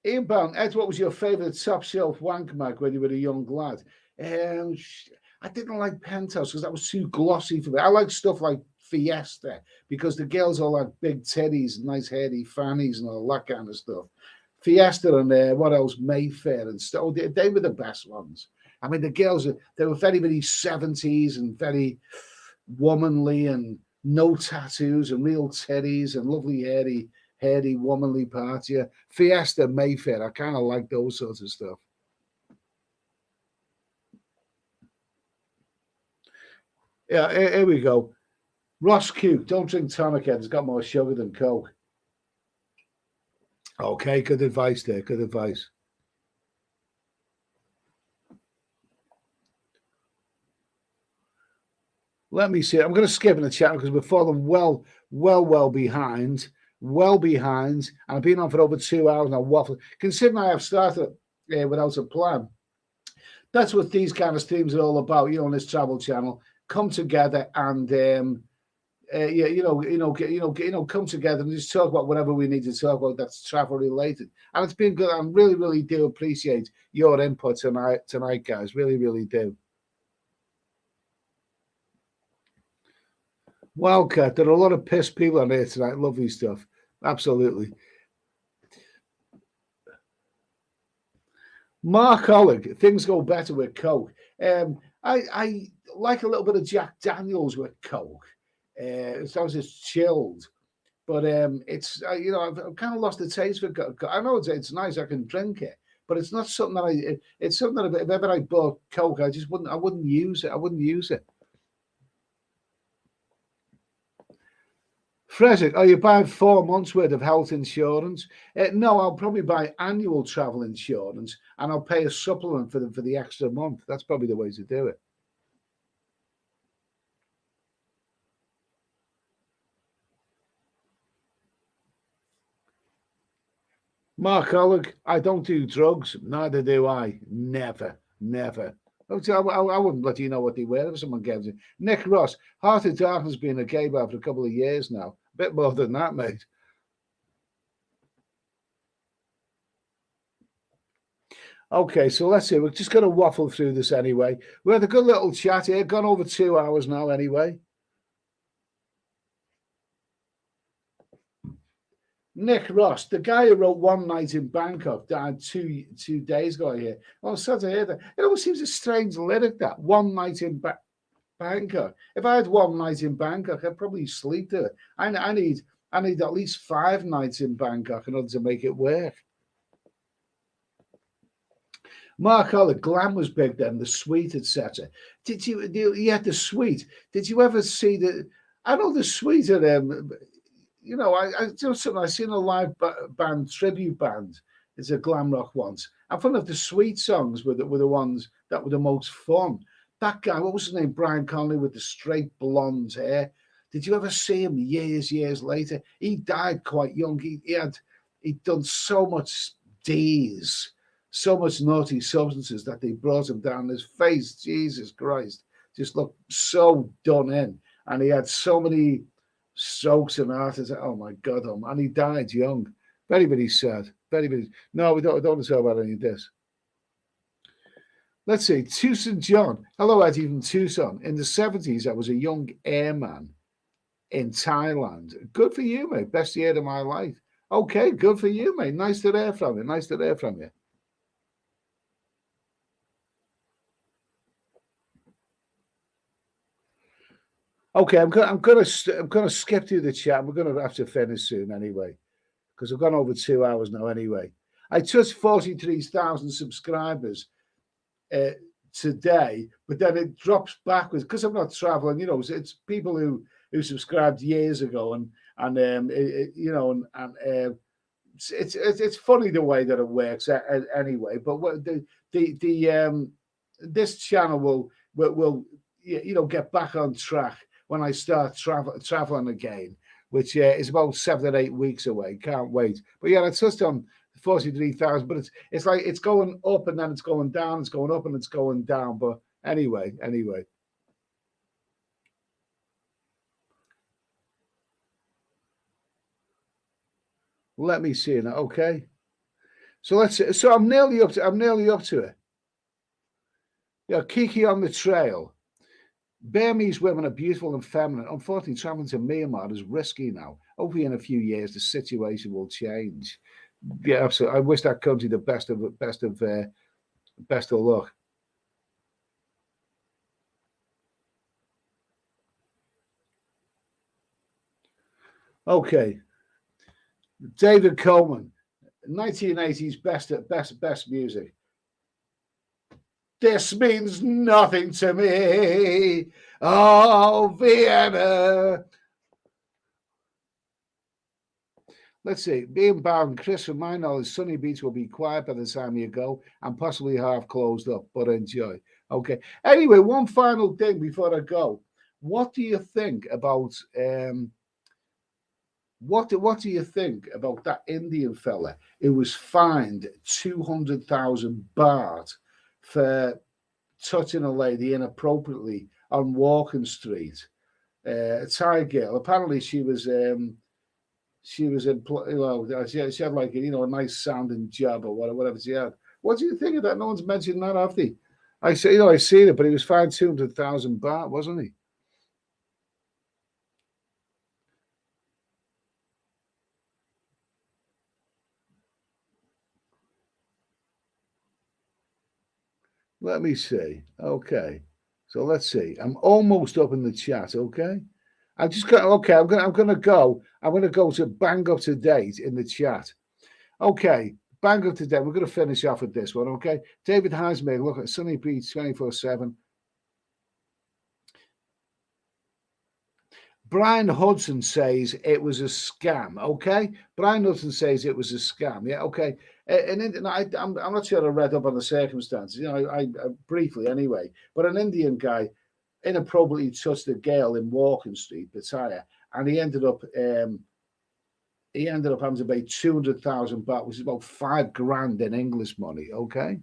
Ed, what was your favourite top shelf wank mag when you were a young lad? I didn't like Penthouse because that was too glossy for me. I like stuff like Fiesta because the girls all had big teddies, nice hairy fannies and all that kind of stuff. Fiesta and what else? Mayfair and stuff. Oh, they were the best ones. I mean, the girls, they were very, very 70s and very womanly and no tattoos and real teddies and lovely hairy womanly parts. Yeah. Fiesta, Mayfair. I kind of like those sorts of stuff. Yeah, here we go. Ross Q, don't drink tonic, Ed. It's got more sugar than Coke. Okay, good advice there. Good advice. Let me see. I'm going to skip in the chat because we're falling well behind. Well behind. And I've been on for over 2 hours and I'm waffling. Considering I have started without a plan. That's what these kind of streams are all about, on this travel channel. Come together and come together and just talk about whatever we need to talk about that's travel related. And it's been good. I really do appreciate your input tonight, guys. Really do. Wildcat, there are a lot of pissed people on here tonight. Lovely stuff. Absolutely. Mark Oleg, things go better with Coke. I like a little bit of Jack Daniels with Coke. It sounds just chilled. But it's, I've kind of lost the taste for Coke. I know it's nice, I can drink it. But it's not something that it's something that if ever I bought Coke, I wouldn't use it. I wouldn't use it. Frederick, are you buying 4 months worth of health insurance? No, I'll probably buy annual travel insurance and I'll pay a supplement for the extra month. That's probably the way to do it. Mark Oleg, I don't do drugs. Neither do I. Never. I wouldn't let you know what they were if someone gave it. Nick Ross, Heart of Darkness has been a gay bar for a couple of years now. A bit more than that, mate. Okay, so let's see. We're just going to waffle through this anyway. We had a good little chat here. Gone over 2 hours now anyway. Nick Ross, the guy who wrote One Night in Bangkok, died two days ago here. Oh, sad to hear that. It always seems a strange lyric, that One Night in Bangkok. If I had 1 night in Bangkok, I'd probably sleep there. I need at least 5 nights in Bangkok in order to make it work. Mark Oller, glam was big then, the suite, etc. You had the suite. Did you ever see the? I know the suite at I do something. I seen a live band, tribute band. It's a glam rock once. And one of the sweet songs were the ones that were the most fun. That guy, what was his name? Brian Conley with the straight blonde hair. Did you ever see him years later? He died quite young. He'd done so much D's, so much naughty substances that they brought him down. His face, Jesus Christ, just looked so done in. And he had so many strokes and heart attack. Oh my God! And he died young. Very sad. Very. No, we don't want to talk about any of this. Let's see. Tucson John. Hello, Eddie from Tucson. In the 70s, I was a young airman in Thailand. Good for you, mate. Best year of my life. Okay, good for you, mate. Nice to hear from you. Okay, I'm gonna skip through the chat. We're gonna have to finish soon anyway, because we've gone over 2 hours now anyway. I touched 43,000 subscribers today, but then it drops backwards because I'm not traveling. It's people who subscribed years ago, it's funny the way that it works anyway. But this channel will get back on track when I start traveling again, which is about 7 or 8 weeks away. Can't wait. But yeah, I touched on 43,000, but it's like it's going up and then it's going down, it's going up and it's going down. But anyway. Let me see now. Okay. So I'm nearly up to it. Yeah, Kiki on the trail. Burmese women are beautiful and feminine. Unfortunately, traveling to Myanmar is risky now. Hopefully, in a few years, the situation will change. Yeah, absolutely. I wish that country the best of luck. Okay, David Coleman, 1980s best music. This means nothing to me. Oh, Vienna. Let's see. Being bound, Chris, from my knowledge, Sunny Beach will be quiet by the time you go and possibly half closed up, but enjoy. Okay. Anyway, one final thing before I go. What do you think about what do you think about that Indian fella who was fined 200,000 baht for touching a lady inappropriately on Walking Street? A Thai girl. Apparently, she was in, she had like a nice sounding job or whatever she had. What do you think of that? No one's mentioned that, have they? I say, I seen it, but he was fined 200,000 baht, wasn't he? Let me see. Okay, so let's see. I'm almost up in the chat. Okay, I just got. Okay, I'm gonna go. I'm gonna go to bang up to date in the chat. Okay, bang up to date. We're gonna finish off with this one. Okay, David Highsmith. Look at Sunny Beach 24/7. Brian Hudson says it was a scam. Okay, Brian Hudson says it was a scam. Yeah. Okay. And I'm not sure I read up on the circumstances. I briefly anyway. But an Indian guy inappropriately touched a girl in Walking Street, Pattaya, and he ended up having to pay 200,000 baht, which is about $5,000 in English money. Okay.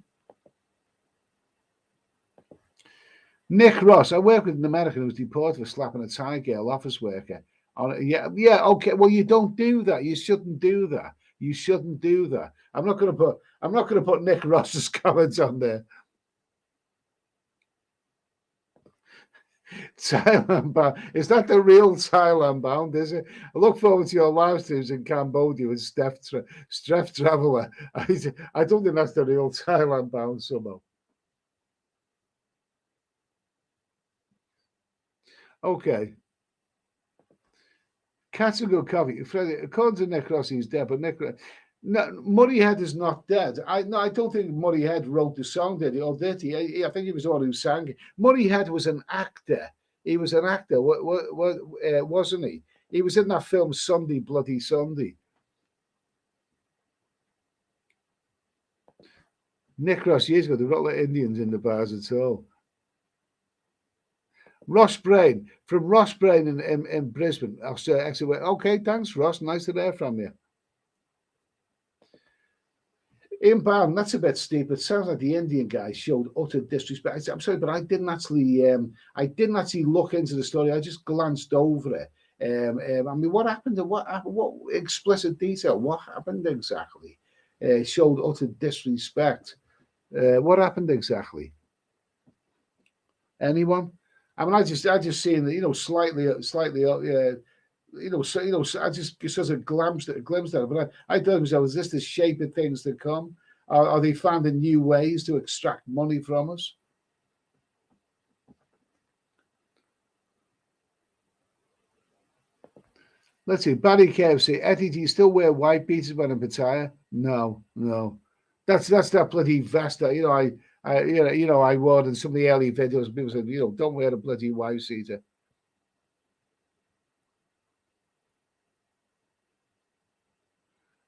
Nick Ross, I work with an American who was deported for slapping a Thai girl office worker. Yeah, okay. Well, you don't do that. You shouldn't do that. You shouldn't do that. I'm not going to put Nick Ross's comments on there. Thailand bound. Is that the real Thailand bound? Is it? I look forward to your live streams in Cambodia with Steph Traveller. I don't think that's the real Thailand bound somehow. Okay. Category coffee. Freddie, according to Nick Rossi, he's dead, but Murrayhead is not dead. I don't think Murrayhead wrote the song, did he? Or did he? I think he was the one who sang it. Murrayhead was an actor. He was an actor, wasn't he? He was in that film Sunday, Bloody Sunday. Nick Ross years ago, there were not like Indians in the bars at all. Ross Brain, from Ross Brain in Brisbane. Okay, thanks, Ross. Nice to hear from you. Inbound, that's a bit steep. It sounds like the Indian guy showed utter disrespect. I'm sorry, but I didn't actually look into the story. I just glanced over it. I mean, what happened? What explicit detail? What happened exactly? Showed utter disrespect. What happened exactly? Anyone? I mean, I just seen slightly. I just sort of glimpsed at it, but I thought to myself, is this the shape of things to come? Are they finding new ways to extract money from us? Let's see. Barry KFC. Eddie, do you still wear white beaters when in Pattaya? No. That's that bloody vest that I wore in some of the early videos. People said, don't wear a bloody white beater.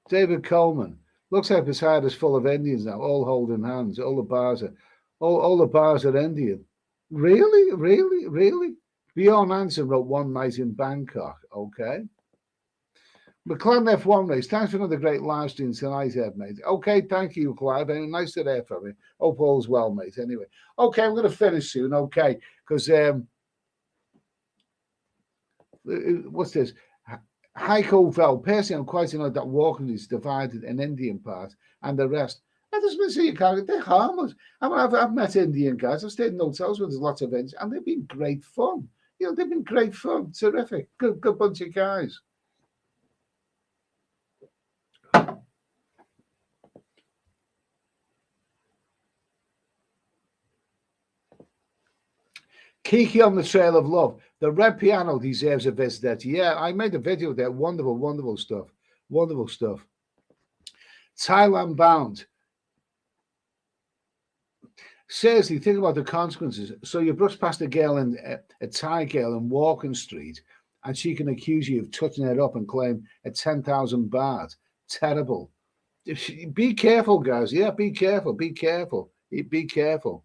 David Coleman. Looks like Pattaya is full of Indians now, all holding hands. All the bars are Indian. Really? Bjorn Hansen wrote One Night in Bangkok. Okay. McLaren F1 race. Thanks for another great live stream tonight, Ed, mate. Okay, thank you, Clive. Nice to hear from you. Hope all's well, mate. Anyway, okay, I'm going to finish soon. Okay, because what's this? Heiko Vel. Personally, I'm quite annoyed that walking is divided in Indian part and the rest. That doesn't mean you can't. They're harmless. I mean, I've met Indian guys. I've stayed in hotels where there's lots of Indians, and they've been great fun. They've been great fun. Terrific. Good bunch of guys. Kiki on the Trail of Love. The red piano deserves a visit. Yeah, I made a video there. Wonderful stuff. Wonderful stuff. Thailand bound. Seriously, think about the consequences. So you brush past a girl in a Thai girl in Walking Street, and she can accuse you of touching her up and claim a 10,000 baht. Terrible. Be careful, guys. Yeah, be careful. Be careful. Be careful.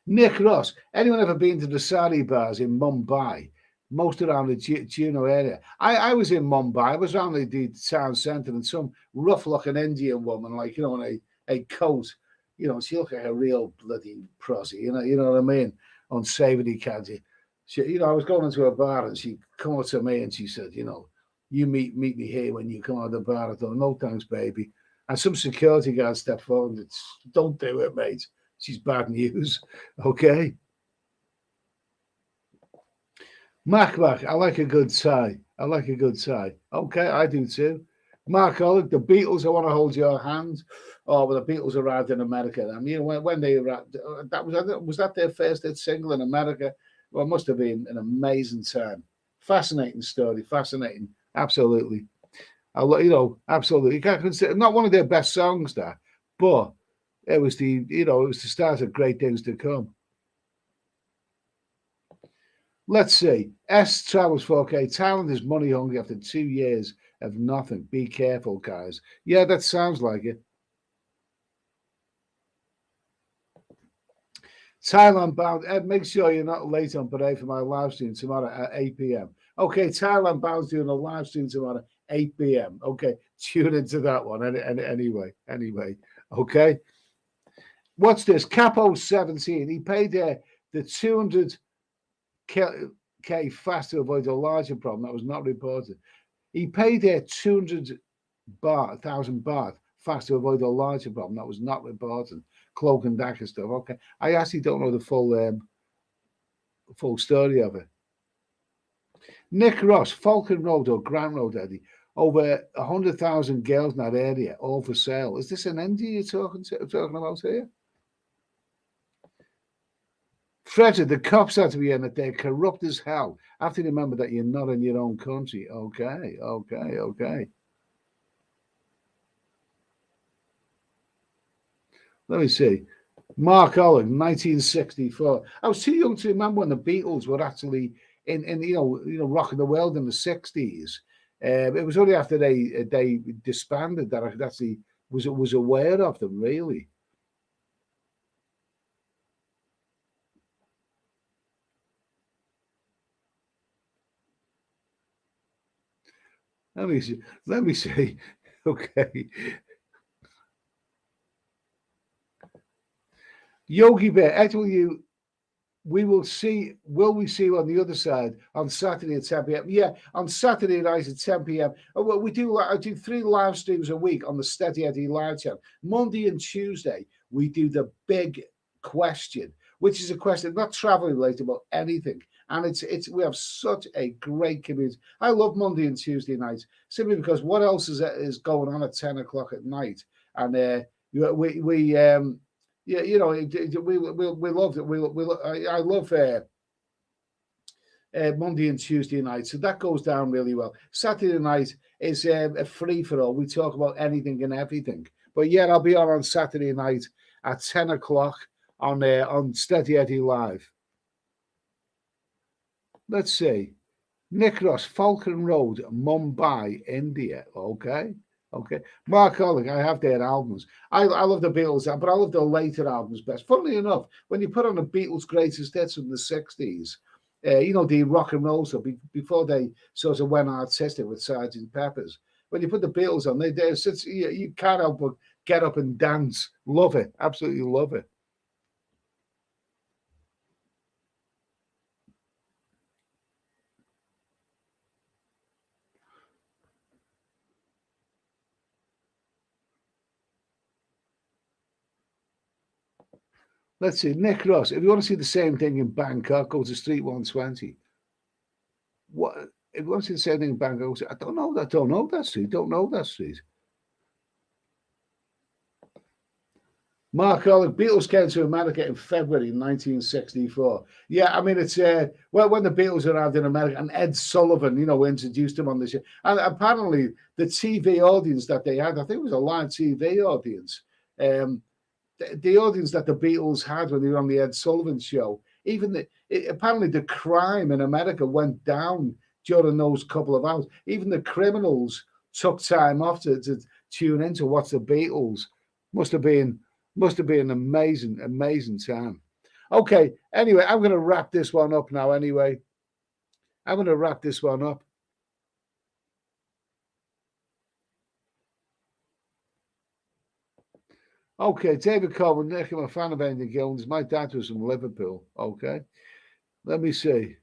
Nick Ross. Anyone ever been to the Sari bars in Mumbai? Most around the Juno area. I was in Mumbai. I was around the town centre, and some rough-looking Indian woman, like, you know, in a coat. You know, she looked like a real bloody prosy. You know what I mean? Unsavoury candy. She, you know, I was going into a bar, and she come up to me and she said, you know, you meet me here when you come out of the bar. I thought, no thanks, baby. And some security guard stepped forward and said, don't do it, mate. She's bad news. Okay. Mac, I like a good tie. I like a good tie. Okay, I do too. Mark Oleg, the Beatles, I want to hold your hand. Oh, well, the Beatles arrived in America. I mean, when they arrived, was that their first hit single in America? Well, it must have been an amazing time. Fascinating story. Fascinating. Absolutely. You know, absolutely. You can't consider not one of their best songs, that, but it was it was the start of great things to come. Let's see. S Travels 4K. Thailand is money hungry after 2 years of nothing. Be careful, guys. Yeah, that sounds like it. Thailand bound. Ed, make sure you're not late on parade for my live stream tomorrow at 8 p.m. Okay, Thailand bound doing a live stream tomorrow 8 p.m. Okay, tune into that one. Anyway. Okay. What's this? Capo 17. He paid the 200K fast to avoid a larger problem that was not reported. He paid their 200,000 baht fast to avoid a larger problem that was not reported. Cloak and dagger stuff. Okay, I actually don't know the full story of it. Nick Ross, Falcon Road or Grant Road, Eddie. Over 100,000 girls in that area, all for sale. Is this an India you're talking about here? Frederick, the cops had to be in it. They're corrupt as hell. I have to remember that you're not in your own country. Okay. Let me see. Mark Owen, 1964. I was too young to remember when the Beatles were actually in rocking the world in the 60s. It was only after they disbanded that I actually was aware of them, really. Let me see. Okay. Yogi Bear, actually, will we see you on the other side on Saturday at 10 p.m.? Yeah, on Saturday night at 10 p.m. Well, I do 3 live streams a week on the Steady Eddie live channel. Monday and Tuesday, we do the big question, which is a question not travel related, but anything. And we have such a great community. I love Monday and Tuesday nights simply because what else is going on at 10 o'clock at night? And we love it. I love Monday and Tuesday night, so that goes down really well. Saturday night is a free for all. We talk about anything and everything. But yeah, I'll be on Saturday night at 10 o'clock on Steady Eddie Live. Let's see. Nick Ross, Falcon Road, Mumbai, India. Okay. Mark Oleg, I have their albums. I love the Beatles, but I love the later albums best. Funnily enough, when you put on the Beatles' greatest hits from the 60s, the rock and roll stuff, before they sort of went artistic with Sgt. Pepper's, when you put the Beatles on, you can't help but get up and dance. Love it. Absolutely love it. Let's see, Nick Ross. If you want to see the same thing in Bangkok, go to Street 120. What? If you want to see the same thing in Bangkok, I don't know that street. Mark Oleg, Beatles came to America in February 1964. Yeah, I mean, it's when the Beatles arrived in America, and Ed Sullivan, introduced them on the show. And apparently, the TV audience that they had, I think it was a live TV audience. the audience that the Beatles had when they were on the Ed Sullivan Show. Even apparently the crime in America went down during those couple of hours. Even the criminals took time off to tune in to watch the Beatles. Must have been an amazing time. Okay, anyway, I'm going to wrap this one up now. Anyway, I'm going to wrap this one up. Okay, David Coleman, Nick, I'm a fan of Andy Gillens. My dad was from Liverpool. Okay, let me see.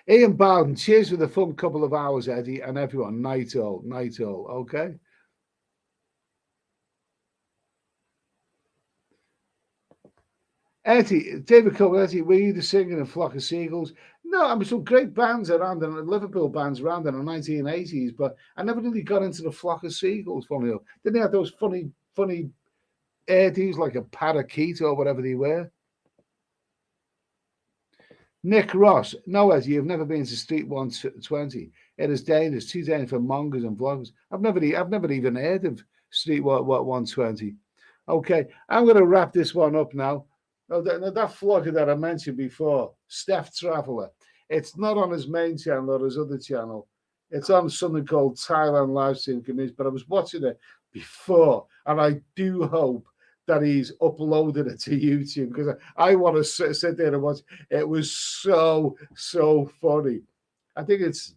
Ian Bowden, cheers for the fun couple of hours, Eddie, and everyone. Night all. Okay. Eddie, David Coleman, Eddie, were you the singer in Flock of Seagulls? No, I mean, some great bands around, and Liverpool bands around in the 1980s, but I never really got into the Flock of Seagulls, funny enough. Didn't they have those funny hairdos like a parakeet or whatever they were? Nick Ross, no, Eddie, you've never been to Street 120. It is dangerous, too dangerous for mongers and vloggers. I've never even heard of Street 120. Okay, I'm going to wrap this one up now. That vlogger that I mentioned before, Steph Traveller, it's not on his main channel or his other channel. It's on something called Thailand Livestream Community, but I was watching it before, and I do hope that he's uploaded it to YouTube, because I want to sit there and watch. It was so funny. I think it's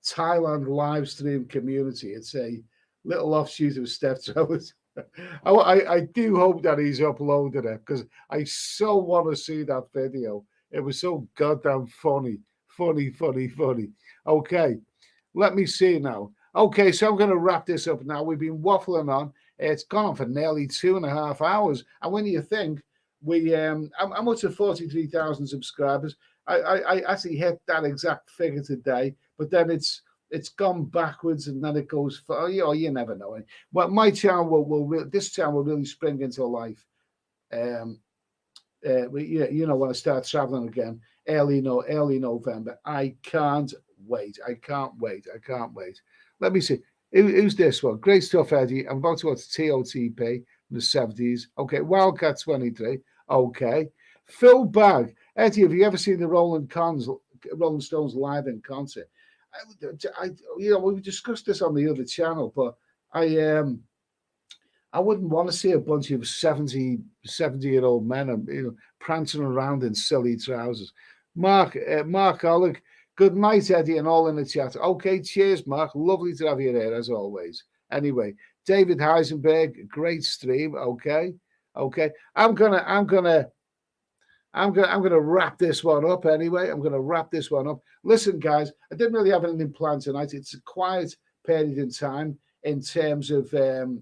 Thailand Livestream Community. It's a little offshoot of Steph Traveller's. I do hope that he's uploaded it, because I so want to see that video. It was so goddamn funny. Okay, let me see now. Okay, so I'm going to wrap this up now. We've been waffling on. It's gone on for nearly 2.5 hours. And when you think I'm up to 43,000 subscribers. I actually hit that exact figure today, but then it's gone backwards, and then it goes for, you never know. Well, my channel this channel will really spring into life. When I start traveling again, early November. I can't wait. Let me see. Who's this one? Great stuff, Eddie. I'm about to watch TOTP in the 70s. Okay, Wildcat 23. Okay. Phil Bagg. Eddie, have you ever seen the Rolling Stones live in concert? We discussed this on the other channel, but I wouldn't want to see a bunch of 70-year-old men, prancing around in silly trousers. Mark Ollick, good night, Eddie, and all in the chat. Okay, cheers, Mark. Lovely to have you there as always. Anyway, David Heisenberg, great stream. Okay. I'm gonna wrap this one up anyway. Listen, guys, I didn't really have anything planned tonight. It's a quiet period in time in terms of the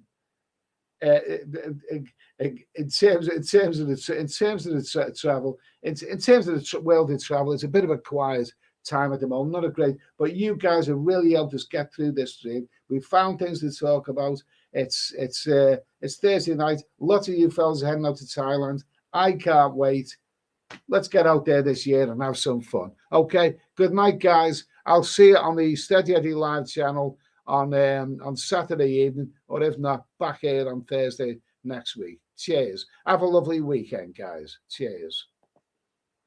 travel, in terms of the world of travel. It's a bit of a quiet time at the moment, not a great, but you guys have really helped us get through this stream. We found things to talk about. It's Thursday night. Lots of you fellas are heading out to Thailand. I can't wait. Let's get out there this year and have some fun. Okay, good night, guys. I'll see you on the Steady Eddie Live channel on Saturday evening, or if not, back here on Thursday next week. Cheers. Have a lovely weekend, guys. Cheers.